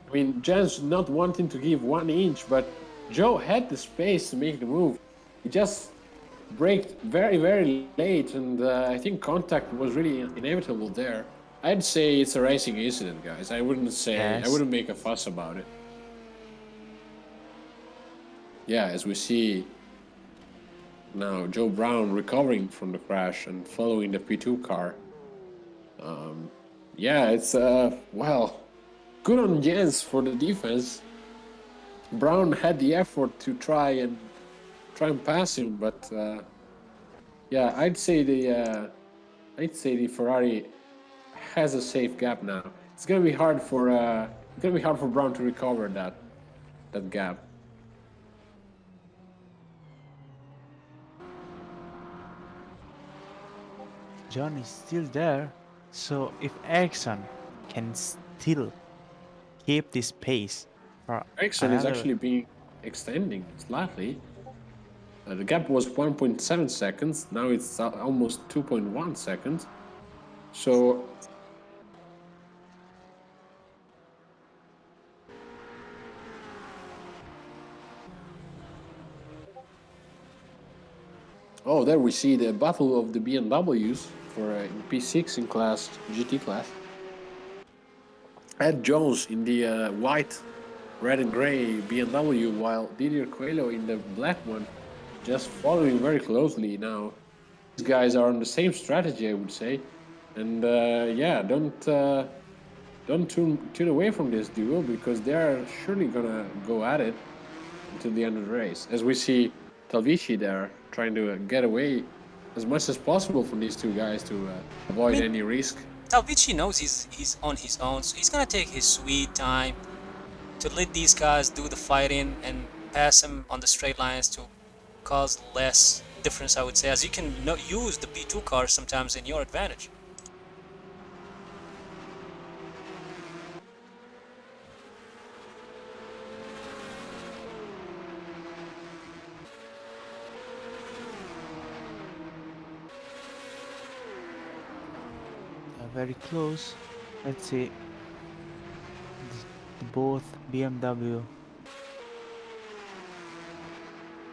[SPEAKER 2] I mean, Jen's not wanting to give 1 inch, but Joe had the space to make the move. He just braked very late, and I think contact was really inevitable there. I'd say it's a racing incident, guys. I
[SPEAKER 1] Yes.
[SPEAKER 2] wouldn't make a fuss about it. Yeah, as we see now, Joe Brown recovering from the crash and following the P2 car. Yeah, it's well, good on Jens for the defense. Brown had the effort to try and pass him, but yeah, I'd say the Ferrari has a safe gap now. It's gonna be hard for Brown to recover that gap.
[SPEAKER 1] John is still there. So if Ericsson can still keep this pace for
[SPEAKER 2] Ericsson is
[SPEAKER 1] another,
[SPEAKER 2] actually being extending slightly. The gap was 1.7 seconds. Now it's almost 2.1 seconds. So oh, there we see the battle of the BMWs for in P6 in class GT class. Ed Jones in the white, red and gray BMW, while Didier Coelho in the black one, just following very closely now. These guys are on the same strategy, I would say, and yeah, don't tune away from this duo because they're surely gonna go at it until the end of the race. As we see Talvici there trying to get away as much as possible from these two guys to avoid any risk.
[SPEAKER 3] Talvici knows he's on his own, so he's gonna take his sweet time to let these guys do the fighting and pass him on the straight lines to cause less difference, I would say, as you can use the P2 car sometimes in your advantage.
[SPEAKER 1] very close. Let's see. Both BMW.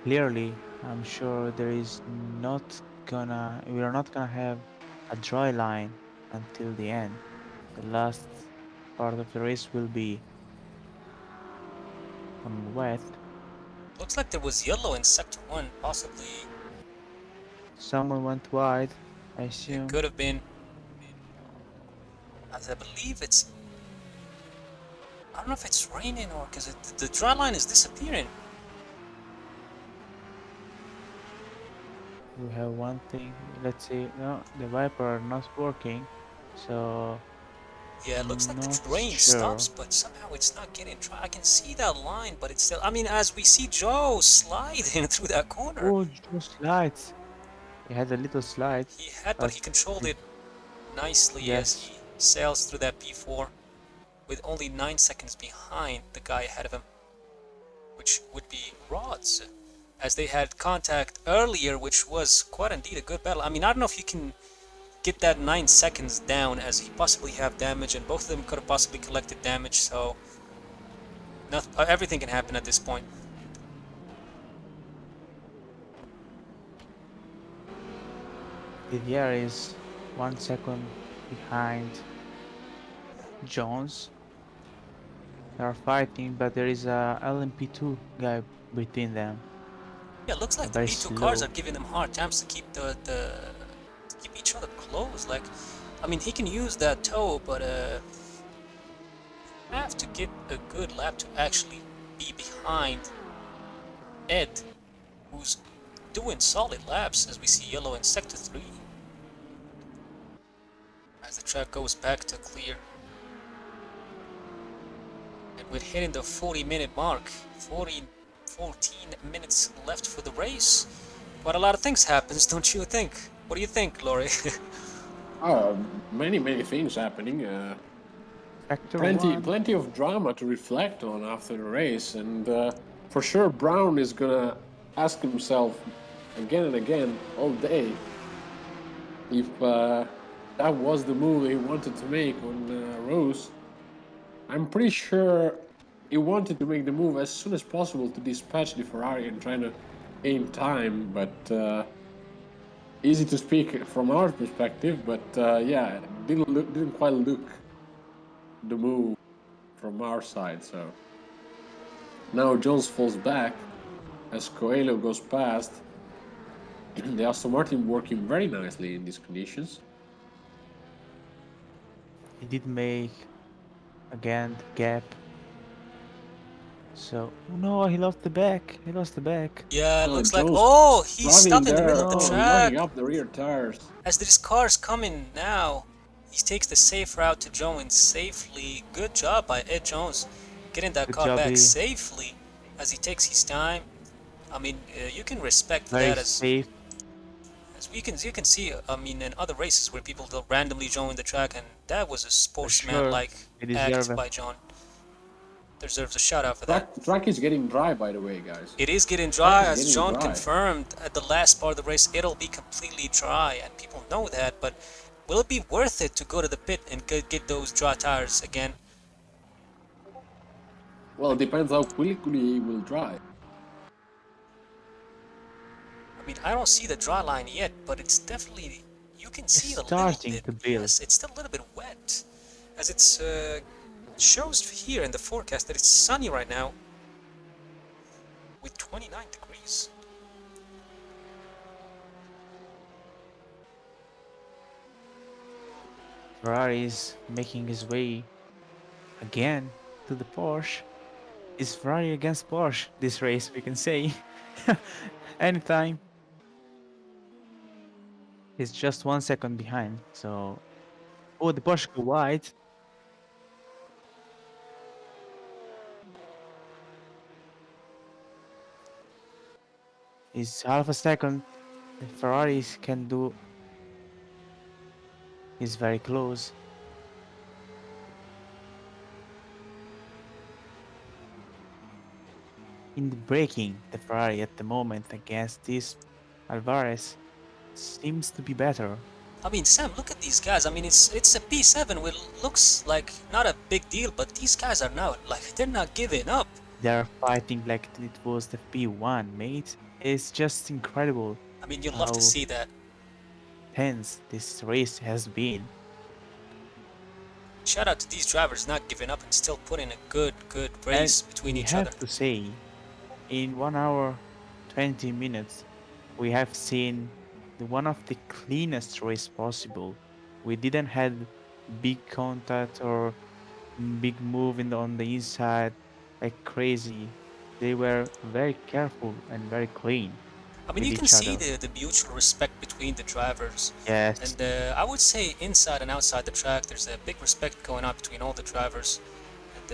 [SPEAKER 1] Clearly, I'm sure there is not gonna. We are not gonna have a dry line until the end. The last part of the race will be on wet.
[SPEAKER 3] Looks like there was yellow in sector 1, possibly.
[SPEAKER 1] Someone went wide, I
[SPEAKER 3] It
[SPEAKER 1] assume.
[SPEAKER 3] could have been, as I believe it's, I don't know if it's raining or because the dry line is disappearing.
[SPEAKER 1] We have one thing. Let's see. No, the wiper are not working, so
[SPEAKER 3] Yeah, it looks like
[SPEAKER 1] not
[SPEAKER 3] the rain
[SPEAKER 1] sure.
[SPEAKER 3] stops, but somehow it's not getting dry. I can see that line, but it's still, I mean, as we see Joe sliding through that corner.
[SPEAKER 1] Oh, just slides. He had a little slide.
[SPEAKER 3] He had, but he controlled it nicely as
[SPEAKER 1] Yes.
[SPEAKER 3] he sails through that P4 with only 9 seconds behind the guy ahead of him, which would be Rods, as they had contact earlier, which was quite indeed a good battle. I mean, I don't know if you can get that 9 seconds down as he possibly have damage, and both of them could have possibly collected damage, so everything can happen at this point.
[SPEAKER 1] Didier is 1 second behind Jones. They are fighting, but there is a LMP2 guy between them.
[SPEAKER 3] Yeah, it looks like the
[SPEAKER 1] Very
[SPEAKER 3] B2 cars
[SPEAKER 1] slow.
[SPEAKER 3] are giving them hard times to keep to keep each other close. Like, I mean, he can use that toe, but have to get a good lap to actually be behind Ed, who's doing solid laps, as we see yellow in sector 3. As the track goes back to clear. And we're hitting the 40-minute mark. 14 minutes left for the race. But a lot of things happens, don't you think? What do you think, Laurie?
[SPEAKER 2] Many things happening.
[SPEAKER 1] Factor
[SPEAKER 2] Plenty of drama to reflect on after the race, and for sure Brown is gonna ask himself again and again all day if that was the move he wanted to make on Rose. I'm pretty sure he wanted to make the move as soon as possible to dispatch the Ferrari and trying to gain time, but easy to speak from our perspective. But yeah, didn't quite look the move from our side. So now Jones falls back as Coelho goes past. The Aston Martin working very nicely in these conditions.
[SPEAKER 1] He did make again the gap. So no, he lost the back. He lost the back.
[SPEAKER 3] Yeah, it looks like...
[SPEAKER 2] Jones
[SPEAKER 3] Oh, he's
[SPEAKER 2] struggling
[SPEAKER 3] stopped in the
[SPEAKER 2] there,
[SPEAKER 3] middle of the
[SPEAKER 2] locking
[SPEAKER 3] track.
[SPEAKER 2] up the rear tires.
[SPEAKER 3] As these cars coming now, he takes the safe route to join safely. Good job by Ed Jones, getting that
[SPEAKER 1] Good
[SPEAKER 3] car
[SPEAKER 1] job,
[SPEAKER 3] back
[SPEAKER 1] Eddie.
[SPEAKER 3] safely as he takes his time. I mean, you can respect
[SPEAKER 1] Very
[SPEAKER 3] that
[SPEAKER 1] safe.
[SPEAKER 3] as you can see. I mean, in other races where people will randomly join the track, and that was a sportsman-like
[SPEAKER 1] They deserve
[SPEAKER 3] act
[SPEAKER 1] it.
[SPEAKER 3] by John. Deserves a shout out for that.
[SPEAKER 2] Track is getting dry, by the way, guys.
[SPEAKER 3] It is getting dry,
[SPEAKER 2] Track is
[SPEAKER 3] as
[SPEAKER 2] getting
[SPEAKER 3] John
[SPEAKER 2] dry.
[SPEAKER 3] confirmed at the last part of the race. It'll be completely dry, and people know that. But will it be worth it to go to the pit and get those dry tires again?
[SPEAKER 2] Well, it depends how quickly it will dry.
[SPEAKER 3] I mean, I don't see the dry line yet, but it's definitely, you can see it a little
[SPEAKER 1] starting
[SPEAKER 3] bit.
[SPEAKER 1] to build.
[SPEAKER 3] Yes, it's still a little bit wet, as it's shows here in the forecast that it's sunny right now with 29 degrees.
[SPEAKER 1] Ferrari is making his way again to the Porsche. Is Ferrari against Porsche this race, we can say. Anytime. He's just 1 second behind, so... Oh, the Porsche go wide. It's half a second. The Ferraris can do... He's very close. In the braking, the Ferrari at the moment against this Alvarez seems to be better.
[SPEAKER 3] I mean, Sam, look at these guys. I mean, it's a P7, which looks like not a big deal, but these guys are now, like, they're not giving up.
[SPEAKER 1] They're fighting like it was the P1, mate. It's just incredible
[SPEAKER 3] I mean, you'd love to
[SPEAKER 1] how
[SPEAKER 3] see that.
[SPEAKER 1] tense this race has been.
[SPEAKER 3] Shout out to these drivers not giving up and still putting a good race between each other.
[SPEAKER 1] We have to say, in 1 hour 20 minutes, we have seen one of the cleanest race possible. We didn't have big contact or big move on the inside like crazy. They were very careful and very clean.
[SPEAKER 3] I mean,
[SPEAKER 1] with
[SPEAKER 3] you can
[SPEAKER 1] each
[SPEAKER 3] see
[SPEAKER 1] other.
[SPEAKER 3] the mutual respect between the drivers.
[SPEAKER 1] Yes,
[SPEAKER 3] And I would say inside and outside the track, there's a big respect going on between all the drivers. And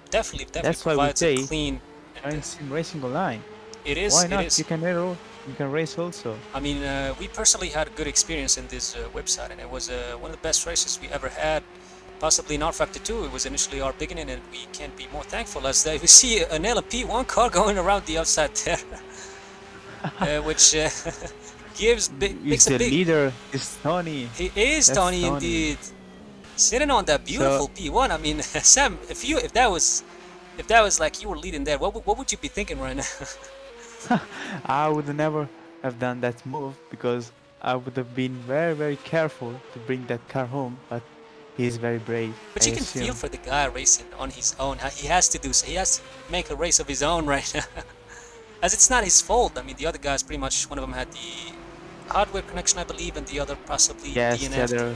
[SPEAKER 3] definitely
[SPEAKER 1] that's why we
[SPEAKER 3] provides
[SPEAKER 1] say
[SPEAKER 3] a clean...
[SPEAKER 1] join SimRacingOnline.
[SPEAKER 3] It is,
[SPEAKER 1] Why
[SPEAKER 3] it
[SPEAKER 1] not?
[SPEAKER 3] is.
[SPEAKER 1] You can race also.
[SPEAKER 3] I mean, we personally had a good experience in this website, and it was one of the best races we ever had. Possibly in R Factor 2, it was initially our beginning, and we can't be more thankful as we see an LMP1 car going around the outside there. Which
[SPEAKER 1] Is
[SPEAKER 3] makes a
[SPEAKER 1] the
[SPEAKER 3] big.
[SPEAKER 1] leader is Tony.
[SPEAKER 3] He is
[SPEAKER 1] That's
[SPEAKER 3] Tony
[SPEAKER 1] Tony.
[SPEAKER 3] indeed, sitting on that
[SPEAKER 1] So
[SPEAKER 3] beautiful P1. I mean, Sam, if that was like you were leading there, what would you be thinking right now?
[SPEAKER 1] I would never have done that move because I would have been very, very careful to bring that car home. But he's very brave,
[SPEAKER 3] But
[SPEAKER 1] I
[SPEAKER 3] you can feel
[SPEAKER 1] assume.
[SPEAKER 3] for the guy racing on his own. He has to do so. He has to make a race of his own right now. As it's not his fault. I mean, the other guys pretty much, one of them had the hardware connection, I believe, and the other possibly
[SPEAKER 1] Yes, the
[SPEAKER 3] DNF'd.
[SPEAKER 1] other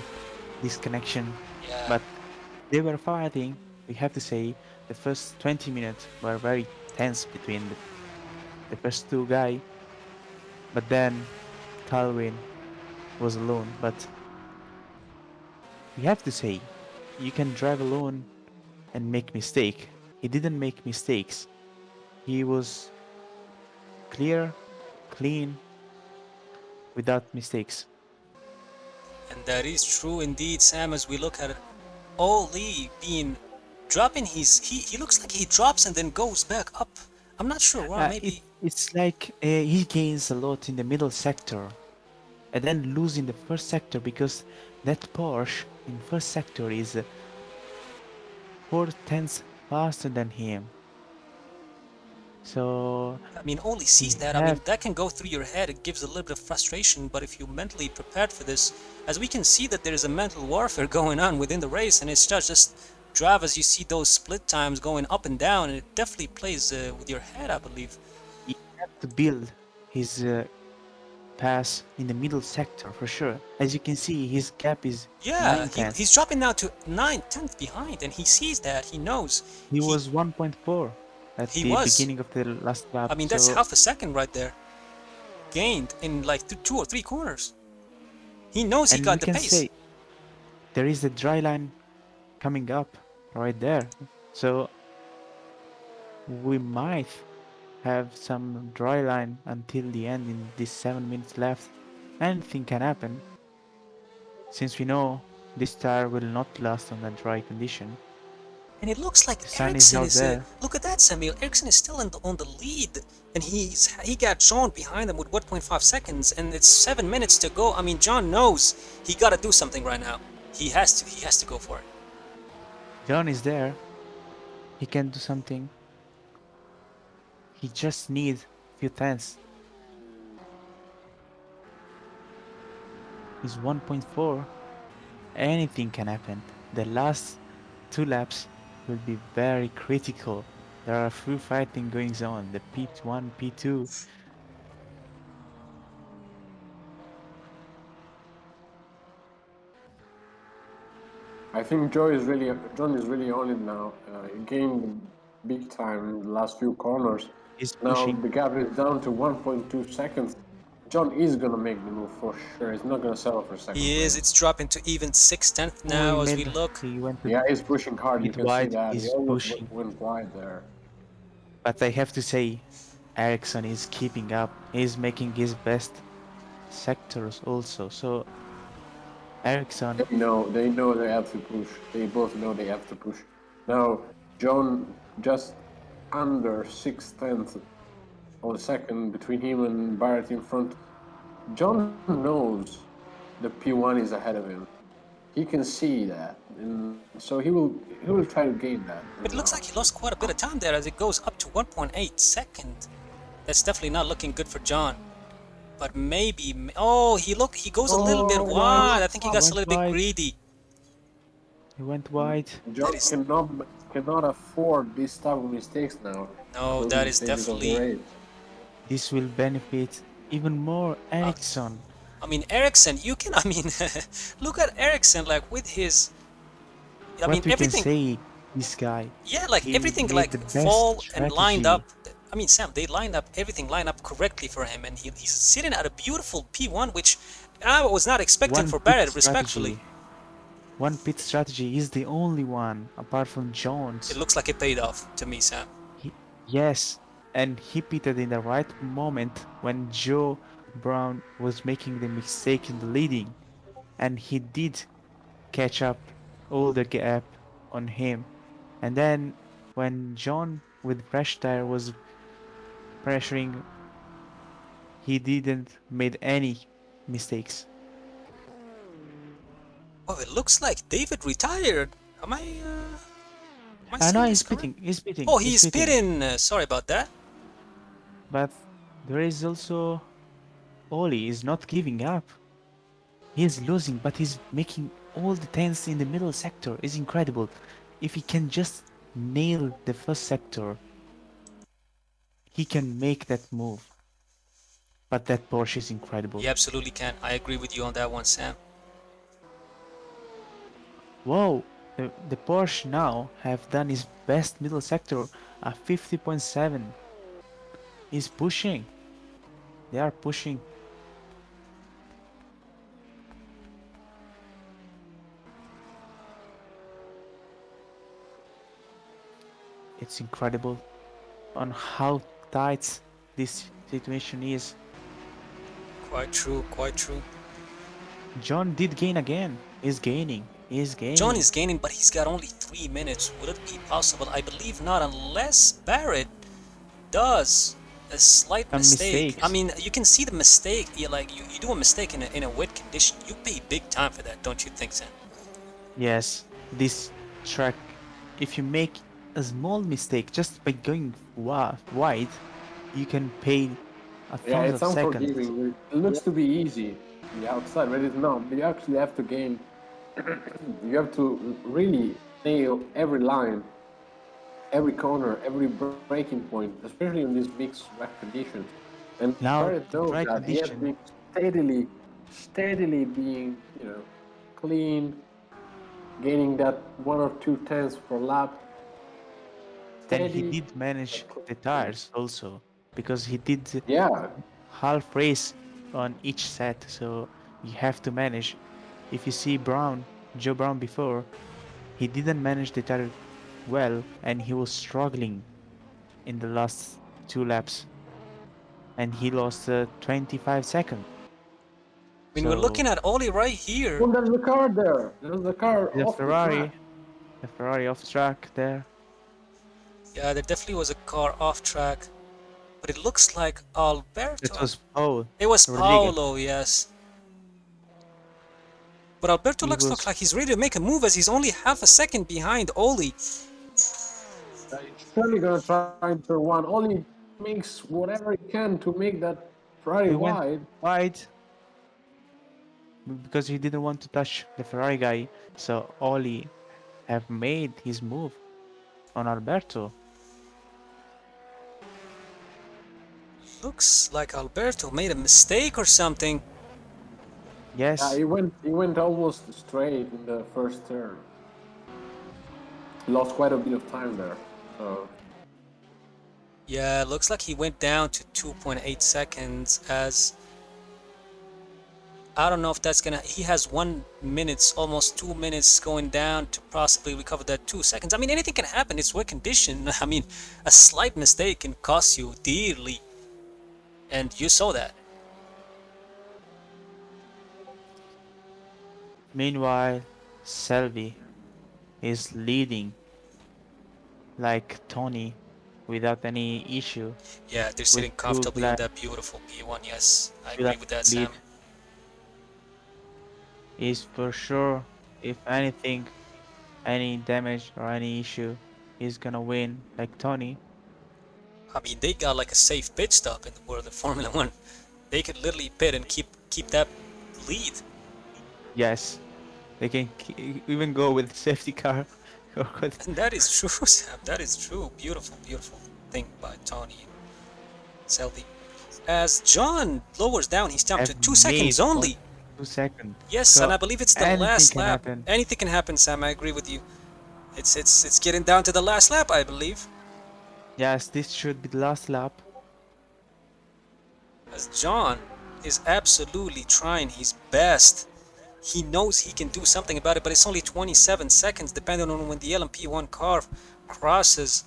[SPEAKER 1] disconnection.
[SPEAKER 3] Yeah.
[SPEAKER 1] But they were fighting. We have to say the first 20 minutes were very tense between the first two guys. But then Calvin was alone. But we have to say, you can drive alone and make mistake. He didn't make mistakes. He was clear, clean, without mistakes.
[SPEAKER 3] And that is true indeed, Sam, as we look at it. Oli being dropping he looks like he drops and then goes back up. I'm not sure why, maybe.
[SPEAKER 1] It's like he gains a lot in the middle sector and then lose in the first sector because that Porsche in first sector is 4 tenths faster than him. So
[SPEAKER 3] I mean, Oli
[SPEAKER 1] he
[SPEAKER 3] sees that. I mean,
[SPEAKER 1] have
[SPEAKER 3] that can go through your head. It gives a little bit of frustration, but if you're mentally prepared for this, as we can see that there is a mental warfare going on within the race, and it's just drive as you see those split times going up and down, and it definitely plays with your head, I believe.
[SPEAKER 1] he have to build his pass in the middle sector for sure. As you can see, his gap is
[SPEAKER 3] Yeah,
[SPEAKER 1] 9 tenths.
[SPEAKER 3] he's dropping now to 9/10 behind, and he sees that. He knows.
[SPEAKER 1] He was 1.4 at
[SPEAKER 3] He
[SPEAKER 1] the
[SPEAKER 3] was.
[SPEAKER 1] beginning of the last lap.
[SPEAKER 3] I mean, that's
[SPEAKER 1] So
[SPEAKER 3] half a second right there, gained in like two or three corners. He knows he
[SPEAKER 1] and
[SPEAKER 3] got
[SPEAKER 1] we
[SPEAKER 3] the
[SPEAKER 1] can
[SPEAKER 3] pace.
[SPEAKER 1] say there is a dry line coming up right there. So we might have some dry line until the end in these 7 minutes left. Anything can happen since we know this tire will not last on that dry condition.
[SPEAKER 3] And it looks like
[SPEAKER 1] The sun is
[SPEAKER 3] Ericsson
[SPEAKER 1] out
[SPEAKER 3] is.
[SPEAKER 1] there.
[SPEAKER 3] Look at that, Samuel. Ericsson is still on the lead, and he got John behind him with 1.5 seconds, and it's 7 minutes to go. I mean, John knows he got to do something right now. He has to go for it.
[SPEAKER 1] John is there. He can do something. He just needs a few tenths. He's 1.4. Anything can happen. The last 2 laps will be very critical. There are few fighting going on. The P1, P2.
[SPEAKER 2] I think John is really on it now. He gained big time in the last few corners.
[SPEAKER 1] He's
[SPEAKER 2] Now
[SPEAKER 1] pushing.
[SPEAKER 2] the gap is down to 1.2 seconds. John is gonna make the move for sure. He's not gonna settle for second
[SPEAKER 3] He is.
[SPEAKER 2] place.
[SPEAKER 3] It's dropping to even 6/10
[SPEAKER 1] Oh,
[SPEAKER 3] now as we look.
[SPEAKER 1] he went a
[SPEAKER 2] Yeah, he's pushing hard. You
[SPEAKER 1] bit
[SPEAKER 2] can see
[SPEAKER 1] wide.
[SPEAKER 2] that. He
[SPEAKER 1] He's
[SPEAKER 2] almost
[SPEAKER 1] pushing.
[SPEAKER 2] went wide there.
[SPEAKER 1] But I have to say, Ericsson is keeping up. He's making his best sectors also. So Ericsson,
[SPEAKER 2] They know they have to push. They both know they have to push. Now, John just under 6 tenths of a second between him and Barrett in front. John knows the P1 is ahead of him. He can see that, and so he will try to gain that.
[SPEAKER 3] But it looks like he lost quite a bit of time there as it goes up to 1.8 second. That's definitely not looking good for John. But maybe, oh, he goes a little bit wide. I think he got a little bit greedy.
[SPEAKER 1] he went wide.
[SPEAKER 2] John cannot afford these type of mistakes now.
[SPEAKER 3] No,
[SPEAKER 2] Those
[SPEAKER 3] that is
[SPEAKER 2] mistakes of the
[SPEAKER 3] definitely.
[SPEAKER 2] race.
[SPEAKER 1] This will benefit even more Ericsson.
[SPEAKER 3] I mean, Ericsson, you can. I mean, look at Ericsson, like with his. I mean,
[SPEAKER 1] What we can
[SPEAKER 3] everything.
[SPEAKER 1] say, this guy.
[SPEAKER 3] Yeah, like
[SPEAKER 1] he
[SPEAKER 3] everything,
[SPEAKER 1] made
[SPEAKER 3] like
[SPEAKER 1] the best
[SPEAKER 3] fall and lined up.
[SPEAKER 1] strategy.
[SPEAKER 3] I mean, Sam, they lined up everything lined up correctly for him, and he's sitting at a beautiful P1, which I was not expecting for Barrett, respectfully.
[SPEAKER 1] One pit strategy is the only one apart from Jones.
[SPEAKER 3] It looks like it paid off to me, Sam.
[SPEAKER 1] Yes, and he pitted in the right moment when Joe Brown was making the mistake in the leading, and he did catch up all the gap on him. And then when John with fresh tire was pressuring, he didn't made any mistakes.
[SPEAKER 3] Oh, it looks like David retired. Am I
[SPEAKER 1] I know
[SPEAKER 3] seeing this
[SPEAKER 1] he's
[SPEAKER 3] correct?
[SPEAKER 1] pitting. He's pitting.
[SPEAKER 3] Oh,
[SPEAKER 1] He's
[SPEAKER 3] he's
[SPEAKER 1] pitting.
[SPEAKER 3] pitting. Sorry about that.
[SPEAKER 1] But there is also Oli is not giving up. He is losing, but he's making all the tens in the middle sector. Is incredible. If he can just nail the first sector, he can make that move. But that Porsche is incredible.
[SPEAKER 3] He absolutely can. I agree with you on that one, Sam.
[SPEAKER 1] Whoa! The Porsche now have done his best middle sector at 50.7. He's pushing. They are pushing. It's incredible on how tight this situation is.
[SPEAKER 3] Quite true, quite true.
[SPEAKER 1] John did gain again. He's gaining. He's gaining.
[SPEAKER 3] John is gaining, but he's got only 3 minutes. Would it be possible? I believe not, unless Barrett does a slight
[SPEAKER 1] Some
[SPEAKER 3] mistake.
[SPEAKER 1] mistakes.
[SPEAKER 3] I mean, you can see the mistake. You do a mistake in a wet condition. You pay big time for that, don't you think, Sam?
[SPEAKER 1] Yes, this track, if you make a small mistake just by going wide, you can pay a
[SPEAKER 2] Yeah,
[SPEAKER 1] tons
[SPEAKER 2] it's
[SPEAKER 1] of seconds.
[SPEAKER 2] unforgiving. It looks to be easy on the outside, but it's not. You actually have to gain. You have to really nail every line, every corner, every breaking point, especially in these mixed wet conditions. And
[SPEAKER 1] Now,
[SPEAKER 2] Barrett
[SPEAKER 1] the
[SPEAKER 2] knows
[SPEAKER 1] dry
[SPEAKER 2] that he has to be steadily being, clean, gaining that 1 or 2 tenths per lap.
[SPEAKER 1] And he
[SPEAKER 2] Steady.
[SPEAKER 1] did manage the tires also, because he did
[SPEAKER 2] Yeah,
[SPEAKER 1] half race on each set, so you have to manage. If you see Joe Brown before, he didn't manage the tire well, and he was struggling in the last 2 laps, and he lost 25 seconds.
[SPEAKER 3] I mean, we're looking at Oli right here.
[SPEAKER 2] well, there's the car there. There's the car
[SPEAKER 1] The
[SPEAKER 2] off
[SPEAKER 1] Ferrari,
[SPEAKER 2] the track.
[SPEAKER 1] the Ferrari off track there.
[SPEAKER 3] Yeah, there definitely was a car off track. But it looks like Alberto.
[SPEAKER 1] That was Paul.
[SPEAKER 3] It was
[SPEAKER 1] Rodriguez.
[SPEAKER 3] Paulo, yes. But Alberto looks like he's ready to make a move as he's only half a second behind Oli.
[SPEAKER 2] He's surely gonna try in turn one. Oli makes whatever he can to make that Ferrari
[SPEAKER 1] He
[SPEAKER 2] wide.
[SPEAKER 1] went wide because he didn't want to touch the Ferrari guy. So Oli have made his move on Alberto.
[SPEAKER 3] Looks like Alberto made a mistake or something.
[SPEAKER 1] Yes.
[SPEAKER 2] Yeah, he went almost straight in the first turn. He lost quite a bit of time there. So.
[SPEAKER 3] Yeah, looks like he went down to 2.8 seconds as I don't know if that's gonna. He has 1 minute, almost 2 minutes going down to possibly recover that 2 seconds. I mean, anything can happen. It's wet condition. I mean, a slight mistake can cost you dearly, and you saw that.
[SPEAKER 1] Meanwhile, Selvi is leading like Tony without any issue.
[SPEAKER 3] Yeah, they're sitting comfortably in that beautiful P1. Yes, I agree with that, Sam.
[SPEAKER 1] Is for sure, if anything, any damage or any issue, he's gonna win like Tony.
[SPEAKER 3] I mean, they got like a safe pit stop in the world of Formula 1. They could literally pit and keep that lead.
[SPEAKER 1] Yes, they can even go with safety car.
[SPEAKER 3] And that is true, Sam. That is true. Beautiful, beautiful thing by Tony and Selby. As John lowers down his time to 2 seconds only.
[SPEAKER 1] 2 seconds.
[SPEAKER 3] Yes, so, and I believe it's the last lap.
[SPEAKER 1] Happen.
[SPEAKER 3] Anything can happen, Sam. I agree with you. It's getting down to the last lap, I believe.
[SPEAKER 1] Yes, this should be the last lap.
[SPEAKER 3] As John is absolutely trying his best. He knows he can do something about it, but it's only 27 seconds depending on when the LMP1 car crosses.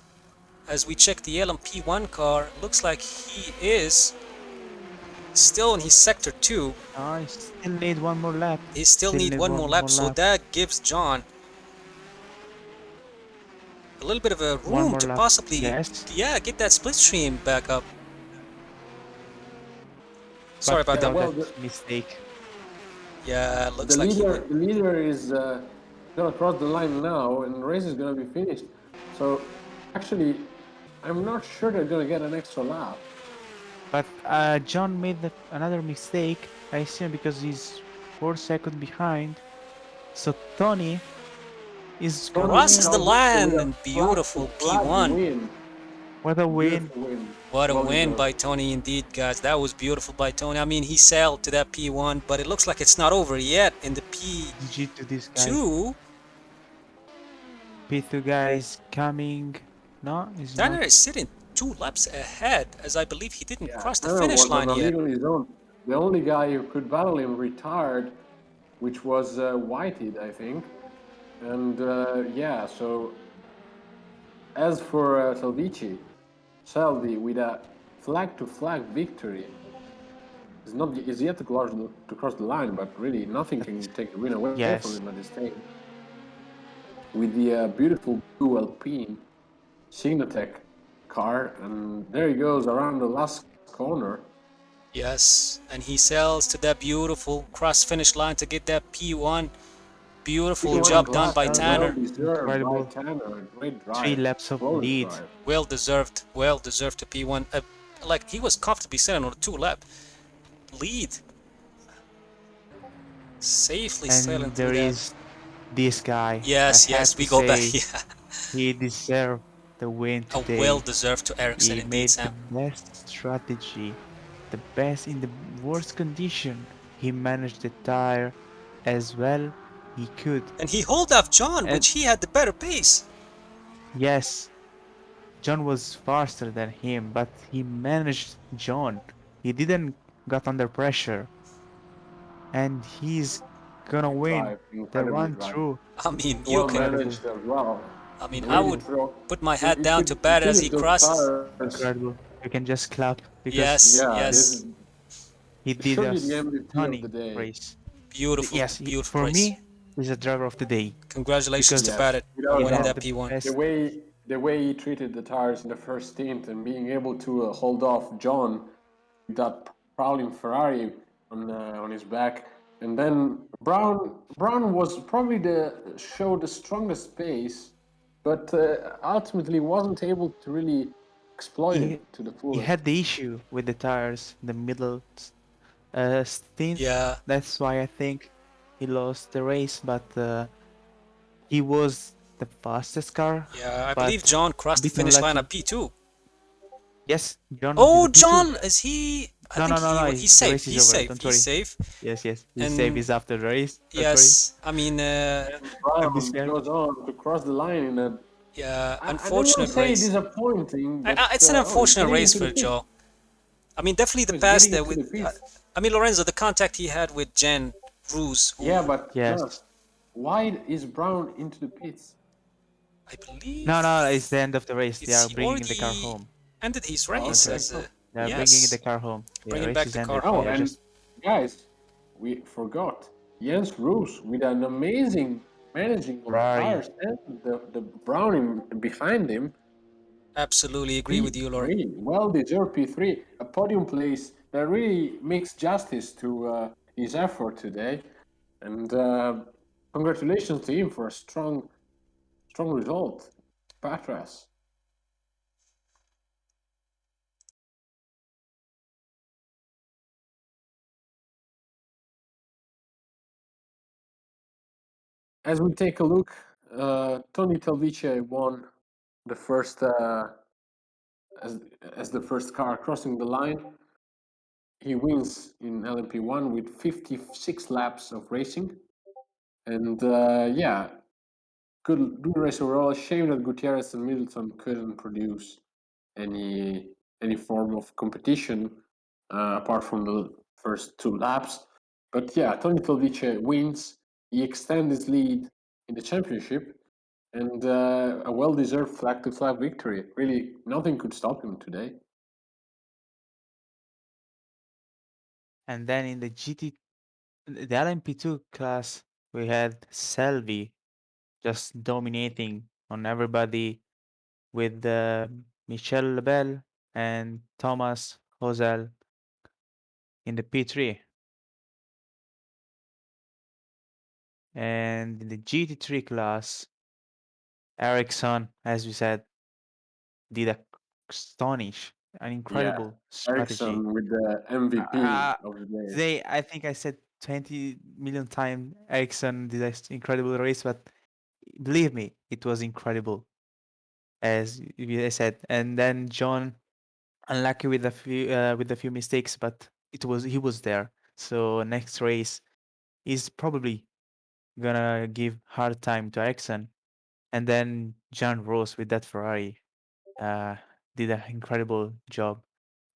[SPEAKER 3] As we check the LMP1 car, looks like he is still in his sector 2.
[SPEAKER 1] I still need one more lap.
[SPEAKER 3] He still need one more lap, so that gives John a little bit of a room to possibly get that split stream back up. Sorry about that.
[SPEAKER 1] Now
[SPEAKER 2] well,
[SPEAKER 1] that mistake.
[SPEAKER 3] Yeah, looks like he went.
[SPEAKER 2] the leader is gonna cross the line now, and the race is gonna be finished. So actually, I'm not sure they're gonna get an extra lap.
[SPEAKER 1] But John made another mistake, I assume, because he's 4 seconds behind. So Tony is gonna
[SPEAKER 3] Crosses the
[SPEAKER 1] win.
[SPEAKER 3] line
[SPEAKER 2] With
[SPEAKER 3] and
[SPEAKER 2] a
[SPEAKER 3] beautiful
[SPEAKER 2] flag
[SPEAKER 3] P1.
[SPEAKER 2] win,
[SPEAKER 1] What a win!
[SPEAKER 2] beautiful win.
[SPEAKER 3] What a
[SPEAKER 2] Well
[SPEAKER 3] win
[SPEAKER 2] deserved.
[SPEAKER 3] by Tony indeed, guys. That was beautiful by Tony. I mean, he sailed to that P1, but it looks like it's not over yet in the
[SPEAKER 1] GG to this guy.
[SPEAKER 3] P2.
[SPEAKER 1] P2 guy is coming. No, he's
[SPEAKER 3] Tanner
[SPEAKER 1] not.
[SPEAKER 3] is sitting 2 laps ahead, as I believe he didn't
[SPEAKER 2] Yeah,
[SPEAKER 3] cross the
[SPEAKER 2] Tanner
[SPEAKER 3] finish
[SPEAKER 2] was on
[SPEAKER 3] line
[SPEAKER 2] a
[SPEAKER 3] yet.
[SPEAKER 2] lead on his own. The only guy who could battle him retired, which was Whitehead, I think. And yeah, so as for Salvi with a flag-to-flag victory is yet to cross the line, but really nothing can take the win away from
[SPEAKER 1] Yes.
[SPEAKER 2] him at this stage. With the beautiful blue Alpine Signatech car, and there he goes around the last corner.
[SPEAKER 3] Yes, and he sails to that beautiful cross finish line to get that P1. Beautiful
[SPEAKER 2] P1
[SPEAKER 3] job done
[SPEAKER 2] class,
[SPEAKER 3] by
[SPEAKER 2] well
[SPEAKER 3] Tanner.
[SPEAKER 2] deserved by
[SPEAKER 1] Incredible.
[SPEAKER 2] Tanner. Great
[SPEAKER 1] 3
[SPEAKER 2] drive,
[SPEAKER 1] laps of
[SPEAKER 2] flawless
[SPEAKER 1] lead.
[SPEAKER 2] drive.
[SPEAKER 3] Well deserved to P1. Like he was comfortably sitting on a 2 lap lead. Safely sailing
[SPEAKER 1] And
[SPEAKER 3] through
[SPEAKER 1] there
[SPEAKER 3] that.
[SPEAKER 1] is this guy. I
[SPEAKER 3] Yes,
[SPEAKER 1] have
[SPEAKER 3] yes,
[SPEAKER 1] to
[SPEAKER 3] we go back.
[SPEAKER 1] say
[SPEAKER 3] Yeah,
[SPEAKER 1] he deserved the win
[SPEAKER 3] a well
[SPEAKER 1] today.
[SPEAKER 3] deserved to Ericsson
[SPEAKER 1] He
[SPEAKER 3] indeed,
[SPEAKER 1] made the
[SPEAKER 3] Sam.
[SPEAKER 1] best strategy, the best in the worst condition. He managed the tire as well he could.
[SPEAKER 3] And he hold off John,
[SPEAKER 1] And
[SPEAKER 3] which he had the better pace.
[SPEAKER 1] yes, John was faster than him, but he managed John. He didn't got under pressure, and he's gonna win
[SPEAKER 2] Drive,
[SPEAKER 1] the
[SPEAKER 2] incredibly
[SPEAKER 1] run
[SPEAKER 2] drive.
[SPEAKER 1] through.
[SPEAKER 3] I mean, you
[SPEAKER 2] Well
[SPEAKER 3] can.
[SPEAKER 1] Incredible,
[SPEAKER 2] managed as well.
[SPEAKER 3] I mean, I
[SPEAKER 2] Really
[SPEAKER 3] would
[SPEAKER 2] throw.
[SPEAKER 3] put my hat down to
[SPEAKER 2] You
[SPEAKER 3] bat as he
[SPEAKER 2] finish those
[SPEAKER 3] crosses.
[SPEAKER 2] tires.
[SPEAKER 1] incredible. You can just clap because
[SPEAKER 3] Yes,
[SPEAKER 2] Yeah, this
[SPEAKER 3] yes.
[SPEAKER 2] is
[SPEAKER 1] he did a
[SPEAKER 2] surely the MVP of the
[SPEAKER 1] stunning
[SPEAKER 2] day.
[SPEAKER 1] race.
[SPEAKER 3] Beautiful,
[SPEAKER 1] Yes,
[SPEAKER 3] beautiful
[SPEAKER 1] for
[SPEAKER 3] race.
[SPEAKER 1] me, he's a driver of the day
[SPEAKER 3] Congratulations to
[SPEAKER 1] because
[SPEAKER 2] Yes,
[SPEAKER 3] Barrett
[SPEAKER 2] without
[SPEAKER 1] he
[SPEAKER 2] a
[SPEAKER 3] winning
[SPEAKER 1] had
[SPEAKER 3] that
[SPEAKER 2] doubt.
[SPEAKER 1] the
[SPEAKER 3] P1.
[SPEAKER 1] best.
[SPEAKER 2] The way he treated the tires in the first stint and being able to hold off John with that prowling Ferrari on his back, and then Brown was probably showed the strongest pace, but ultimately wasn't able to really exploit
[SPEAKER 1] He
[SPEAKER 2] it to the
[SPEAKER 1] he
[SPEAKER 2] fullest.
[SPEAKER 1] had the issue with the tires in the middle stint.
[SPEAKER 3] Yeah,
[SPEAKER 1] That's why I think he lost the race. But he was the fastest car,
[SPEAKER 3] yeah. I believe
[SPEAKER 1] but
[SPEAKER 3] John
[SPEAKER 1] a
[SPEAKER 3] crossed the
[SPEAKER 1] bit
[SPEAKER 3] finish line
[SPEAKER 1] unlucky.
[SPEAKER 3] at P2.
[SPEAKER 1] Yes, John is
[SPEAKER 3] Oh,
[SPEAKER 1] a P2.
[SPEAKER 3] John, is he? I
[SPEAKER 1] No,
[SPEAKER 3] think
[SPEAKER 1] no, no, no.
[SPEAKER 3] he's
[SPEAKER 1] The
[SPEAKER 3] safe.
[SPEAKER 1] race is
[SPEAKER 3] He's
[SPEAKER 1] over.
[SPEAKER 3] safe.
[SPEAKER 1] Don't
[SPEAKER 3] He's
[SPEAKER 1] worry.
[SPEAKER 3] safe.
[SPEAKER 1] Yes, yes. He's safe.
[SPEAKER 3] And
[SPEAKER 1] He's after the race. Don't worry.
[SPEAKER 3] yes, I mean,
[SPEAKER 1] Don't be
[SPEAKER 2] Brown
[SPEAKER 1] scared.
[SPEAKER 2] goes on to cross the line in a
[SPEAKER 3] yeah,
[SPEAKER 2] I don't want to
[SPEAKER 3] unfortunate
[SPEAKER 2] say
[SPEAKER 3] race.
[SPEAKER 2] disappointing, but
[SPEAKER 3] It's an
[SPEAKER 2] he's
[SPEAKER 3] unfortunate
[SPEAKER 2] getting
[SPEAKER 3] race
[SPEAKER 2] into the
[SPEAKER 3] for
[SPEAKER 2] pits.
[SPEAKER 3] Joe. I mean, definitely the
[SPEAKER 2] He's
[SPEAKER 3] pass
[SPEAKER 2] getting
[SPEAKER 3] there
[SPEAKER 2] into
[SPEAKER 3] with.
[SPEAKER 2] the pits.
[SPEAKER 3] I mean, Lorenzo, the contact he had with Jen Ruse,
[SPEAKER 2] Yeah,
[SPEAKER 3] who
[SPEAKER 2] but
[SPEAKER 1] Yes.
[SPEAKER 2] just why is Brown into the pits?
[SPEAKER 3] I believe
[SPEAKER 1] No, no. It's the end of the race. They
[SPEAKER 3] it's
[SPEAKER 1] are
[SPEAKER 3] he
[SPEAKER 1] bring the car
[SPEAKER 3] already
[SPEAKER 1] home.
[SPEAKER 3] ended his
[SPEAKER 2] Oh,
[SPEAKER 1] Don't
[SPEAKER 3] race
[SPEAKER 2] okay,
[SPEAKER 1] worry.
[SPEAKER 3] as
[SPEAKER 2] cool.
[SPEAKER 3] a
[SPEAKER 1] They are bringing the
[SPEAKER 3] yes,
[SPEAKER 1] car home. The
[SPEAKER 3] bringing
[SPEAKER 1] race
[SPEAKER 3] back
[SPEAKER 1] is
[SPEAKER 3] the car
[SPEAKER 1] ended.
[SPEAKER 2] Oh,
[SPEAKER 3] home.
[SPEAKER 1] They are
[SPEAKER 2] and
[SPEAKER 1] just.
[SPEAKER 2] guys, we forgot Jens Roos with an amazing managing of the
[SPEAKER 1] Ferrari.
[SPEAKER 2] tires and the Brown behind him.
[SPEAKER 3] Absolutely agree with you, Lauren.
[SPEAKER 2] P3, well deserved P3, a podium place that really makes justice to his effort today. And congratulations to him for a strong result, Patras. As we take a look, Tony Talvice won the first as as the first car crossing the line. He wins in LMP1 with 56 laps of racing, and yeah, good race overall. Shame that Gutierrez and Middleton couldn't produce any any form of competition apart from the first 2 laps. But yeah, Tony Talvice wins. He extends his lead in the championship, and a well-deserved flag-to-flag victory. Really, nothing could stop him today.
[SPEAKER 1] And then in the the LMP2 class, we had Selvi just dominating on everybody with Michel Lebel and Thomas Hosel in the P3. And in the GT3 class, Ericsson, as we said, did a an
[SPEAKER 2] Yeah,
[SPEAKER 1] incredible strategy.
[SPEAKER 2] Ericsson with the MVP
[SPEAKER 1] Uh,
[SPEAKER 2] of the day.
[SPEAKER 1] Today, I think I said 20 million times Ericsson did an incredible race, but believe me, it was incredible, as I said. And then John, unlucky with a few mistakes, but he was there. So next race, he's probably gonna give hard time to Ericsson. And then John Rose with that Ferrari uh, did an incredible job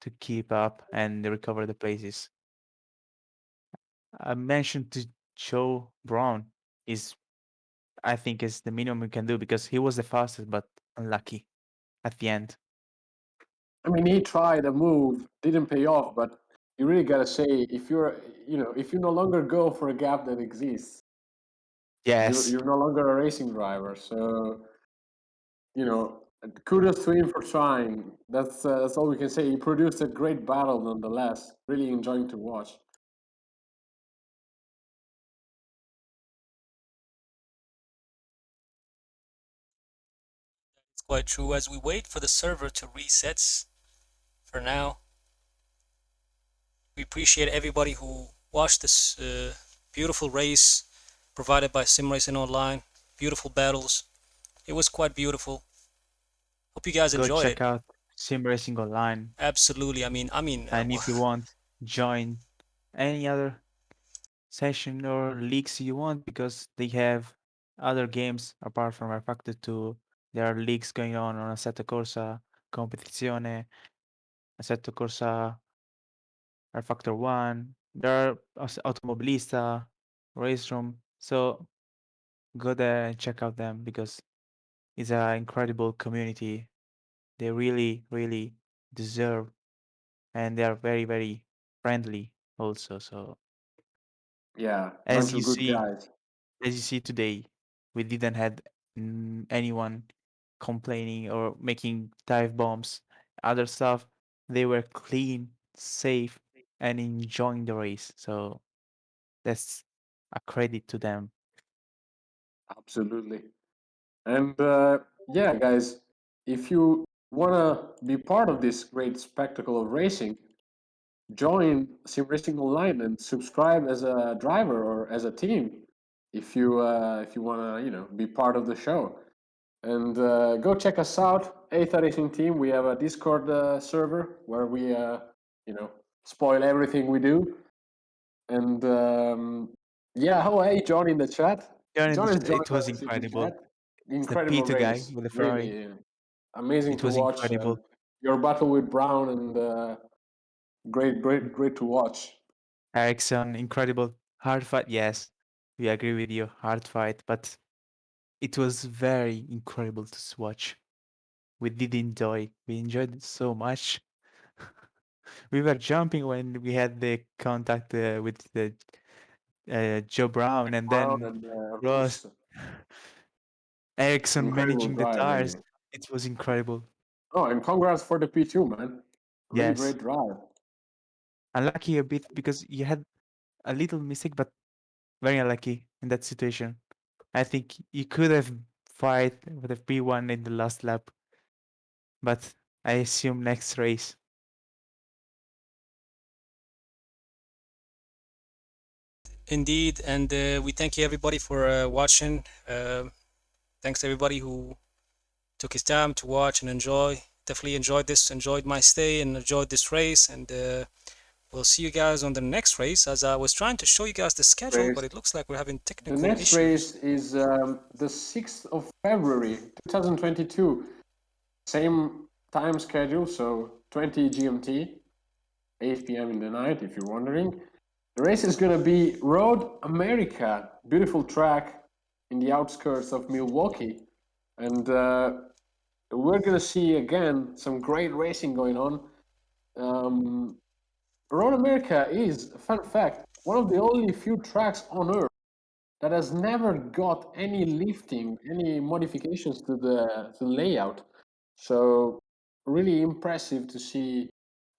[SPEAKER 1] to keep up and recover the places. I mentioned to Joe Brown is I think is the minimum we can do because he was the fastest but unlucky at the end.
[SPEAKER 2] I mean, he tried a move, didn't pay off, but you really gotta say if if you no longer go for a gap that exists,
[SPEAKER 1] Yes,
[SPEAKER 2] you're no longer a racing driver. So you know, kudos to him for trying. That's all we can say. He produced a great battle nonetheless. Really enjoying to watch.
[SPEAKER 3] It's quite true. As we wait for the server to reset, for now, we appreciate everybody who watched this beautiful race provided by SimRacingOnline. Beautiful battles. It was quite beautiful. Hope you guys
[SPEAKER 1] go
[SPEAKER 3] enjoyed
[SPEAKER 1] check
[SPEAKER 3] it.
[SPEAKER 1] out SimRacingOnline,
[SPEAKER 3] Absolutely. I mean,
[SPEAKER 1] and if you want, join any other session or leagues you want because they have other games apart from R Factor 2. There are leagues going on Assetto Corsa, Competizione, Assetto Corsa, R Factor 1. There are Automobilista, Race Room. So go there and check out them because it's an incredible community. They really, really deserve and they are very, very friendly also. So
[SPEAKER 2] Yeah,
[SPEAKER 1] as
[SPEAKER 2] bunch
[SPEAKER 1] you
[SPEAKER 2] of good
[SPEAKER 1] see,
[SPEAKER 2] guys.
[SPEAKER 1] as you see today, we didn't had anyone complaining or making dive bombs, other stuff. They were clean, safe, and enjoying the race. So that's a credit to them.
[SPEAKER 2] Absolutely. And yeah, guys, if you wanna be part of this great spectacle of racing, join Sim Racing Online and subscribe as a driver or as a team if you wanna be part of the show. And go check us out, Aether Racing Team. We have a Discord server where we spoil everything we do. And yeah, oh hey John in the chat. John has joined
[SPEAKER 1] It was
[SPEAKER 2] us in the
[SPEAKER 1] incredible.
[SPEAKER 2] chat.
[SPEAKER 1] It's the
[SPEAKER 2] Incredible
[SPEAKER 1] P2 guy
[SPEAKER 2] race,
[SPEAKER 1] with the Ferrari.
[SPEAKER 2] really amazing
[SPEAKER 1] It
[SPEAKER 2] to
[SPEAKER 1] was
[SPEAKER 2] watch.
[SPEAKER 1] incredible.
[SPEAKER 2] Your battle with Brown and great to watch.
[SPEAKER 1] Ericsson, incredible. Hard fight, yes. We agree with you. Hard fight, but it was very incredible to watch. We did enjoy. We enjoyed it so much. We were jumping when we had the contact with the Joe Brown, and
[SPEAKER 2] Brown
[SPEAKER 1] then
[SPEAKER 2] and
[SPEAKER 1] Ross
[SPEAKER 2] Roos,
[SPEAKER 1] Ericsson
[SPEAKER 2] incredible
[SPEAKER 1] managing the
[SPEAKER 2] drive,
[SPEAKER 1] tires.
[SPEAKER 2] really.
[SPEAKER 1] It was incredible.
[SPEAKER 2] Oh, and congrats for the P2, man. Really
[SPEAKER 1] Yes,
[SPEAKER 2] great drive.
[SPEAKER 1] unlucky a bit because you had a little mistake, but very unlucky in that situation. I think you could have fight with a P1 in the last lap, but I assume next race.
[SPEAKER 3] indeed, and we thank you everybody for watching. Thanks to everybody who took his time to watch and enjoy. Definitely enjoyed this, enjoyed my stay, and enjoyed this race. And we'll see you guys on the next race. As I was trying to show you guys the schedule,
[SPEAKER 2] Race.
[SPEAKER 3] but it looks like we're having
[SPEAKER 2] The
[SPEAKER 3] technical
[SPEAKER 2] next
[SPEAKER 3] issues.
[SPEAKER 2] race is the 6th of February, 2022. Same time schedule, so 20 GMT, 8 p.m. in the night, if you're wondering. The race is going to be Road America, beautiful track in the outskirts of Milwaukee. And we're going to see again some great racing going on. Road America is, fun fact, one of the only few tracks on Earth that has never got any lifting, any modifications to the layout. So really impressive to see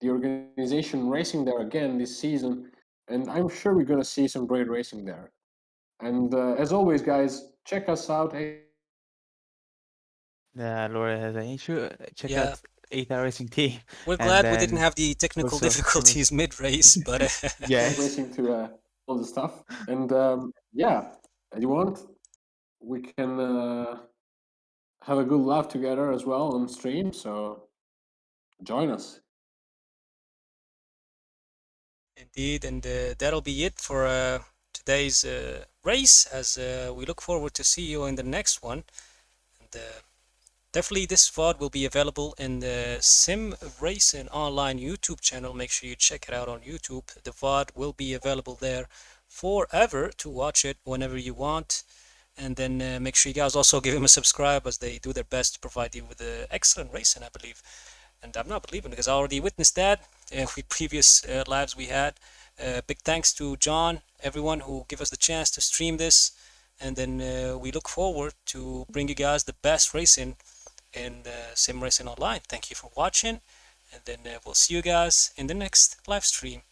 [SPEAKER 2] the organization racing there again this season, and I'm sure we're gonna see some great racing there. And as always, guys, check us out.
[SPEAKER 1] Laura has an issue. Check
[SPEAKER 3] Yeah,
[SPEAKER 1] out Eta Racing Team,
[SPEAKER 3] we're
[SPEAKER 1] and
[SPEAKER 3] glad we didn't
[SPEAKER 1] then
[SPEAKER 3] have the technical
[SPEAKER 1] also
[SPEAKER 3] difficulties mid-race, but
[SPEAKER 1] yes.
[SPEAKER 2] Racing to all the stuff. And yeah, if you want, we can have a good laugh together as well on stream. So join us.
[SPEAKER 3] indeed, and that'll be it for today's race. As we look forward to see you in the next one. And definitely, this VOD will be available in the SimRacingOnline YouTube channel. Make sure you check it out on YouTube. The VOD will be available there forever to watch it whenever you want. And then make sure you guys also give him a subscribe, as they do their best to provide you with excellent racing, I believe. And I'm not believing because I already witnessed that with previous lives we had. Big thanks to John, everyone who give us the chance to stream this. And then we look forward to bring you guys the best racing in Sim Racing Online. Thank you for watching, and then we'll see you guys in the next live stream.